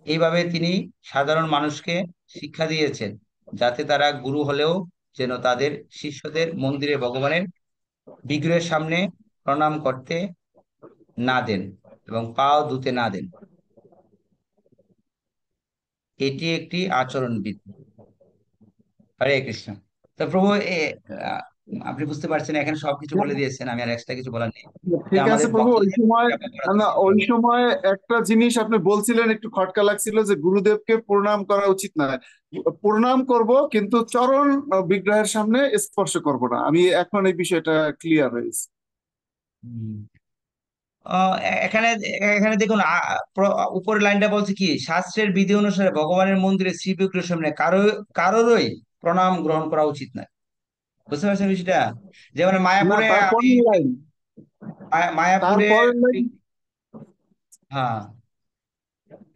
এইভাবে তিনি সাধারণ মানুষকে শিক্ষা দিয়েছেন, যাতে তারা গুরু হলেও যেন তাদের শিষ্যদের মন্দিরে ভগবানের বিগ্রহের সামনে প্রণাম করতে না দেন এবং পাও ধুতে না দেন। এটি একটি আচরণবিধি। হরে কৃষ্ণ। তো প্রভু আহ, আপনি বুঝতে পারছেন, এখানে সবকিছু বলে দিয়েছেন, আমি আর এক্সট্রা কিছু বলার নেই। যে ঠিক আছে আমাদের প্রভু। ওই ভক্তদের সময় সেবা করা না, উচিত ওই নয়। সময় একটা জিনিস আপনি বলছিলেন, একটু খটকা লাগছিল যে গুরুদেবকে প্রণাম করা উচিত নয়। প্রণাম করব কিন্তু চরণ বিগ্রহের সামনে স্পর্শ করব না। আমি এখন এই বিষয়টা ক্লিয়ার হয়েছে। হুম। এখানে এখানে দেখুন, উপরের লাইনটা বলছে কি, শাস্ত্রের বিধি অনুসারে ভগবানের মন্দিরে শ্রী বিগ্রহের সামনে কারোরই প্রণাম গ্রহণ করা উচিত নয়। বুঝতে পারছেন বিষয়টা? যেমন না, মায়াপুরে আমি, তারপরের লাইন, মায়াপুরে, তারপরের লাইন। হ্যাঁ,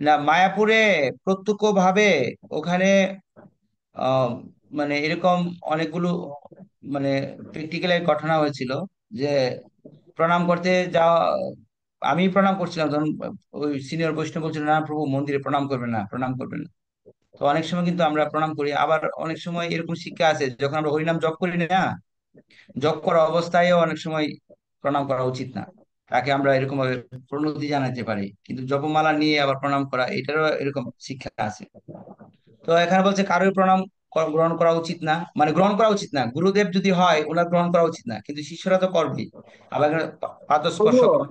না, মায়াপুরে প্রত্যক্ষ ভাবে ওখানে আহ, মানে এরকম অনেকগুলো মানে প্র্যাকটিক্যাল ঘটনা হয়েছিল যে প্রণাম করতে যাওয়া, আমি প্রণাম করছিলাম তখন, ওই সিনিয়র বৈষ্ণব বলছিল না প্রভু মন্দিরে প্রণাম করবেন না, প্রণাম করবেন না। তো অনেক সময় কিন্তু আমরা প্রণাম করি, আবার অনেক সময় এরকম শিক্ষা আছে যখন আমরা হরিনাম জপ করি না, জপ করা অবস্থায়ও অনেক সময় প্রণাম করা উচিত না। তাকে আমরা এরকম ভাবে প্রণতি জানাতে পারি, কিন্তু জপমালা নিয়ে আবার প্রণাম করা এটারও এরকম শিক্ষা আছে। তো এখানে বলছে কারোর প্রণাম গ্রহণ করা উচিত না, মানে গ্রহণ করা উচিত না, গুরুদেব যদি হয় ওনার গ্রহণ করা উচিত না, কিন্তু শিষ্যরা তো করবেই। আবার এখানে পাদ প্রভু স্পর্শ করা।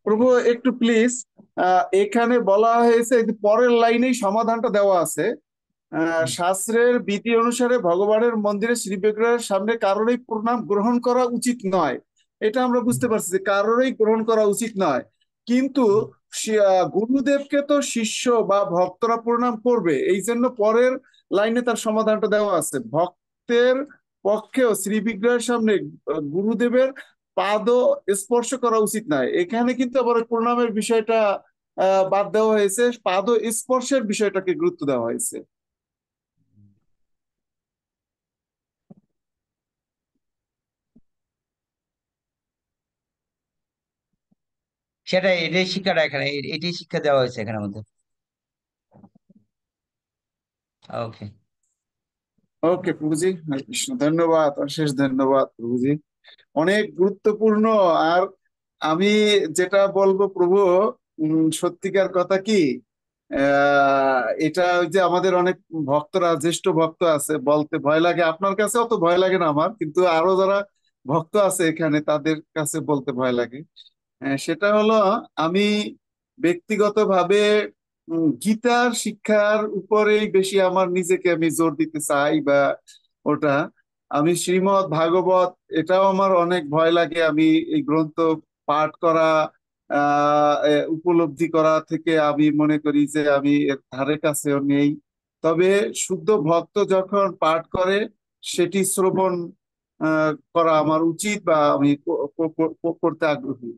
প্রভু একটু প্লিজ, এখানে বলা হয়েছে এই যে পরের লাইনেই সমাধানটা দেওয়া আছে। হুম। শাস্ত্রের বিধি অনুসারে ভগবানের মন্দিরে শ্রী বিগ্রহের সামনে কারোরই প্রণাম গ্রহণ করা উচিত নয়। এটা আমরা হুম। বুঝতে পারছি যে কারোরই গ্রহণ করা উচিত নয়, কিন্তু হুম। গুরুদেবকে তো শিষ্য বা ভক্তরা প্রণাম করবে, এই জন্য পরের লাইনে তার সমাধানটা দেওয়া আছে। ভক্তের পক্ষেও শ্রী বিগ্রহের সামনে গুরুদেবের পাদ স্পর্শ করা উচিত নয়। এখানে কিন্তু আবার ওই প্রণামের বিষয়টা বাদ দেওয়া হয়েছে, পাদ স্পর্শের বিষয়টাকে গুরুত্ব দেওয়া হয়েছে। সেটাই, এটাই শিক্ষাটা এখানে, এটাই শিক্ষা দেওয়া হয়েছে এখানের মধ্যে। ওকে। ওকে প্রভুজি, হরে কৃষ্ণ, ধন্যবাদ, অশেষ ধন্যবাদ প্রভুজি, অনেক গুরুত্বপূর্ণ। আর আমি যেটা বলবো প্রভু, সত্যিকার কথা কি, এটা ওই যে আমাদের অনেক ভক্তরা, জ্যেষ্ঠ ভক্ত আছে, বলতে ভয় লাগে, আপনার কাছে অত ভয় লাগে না আমার, কিন্তু আরো যারা ভক্ত আছে এখানে তাদের কাছে বলতে ভয় লাগে। সেটা হলো, আমি ব্যক্তিগতভাবে গীতার শিক্ষার উপরেই বেশি আমার নিজেকে আমি জোর দিতে চাই, বা ওটা আমি শ্রীমদ্ ভাগবত, এটাও আমার অনেক ভয় লাগে। আমি এই গ্রন্থ পাঠ করা, উপলব্ধি করা থেকে আমি মনে করি যে আমি এর ধারে কাছেও নেই। তবে শুদ্ধ ভক্ত যখন পাঠ করে সেটি শ্রবণ করা আমার উচিত, বা আমি করতে আগ্রহী।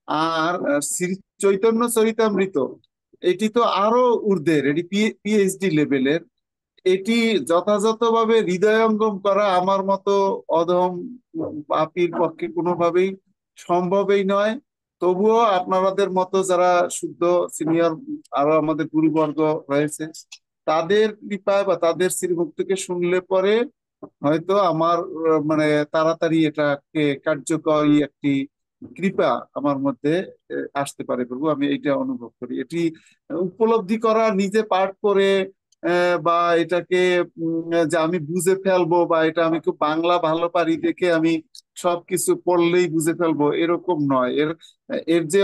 আর শ্রী চৈতন্য চরিতামৃত, এটি তো আরো ঊর্ধ্বের, এটি পিএইচডি লেভেলের। এটি যথাযথভাবে হৃদয়ঙ্গম করা আমার মতো অধম পাপীর পক্ষে কোনোভাবেই সম্ভবই নয়। তবুও আপনাদের মতো যারা শুদ্ধ সিনিয়র আরো আমাদের গুরুবর্গ রয়েছে, তাদের কৃপায় বা তাদের শ্রীমুক্তকে শুনলে পরে হয়তো আমার মানে তাড়াতাড়ি এটাকে কার্যকরী একটি কৃপা আমার মধ্যে আসতে পারে প্রভু, আমি এটা অনুভব করি। এটি উপলব্ধি করা, নিজে পাঠ করে বা এটাকে যে আমি বুঝে ফেলবো, বা এটা আমি খুব বাংলা ভালো পারি দেখে আমি সবকিছু পড়লেই বুঝে ফেলবো, এরকম নয়। এর এর যে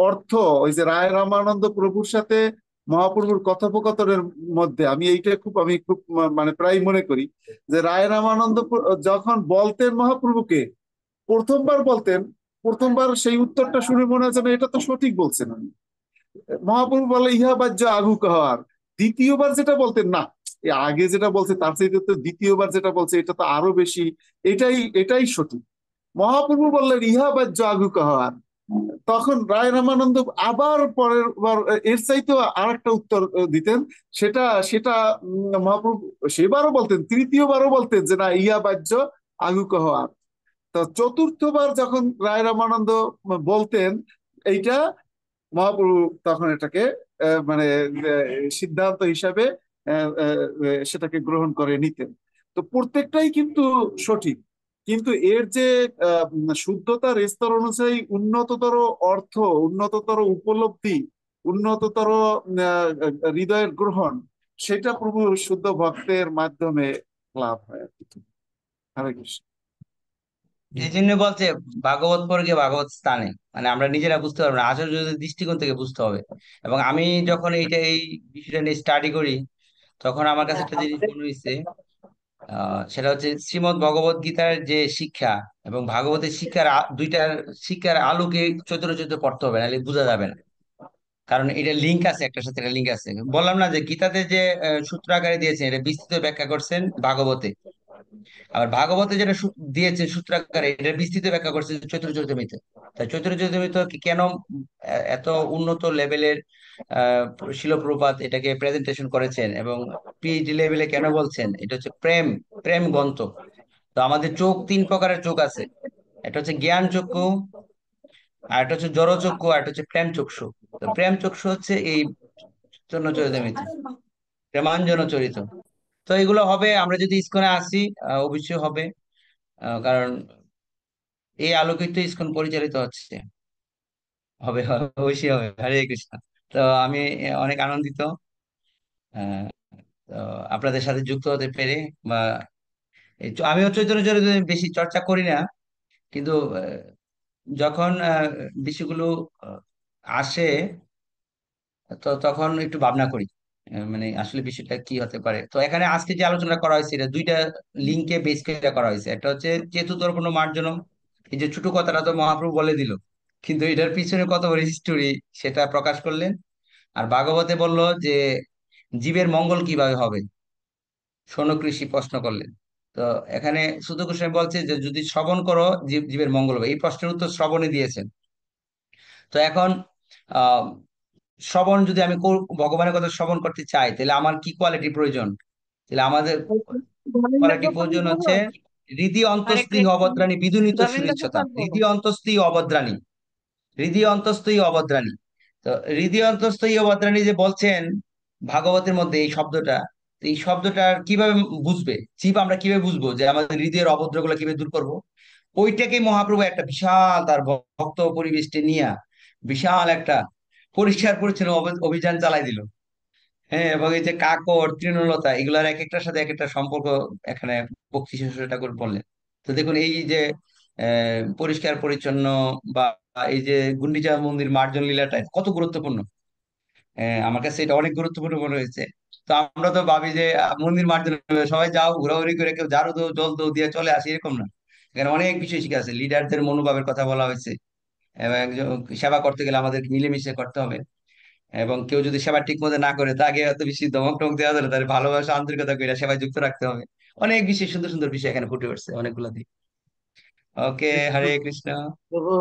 অর্থ, ওই যে রায় রামানন্দ প্রভুর সাথে মহাপ্রভুর কথোপকথনের মধ্যে আমি খুব মানে প্রায় মনে করি যে রায় রামানন্দ যখন বলতেন মহাপ্রভুকে, প্রথমবার বলতেন, প্রথমবার সেই উত্তরটা শুনে মনে হচ্ছে না এটা তো সঠিক বলছেন উনি। মহাপ্রভু বলে ইহা বাহ্য আগু কহার। দ্বিতীয়বার যেটা বলতেন না, আগে যেটা বলছে তার চাইতে তো দ্বিতীয়বার যেটা বলছে এটা তো আরো বেশি, এটাই এটাই সঠিক। মহাপ্রভু বললেন ইহা বাহ্য আগু কহার, তখন রায় রামানন্দ আবার পরের বার এর চাইতেও আর একটা উত্তর দিতেন। সেটা সেটা মহাপ্রভু সেবারও বলতেন, তৃতীয়বারও বলতেন যে না, ইহা বাহ্য আগু কহার। তো চতুর্থবার যখন রায় রামানন্দ বলতেন এইটা, মহাপ্রভু তখন এটাকে মানে সিদ্ধান্ত হিসাবে সেটাকে গ্রহণ করে নিতেন। তো প্রত্যেকটাই কিন্তু সঠিক, কিন্তু এর যে শুদ্ধতার স্তর অনুযায়ী উন্নততর অর্থ, উন্নততর উপলব্ধি, উন্নততর হৃদয়ের গ্রহণ, সেটা প্রভু শুদ্ধ ভক্তের মাধ্যমে লাভ হয় আর কি। হরে কৃষ্ণ। এই জন্য বলছে ভাগবত পড়ে ভাগবত স্থানে, মানে আমরা নিজেরা বুঝতে পারবো না, আচার্যদের দৃষ্টিকোণ থেকে বুঝতে হবে। এবং আমি যখন এই বিষয়টা নিয়ে স্টাডি করি, তখন আমার কাছে একটা জিনিস মনে হয়েছে, সেটা হচ্ছে শ্রীমদ্ ভগবত গীতার যে শিক্ষা এবং ভাগবতের শিক্ষার দুইটার শিক্ষার আলোকে চৈতন্য চৈতন্য পড়তে হবে, নাহলে বোঝা যাবে না। কারণ এটা লিঙ্ক আছে, একটার সাথে একটা লিঙ্ক আছে। বললাম না যে গীতাতে যে সূত্র আকারে দিয়েছেন, এটা বিস্তৃত ব্যাখ্যা করছেন ভাগবতে। আবার ভাগবতে যেটা দিয়েছে সূত্রাকারে, এটা বিস্তৃত ব্যাখ্যা করছে চৈতন্য চরিতামৃতে। তাই চৈতন্য চরিতামৃত কেন এত উন্নত লেভেলের শিল প্রভুপাদ এটাকে প্রেজেন্টেশন করেছেন এবং পিএইচডি লেভেলে কেন বলছেন, এটা হচ্ছে প্রেম, প্রেম গ্রন্থ। তো আমাদের চোখ তিন প্রকারের চোখ আছে, একটা হচ্ছে জ্ঞান চক্ষু, আর একটা হচ্ছে জড় চক্ষু, আর একটা হচ্ছে প্রেম চক্ষু। তো প্রেম চক্ষু হচ্ছে এই চৈতন্য চরিতামৃত, প্রেমাঞ্জন চরিত। তো এগুলো হবে, আমরা যদি ইসকনে আসি অবশ্যই হবে। কারণ এই আলোকিত ইসকন পরিচালিত হচ্ছে, হবে হবে, অবশ্যই হবে। হরে কৃষ্ণ। তো আমি অনেক আনন্দিত আহ, তো আপনাদের সাথে যুক্ত হতে পেরে। বা আমিও চৈতন্য চরিত্র বেশি চর্চা করি না, কিন্তু যখন বিষয়গুলো আহ, আসে, তো তখন একটু ভাবনা করি মানে আসলে বিষয়টা কি হতে পারে। তো এখানে আজকে যে আলোচনা করা হয়েছে এটা দুইটা লিঙ্কে বেস করে করা হয়েছে। একটা হচ্ছে চেতুর্দর্পণ মার্জনম, এই যে ছোট কথাটা তো মহাপ্রভু বলে দিল, কিন্তু এটার পিছনে কত বড় হিস্টোরি সেটা প্রকাশ করলেন। আর ভাগবতে বললো যে জীবের মঙ্গল কিভাবে হবে, শৌনক ঋষি প্রশ্ন করলেন। তো এখানে সুত গোস্বামী বলছে যে যদি শ্রবণ করো জীবের মঙ্গল হবে, এই প্রশ্নের উত্তর শ্রবণে দিয়েছেন। তো এখন আহ শ্রবণ যদি আমি ভগবানের কথা শ্রবণ করতে চাই, তাহলে আমার কি কোয়ালিটি প্রয়োজন? তাহলে আমাদের গোবিন্দ কোয়ালিটি গোপাল প্রয়োজন বলো। হচ্ছে হৃদি হরে অন্তস্থিত কৃষ্ণ। অবদ্রাণী বিদুনিত গোবিন্দ সুনিচ্ছতা, গোপাল বলো। হৃদি অন্তস্থিত অবদ্রাণী, হৃদি অন্তস্থই অবদ্রাণী। তো হৃদি অন্তস্থই অবদ্রাণী যে বলছেন ভাগবতের মধ্যে এই শব্দটা, তো এই শব্দটা কিভাবে বুঝবে জীব, আমরা কিভাবে বুঝবো যে আমাদের হৃদয়ের অভদ্রগুলো কিভাবে দূর করব? ওইটাকে মহাপ্রভু একটা বিশাল তার ভক্ত পরিবেশকে নিয়ে বিশাল একটা পরিষ্কার পরিচ্ছন্ন অভিযান চালাই দিল। হ্যাঁ, এবং এই যে কাকড় তৃণলতা এগুলার এক একটার সাথে এক একটা সম্পর্ক এখানে বক্তৃ ঠাকুর বললেন। তো দেখুন এই যে পরিষ্কার পরিচ্ছন্ন বা এই যে গুন্ডিচা মন্দির মার্জন লীলাটা কত গুরুত্বপূর্ণ। আমার কাছে এটা অনেক গুরুত্বপূর্ণ মনে হয়েছে। তো আমরা তো ভাবি যে মন্দির মার্জন হবে, সবাই যাও ঘোরাঘুরি করে কেউ ঝাড়ু দো জল দো দিয়ে চলে আসে, এরকম না। এখানে অনেক বিষয় শিখে আছে, লিডারদের মনোভাবের কথা বলা হয়েছে। এবং একজন সেবা করতে গেলে আমাদের মিলেমিশে করতে হবে। এবং কেউ যদি সেবা ঠিক মতো না করে তাকে এত বেশি ধমক টমক দেওয়া যাবে, তার ভালোবাসা আন্তরিকতা করে সেবায় যুক্ত রাখতে হবে। অনেক বিষয়, সুন্দর সুন্দর বিষয় এখানে ফুটে উঠছে অনেকগুলো দিক। ওকে, হরে কৃষ্ণ। প্রভু,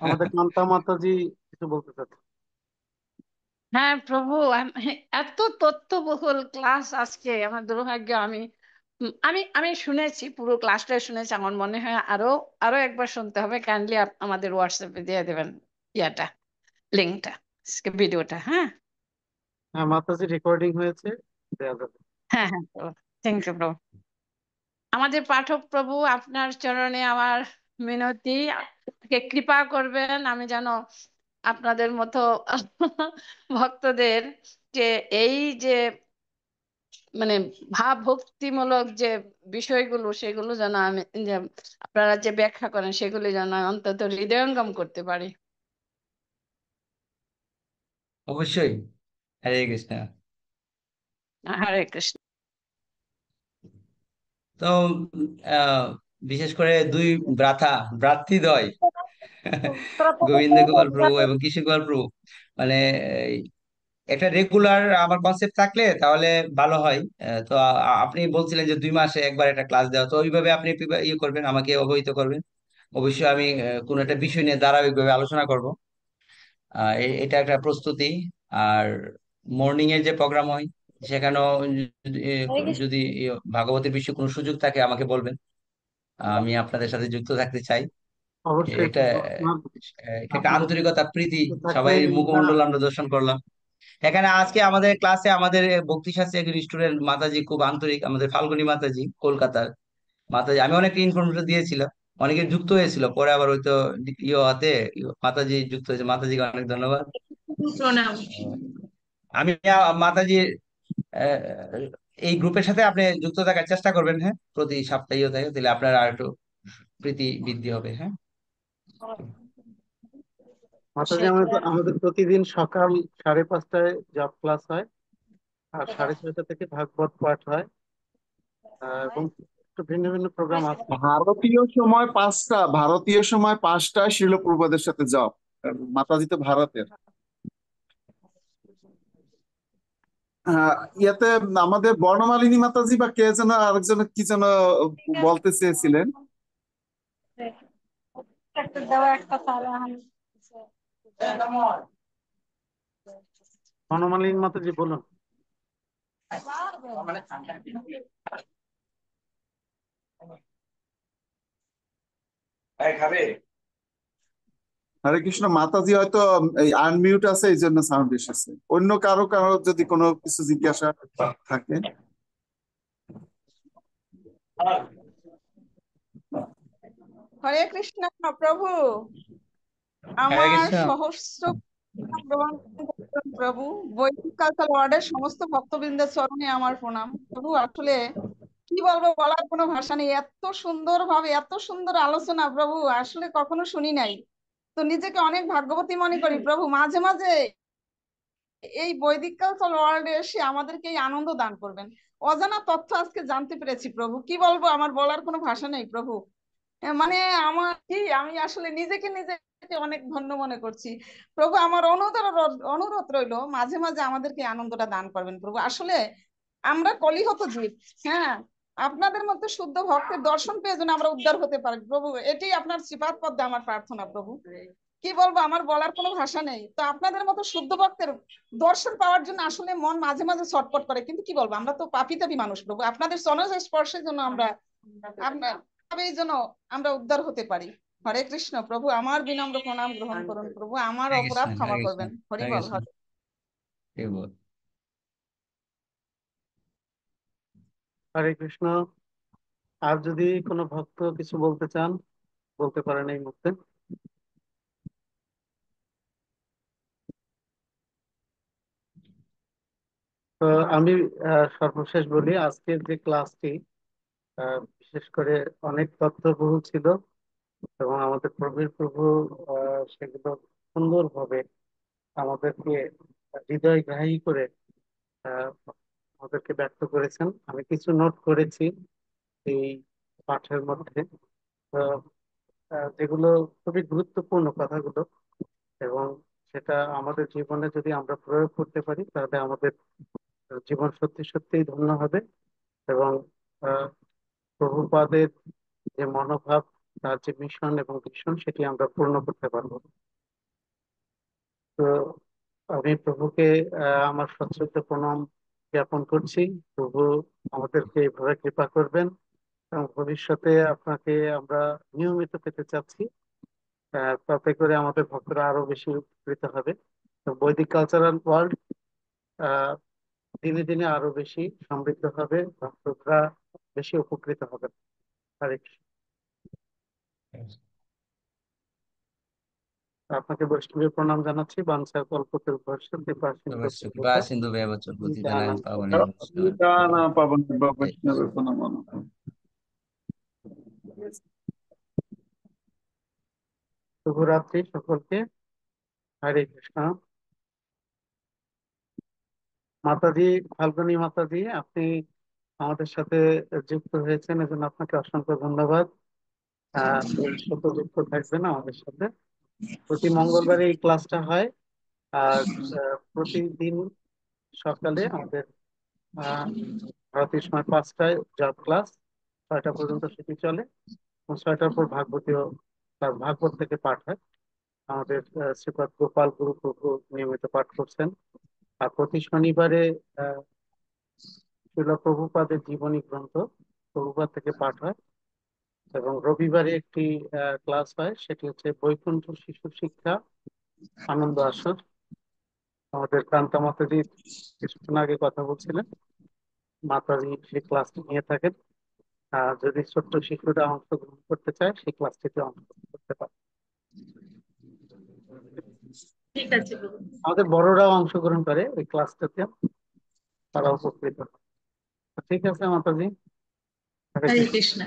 আমাদের কান্তা মাতাজি কিছু বলতে চাচ্ছে। হ্যাঁ প্রভু, এত তথ্যবহুল ক্লাস আজকে, আমার দুর্ভাগ্য। আমি আমি আমি শুনেছি, পুরো ক্লাসটাই শুনেছি। আমার মনে হয় আরো আরো একবার শুনতে হবে। কাইন্ডলি আমাদের হোয়াটসঅ্যাপে দিয়ে দেবেন ইয়াটা, লিঙ্কটা, ভিডিওটা। হ্যাঁ হ্যাঁ, মাতাজি রেকর্ডিং হয়েছে, দেওয়া যাবে। হ্যাঁ হ্যাঁ প্রভু, থ্যাংক ইউ প্রভু। আমাদের পাঠক প্রভু, আপনার চরণে আমার মিনতি, কে কৃপা করবেন আমি যেন আপনাদের মতো ভক্তদের যে এই যে মানে ভাব ভক্তিমূলক যে বিষয়গুলো, সেগুলো যেন আমি যে আপনারা যে ব্যাখ্যা করেন সেগুলি যেন অন্তত হৃদয়ঙ্গম করতে পারি। অবশ্যই। হরে কৃষ্ণ। হরে কৃষ্ণ। তো আহ বিশেষ করে দুই ভ্রাতৃদ্বয় গোবিন্দ গোপাল প্রভু এবং কৃষ্ণ গোপাল প্রভু, মানে এই একটা রেগুলার আমার কনসেপ্ট থাকলে তাহলে ভালো হয়। তো আপনি বলছিলেন যে 2 মাসে একবার একটা ক্লাস দেওয়া, তো ওইভাবে আপনি ইয়ে করবেন, আমাকে অবহিত করবেন। অবশ্যই আমি কোনো একটা বিষয় নিয়ে ধারাবাহিকভাবে আলোচনা করব। এটা একটা প্রস্তুতি। আর মর্নিং এর যে প্রোগ্রাম হয় সেখানেও যদি যদি ভাগবতের বিষয়ে কোনো সুযোগ থাকে আমাকে বলবেন, আমি আপনাদের সাথে যুক্ত থাকতে চাই। অবশ্যই এটা প্রভু, আপনার এটা একটা আপনার আন্তরিকতা, প্রীতি। থাকলে সবাই আমরা মুখমণ্ডল আমরা দর্শন করলাম এখানে আজকে আমাদের ক্লাসে। আমাদের ভক্তি শাস্ত্রে একজন স্টুডেন্ট মাতাজি খুব আন্তরিক, আমাদের ফাল্গুনী মাতাজি, কলকাতার মাতাজি। আমি অনেকটা ইনফরমেশন দিয়েছিলাম, অনেকে যুক্ত হয়েছিল, পরে আবার হয়তো হাতে মাতাজি যুক্ত হয়েছে। মাতাজিকে অনেক ধন্যবাদ। প্রণাম। আমি মাতাজি এই গ্রুপের সাথে আপনি যুক্ত থাকার চেষ্টা করবেন, হ্যাঁ, প্রতি সপ্তাহে থাকে, তাহলে আপনার আর একটু প্রীতি বৃদ্ধি হবে। হ্যাঁ, মাতাজি, আমাদের আমাদের প্রতিদিন সকাল 5:30টায় জব ক্লাস হয়, আর 6:30 থেকে ভাগবত পাঠ হয়, এবং একটু ভিন্ন ভিন্ন প্রোগ্রাম আছে। ভারতীয় সময় 5টা শিল প্রভুপাদের সাথে জব। মাতাজি তো ভারতের। ইয়াতে আমাদের বর্ণমালিনী মাতাজি বা কে যেন আরেকজন কি যেন বলতে চেয়েছিলেন। একটা দেওয়া একটা তারা বনমালীন মাতাজি বলুন। হরে কৃষ্ণ। মাতাজি হয়তো এই আনমিউট আছে, এই জন্য সাউন্ড এসেছে। অন্য কারো কারো যদি কোনো কিছু জিজ্ঞাসা থাকে। হরে কৃষ্ণ প্রভু, হরে আমার কৃষ্ণ। সহস্র প্রণাম গ্রহণ করুন প্রভু। বৈদিক কালচার ওয়ার্ডের সমস্ত ভক্তবৃন্দের চরণে আমার প্রণাম প্রভু। আসলে কি বলবো, বলার কোনো ভাষা নেই। এত সুন্দর ভাবে এত সুন্দর আলোচনা প্রভু, আসলে কখনো শুনি নাই। তো নিজেকে অনেক ভাগ্যবতী মনে করি প্রভু। মাঝে মাঝে এই বৈদিক কালচার ওয়ার্ল্ডে এসে আমাদেরকে এই আনন্দ দান করবেন। অজানা তথ্য আজকে জানতে পেরেছি প্রভু। কি বলবো, আমার বলার কোনো ভাষা নেই প্রভু। মানে আমার কি, আমি আসলে নিজেকে নিজেকে অনেক ধন্য মনে করছি প্রভু। আমার অনুরোধ রইলো মাঝে মাঝে আমাদেরকে এই আনন্দটা দান করবেন প্রভু। আসলে আমরা কলিহত জীব, হ্যাঁ, আপনাদের মধ্যে শুদ্ধ ভক্তের দর্শন পেয়ে যেন আমরা উদ্ধার হতে পারি প্রভু। এটি আপনার শ্রীপাদ পদ্মে আমার প্রার্থনা প্রভু। কি বলবো, আমার বলার কোনো ভাষা নেই। তো আপনাদের মতো শুদ্ধ ভক্তের দর্শন পাওয়ার জন্য আসলে মন মাঝে মাঝে ছটফট করে, কিন্তু কি বলবো, আমরা তো পাপী তাপী মানুষ প্রভু। আপনাদের চরণ স্পর্শের জন্য আমরা আপনার এই জন্য আমরা উদ্ধার হতে পারি। হরে কৃষ্ণ প্রভু, আমার বিনম্র প্রণাম গ্রহণ করুন প্রভু। আমার হরে কৃষ্ণ। অপরাধ হরে ক্ষমা কৃষ্ণ। করবেন। হরি হরে বল কৃষ্ণ। হরি। ঠিক বল। হরে কৃষ্ণ। আর যদি কোনো ভক্ত কিছু বলতে চান, বলতে পারেন এই মুহূর্তে। তো আমি সর্বশেষ বলি, আজকের যে ক্লাসটি বিশেষ করে অনেক তথ্যবহুল ছিল এবং আমাদের প্রবীর প্রভু সেগুলো সুন্দরভাবে আমাদেরকে হৃদয়গ্রাহী করে আহ, আমাদেরকে ব্যক্ত করেছেন। আমি কিছু নোট করেছি এই পাঠের মধ্যে, তো যেগুলো খুবই গুরুত্বপূর্ণ কথাগুলো, এবং সেটা আমাদের জীবনে যদি আমরা প্রয়োগ করতে পারি তাহলে আমাদের জীবন সত্যি সত্যিই ধন্য হবে। এবং আহ, প্রভুপাদের যে মনোভাব, তার যে মিশন এবং ভিশন, সেটি আমরা পূর্ণ করতে পারবো। তো আমি প্রভুকে আমার সশ্রদ্ধ প্রণাম জ্ঞাপন করছি। প্রভু আমাদেরকে এইভাবে কৃপা করবেন এবং ভবিষ্যতে আপনাকে আমরা নিয়মিত পেতে চাচ্ছি। তাতে করে আমাদের ভক্তরা আরো বেশি উপকৃত হবে। তো বৈদিক কালচারাল ওয়ার্ল্ড দিনে দিনে আরো বেশি সমৃদ্ধ হবে, ভক্তরা বেশি উপকৃত হবে। হরে কৃষ্ণ। আপনাকে বৈষ্ণবী প্রণাম জানাচ্ছি। বাঞ্ছা কল্পতরুভ্যশ্চ কৃপা সিন্ধু অবশ্যই। কৃপা সিন্ধু ব্যবচ পতিতানাং জানান। পাবনেভ্যো পাবন বৈষ্ণবের প্রণাম। শুভরাত্রি সকলকে। হরে কৃষ্ণ। মাতাজি, ফাল্গুনী মাতাজি, আপনি আমাদের সাথে যুক্ত হয়েছেন, এজন্য আপনাকে অসংখ্য ধন্যবাদ। ভবিষ্যতে যুক্ত থাকবেন আমাদের সাথে। প্রতি মঙ্গলবারে এই ক্লাসটা হয়, আর প্রতিদিন সকালে আমাদের আহ ভারতীয় সময় 5টায় জব ক্লাস, 6টা পর্যন্ত সেটি চলে এবং 6টার পর ভাগবতীয় তার ভাগবত থেকে পাঠ হয়। আমাদের শ্রীপাদ গোপাল গুরু প্রভু নিয়মিত পাঠ করছেন। আর প্রতি শনিবারে আহ শিল প্রভুপাদের জীবনী গ্রন্থ প্রভুপাদ থেকে পাঠ হয়। এবং রবিবারে একটি ক্লাস হয়, সেটি হচ্ছে বৈকুণ্ঠ শিশু শিক্ষা আনন্দ আসর। আমাদের কান্তা মাতাজি কিছুক্ষণ আগে কথা বলছিলেন, মাতাজি সেই ক্লাসটি নিয়ে থাকেন। যদি ছোট্ট শিশুরা অংশগ্রহণ করতে চায়, সেই ক্লাসটিতে অংশগ্রহণ করতে পারে। ঠিক আছে প্রভু। আমাদের বড়রাও অংশগ্রহণ করে ওই ক্লাসটাতে, তারা উপকৃত হয়। ঠিক আছে মাতাজি। হরে হরে কৃষ্ণ। কৃষ্ণ।